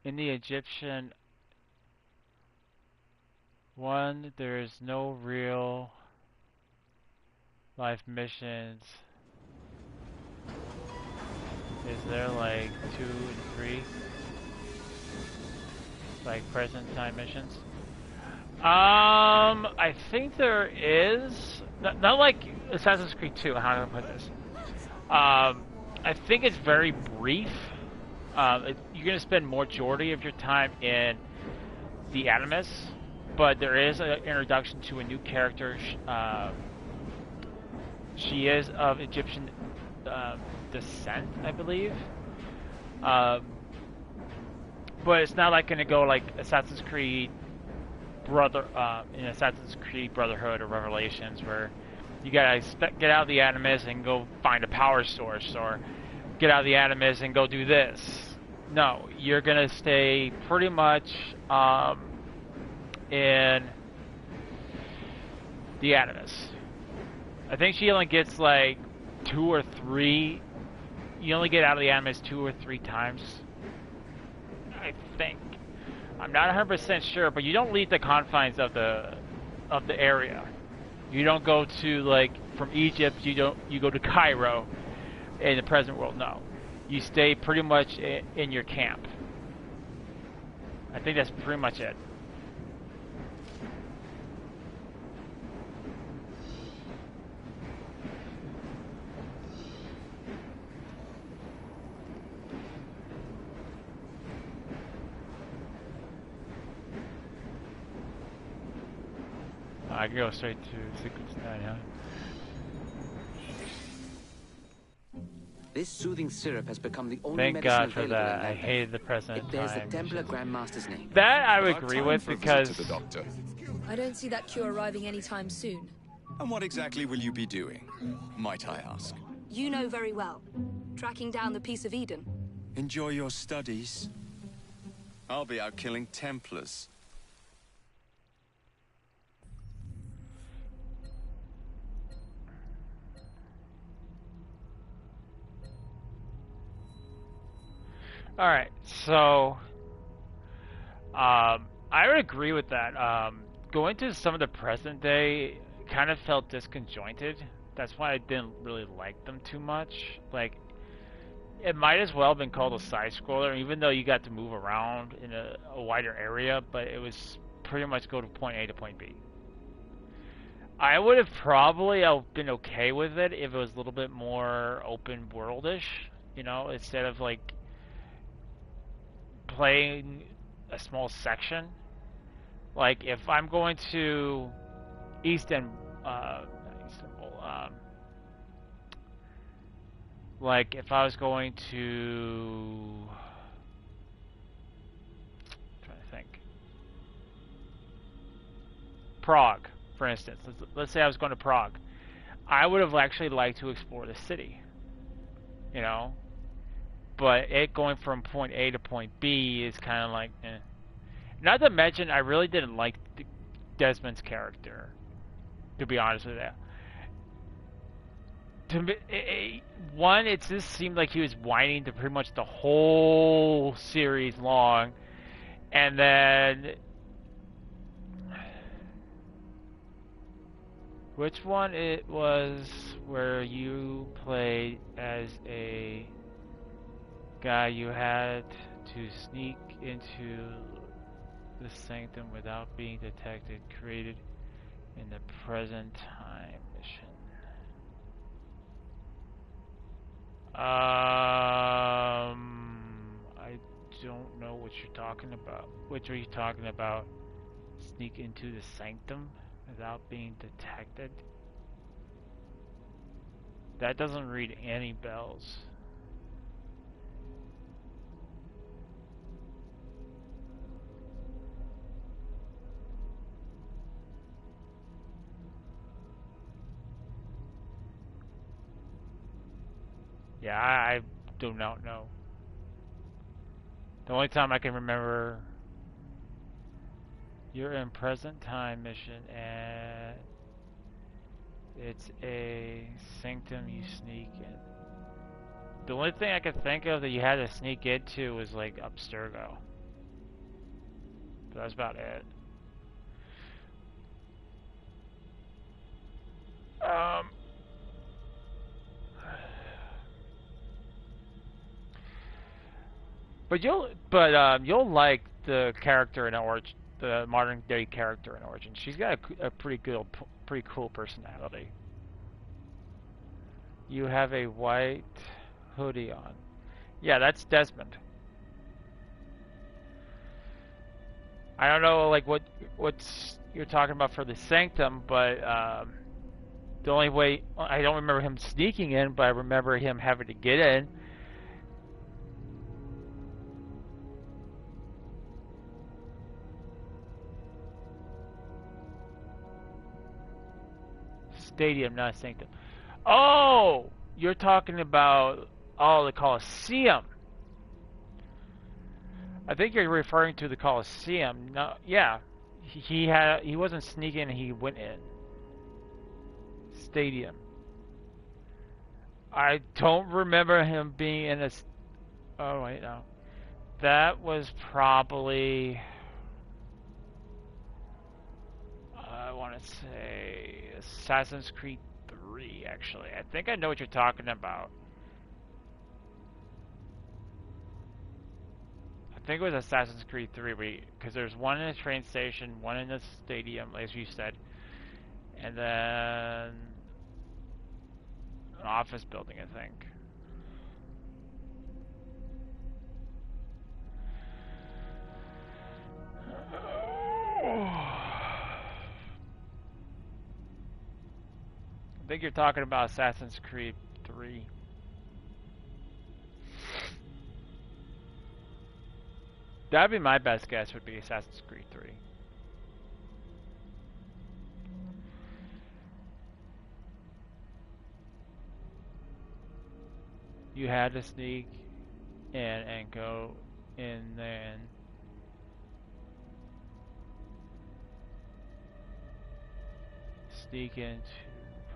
In the Egyptian one, there's no real life missions. Is there like 2 and 3? Like present time missions? I think there is. Not like Assassin's Creed 2, how do I put this? I think it's very brief. You're going to spend majority of your time in the Animus, but there is an introduction to a new character. She is of Egyptian descent, I believe. But it's not like going to go like Assassin's Creed in Assassin's Creed Brotherhood or Revelations, where you gotta get out of the Animus and go find a power source, or get out of the Animus and go do this. No, you're gonna stay pretty much in the Animus. I think she only gets like 2 or 3. You only get out of the Animus 2 or 3 times, I think. I'm not 100% sure, but you don't leave the confines of the area. You don't go to, like, from Egypt. You go to Cairo in the present world. No, you stay pretty much in your camp. I think that's pretty much it. I can go straight to Secret Side, huh? This soothing syrup has become the only Thank medicine God for available that. in I London. hated the present It bears the time. Templar Grandmaster's name. That I would agree with, because To the doctor. I don't see that cure arriving anytime soon. And what exactly will you be doing, might I ask? You know very well. Tracking down the Piece of Eden. Enjoy your studies. I'll be out killing Templars. Alright, so I would agree with that. Going to some of the present day kind of felt disconjointed. That's why I didn't really like them too much. Like, it might as well have been called a side scroller, even though you got to move around in a wider area, but it was pretty much go to point A to point B. I would have probably been okay with it if it was a little bit more open worldish, you know, instead of like playing a small section. Like if I'm going to like if I was going to, I'm trying to think, Prague, for instance. Let's say I was going to Prague. I would have actually liked to explore the city, you know, but it going from point A to point B is kind of like, eh. Not to mention, I really didn't like Desmond's character, to be honest with you. To me, one, it just seemed like he was whining to pretty much the whole series long, and then which one it was where you played as a guy you had to sneak into the sanctum without being detected, created in the present time mission. talking about. Which are you talking about? Sneak into the sanctum without being detected? That doesn't read any bells. Yeah, I do not know. The only time I can remember, you're in present time mission and it's a sanctum you sneak in. The only thing I could think of that you had to sneak into was like Abstergo. But that's about it. But you'll like the character in Origin, the modern day character in Origin. She's got a pretty cool personality. You have a white hoodie on. Yeah, that's Desmond. I don't know like what's you're talking about for the Sanctum, but the only way I don't remember him sneaking in, but I remember him having to get in. Stadium, not Sanctum. Oh, you're talking about the Colosseum. I think you're referring to the Colosseum. No, yeah, he wasn't sneaking. He went in. Stadium. I don't remember him being in a. Oh wait, no. That was probably. I want to say Assassin's Creed 3. Actually, I think I know what you're talking about. I think it was Assassin's Creed 3, because there's one in the train station, one in the stadium, as you said, and then an office building, I think. I think you're talking about Assassin's Creed 3. That'd be my best guess, would be Assassin's Creed 3. You had to sneak in and go in there and sneak into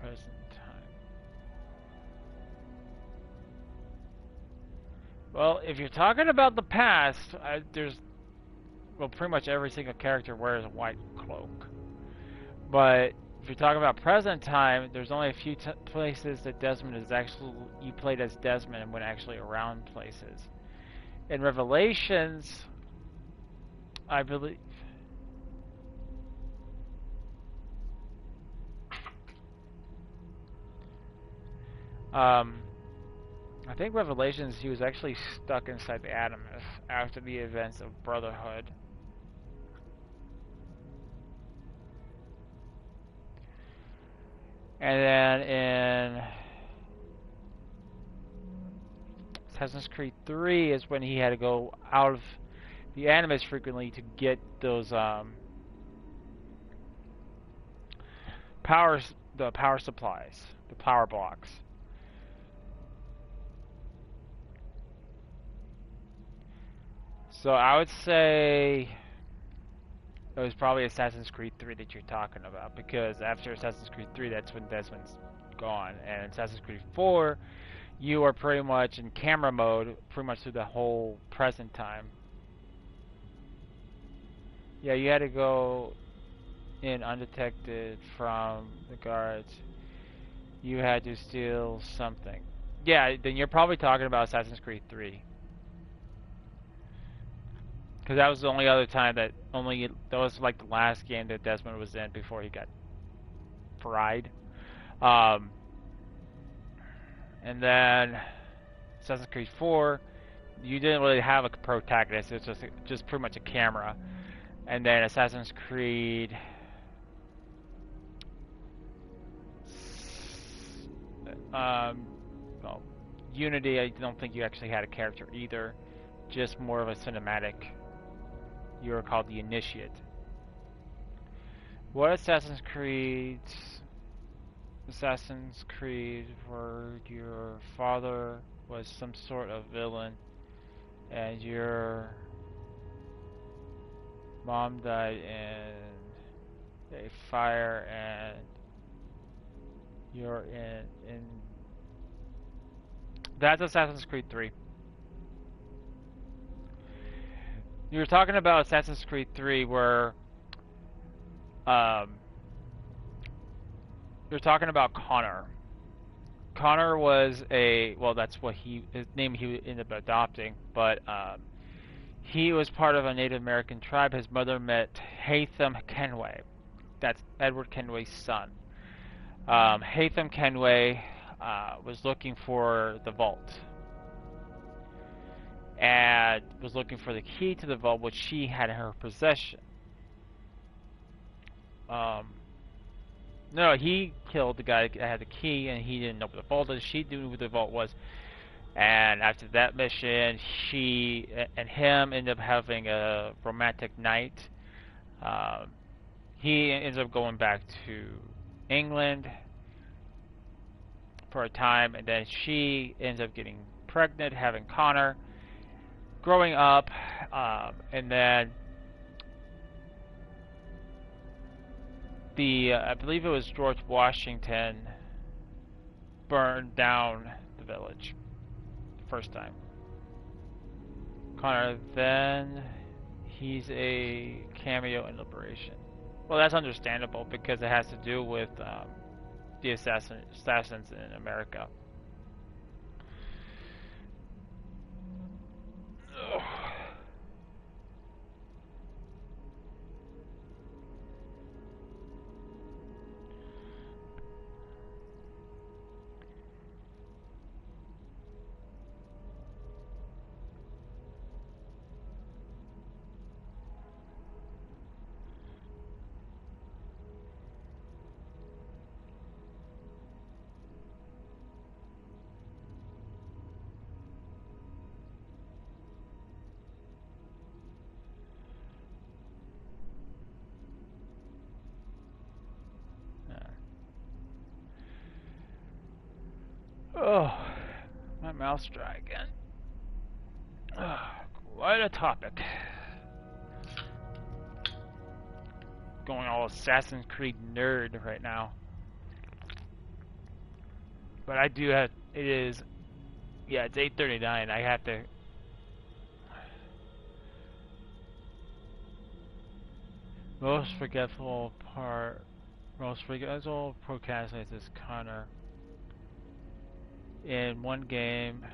present time. Well, if you're talking about the past, pretty much every single character wears a white cloak. But if you're talking about present time, there's only a few places that Desmond is actually, you played as Desmond and went actually around places. In Revelations, I believe. I think Revelations, he was actually stuck inside the Adamus after the events of Brotherhood. And then in Assassin's Creed 3 is when he had to go out of the Animus frequently to get those the power supplies, the power blocks. So I would say it was probably Assassin's Creed 3 that you're talking about, because after Assassin's Creed 3, that's when Desmond's gone. And Assassin's Creed 4, you are pretty much in camera mode pretty much through the whole present time. Yeah, you had to go in undetected from the guards. You had to steal something. Yeah, then you're probably talking about Assassin's Creed 3. Because that was the only other time that was like the last game that Desmond was in before he got fried. And then Assassin's Creed 4, you didn't really have a protagonist. It's just pretty much a camera. And then Assassin's Creed. Well, Unity, I don't think you actually had a character either. Just more of a cinematic. You were called the Initiate. What Assassin's Creed where your father was some sort of villain and your mom died in a fire and you're in that's Assassin's Creed 3. You were talking about Assassin's Creed 3 where you're talking about Connor. Connor was that's what his name he ended up adopting, but he was part of a Native American tribe. His mother met Haytham Kenway. That's Edward Kenway's son. Haytham Kenway was looking for the vault and was looking for the key to the vault, which she had in her possession. No, he killed the guy that had the key, and he didn't know what the vault is. She knew who the vault was. And after that mission, she and him ended up having a romantic night. He ends up going back to England for a time, and then she ends up getting pregnant, having Connor, growing up, and then I believe it was George Washington burned down the village the first time. Connor, then he's a cameo in Liberation. Well, that's understandable because it has to do with the assassins in America. Ugh. Oh, my mouth's dry again. Oh, quite a topic. Going all Assassin's Creed nerd right now. But I do have, it's 8:39. I have to. Most forgetful procrastinates is Connor. In one game,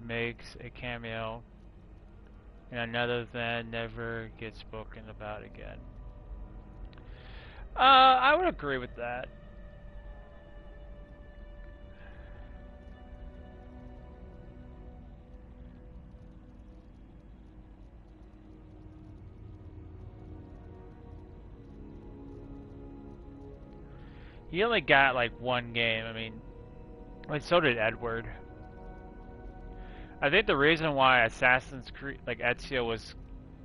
makes a cameo, and another then never gets spoken about again. I would agree with that. He only got like one game. I mean, so did Edward. I think the reason why Assassin's Creed, like Ezio, was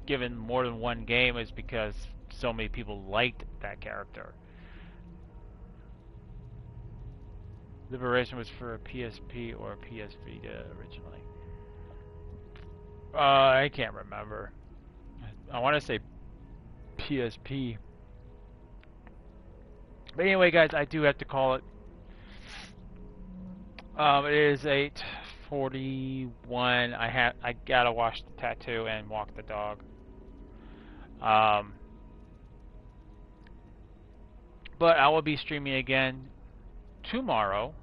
given more than one game is because so many people liked that character. Liberation was for a PSP or a PS Vita originally. I can't remember. I want to say PSP. But anyway, guys, I do have to call it. It is 8:41. I gotta wash the tattoo and walk the dog. But I will be streaming again tomorrow.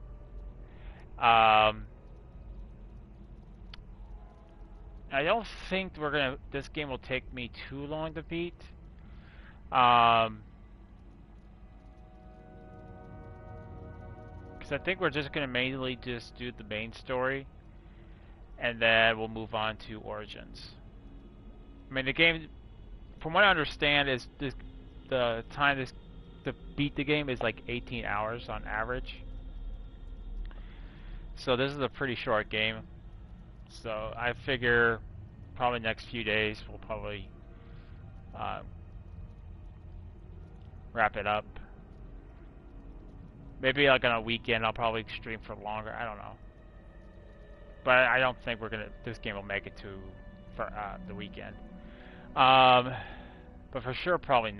I don't think this game will take me too long to beat. Because I think we're just gonna mainly just do the main story, and then we'll move on to Origins. I mean, the game, from what I understand, is the time to beat the game is like 18 hours on average. So this is a pretty short game. So I figure probably next few days we'll probably wrap it up. Maybe like on a weekend I'll probably stream for longer. I don't know. But I don't think this game will make it to the weekend. But for sure probably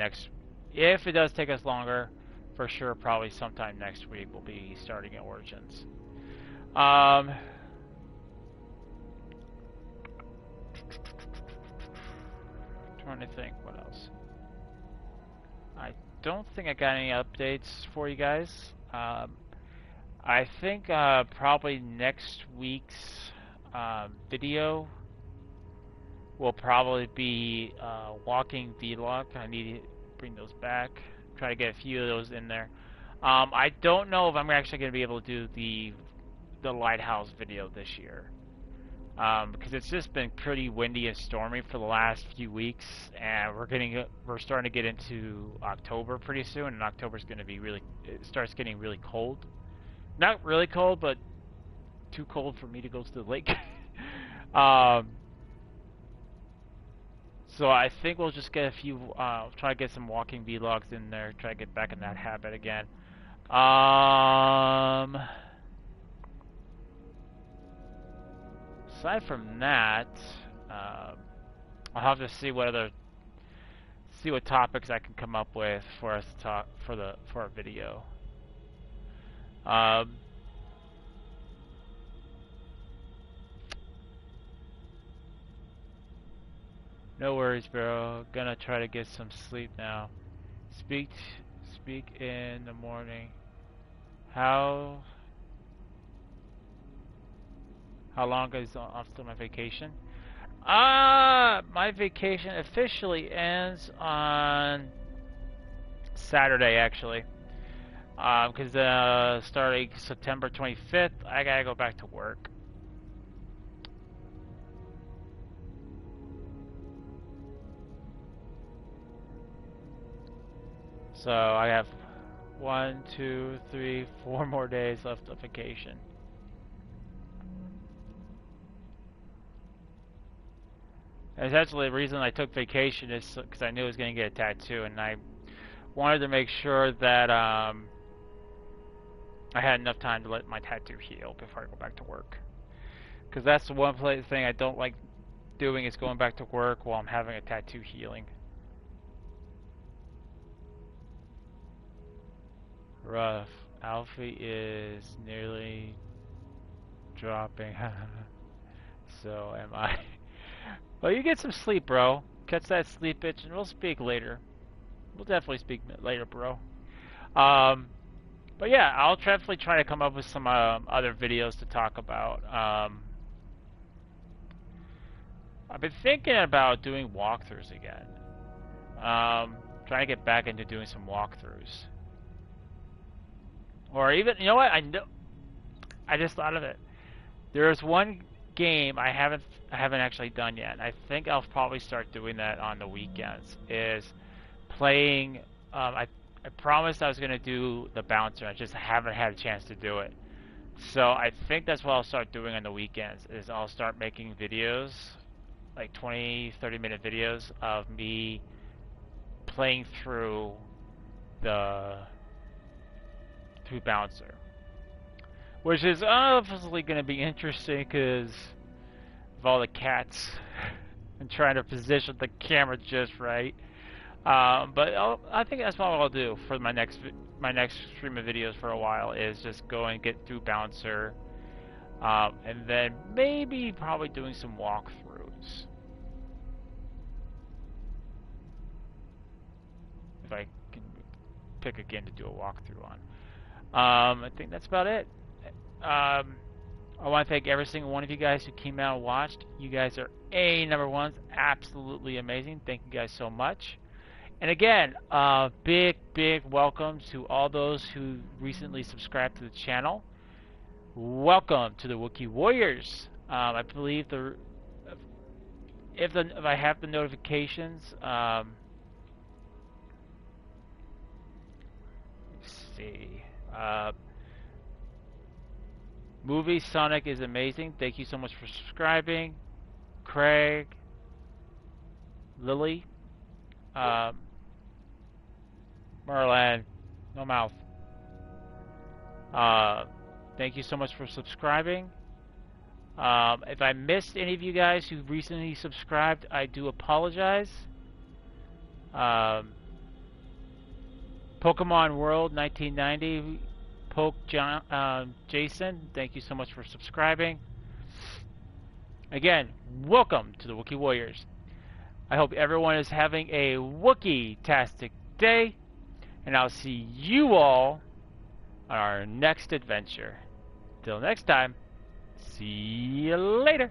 if it does take us longer, for sure probably sometime next week we'll be starting at Origins. Trying to think what else. I don't think I got any updates for you guys. I think probably next week's video will probably be walking vlog. I need to bring those back. Try to get a few of those in there. I don't know if I'm actually going to be able to do the lighthouse video this year. Because it's just been pretty windy and stormy for the last few weeks, and we're starting to get into October pretty soon, and October's going to be it starts getting really cold. Not really cold, but too cold for me to go to the lake. So I think we'll just get a few, try to get some walking vlogs in there, try to get back in that habit again. Aside from that, I'll have to see what topics I can come up with for us to talk for our video. No worries, bro. Gonna try to get some sleep now. Speak in the morning. How long is after my vacation? My vacation officially ends on Saturday, actually. Because starting September 25th, I gotta go back to work. So I have 1, 2, 3, 4 more days left of vacation. And essentially, the reason I took vacation is because I knew I was going to get a tattoo, and I wanted to make sure that I had enough time to let my tattoo heal before I go back to work. Because that's the one thing I don't like doing, is going back to work while I'm having a tattoo healing. Rough. Alfie is nearly dropping. So am I. Well, you get some sleep, bro. Catch that sleep itch, and we'll speak later. We'll definitely speak later, bro. But yeah, I'll definitely try to come up with some other videos to talk about. I've been thinking about doing walkthroughs again. Trying to get back into doing some walkthroughs. Or even, you know what? I just thought of it. There's one game I haven't actually done yet. I think I'll probably start doing that on the weekends. Is playing. I promised I was gonna do the bouncer. I just haven't had a chance to do it. So I think that's what I'll start doing on the weekends. Is I'll start making videos, like 20-30-minute videos of me playing through bouncer, which is obviously going to be interesting because of all the cats and trying to position the camera just right. But I think that's what I'll do for my next stream of videos for a while, is just go and get through bouncer, and then maybe probably doing some walkthroughs if I can pick a game to do a walkthrough on. I think that's about it. I want to thank every single one of you guys who came out and watched. You guys are number ones, absolutely amazing. Thank you guys so much. And again, big welcome to all those who recently subscribed to the channel. Welcome to the Wookiee Warriors. I believe if I have the notifications, let's see. Movie Sonic is amazing. Thank you so much for subscribing, Craig, Lily, Merlin, no mouth. Thank you so much for subscribing. If I missed any of you guys who recently subscribed, I do apologize. Pokemon World 1990, Jason, thank you so much for subscribing. Again, welcome to the Wookiee Warriors. I hope everyone is having a Wookiee-tastic day, and I'll see you all on our next adventure. Till next time, see you later.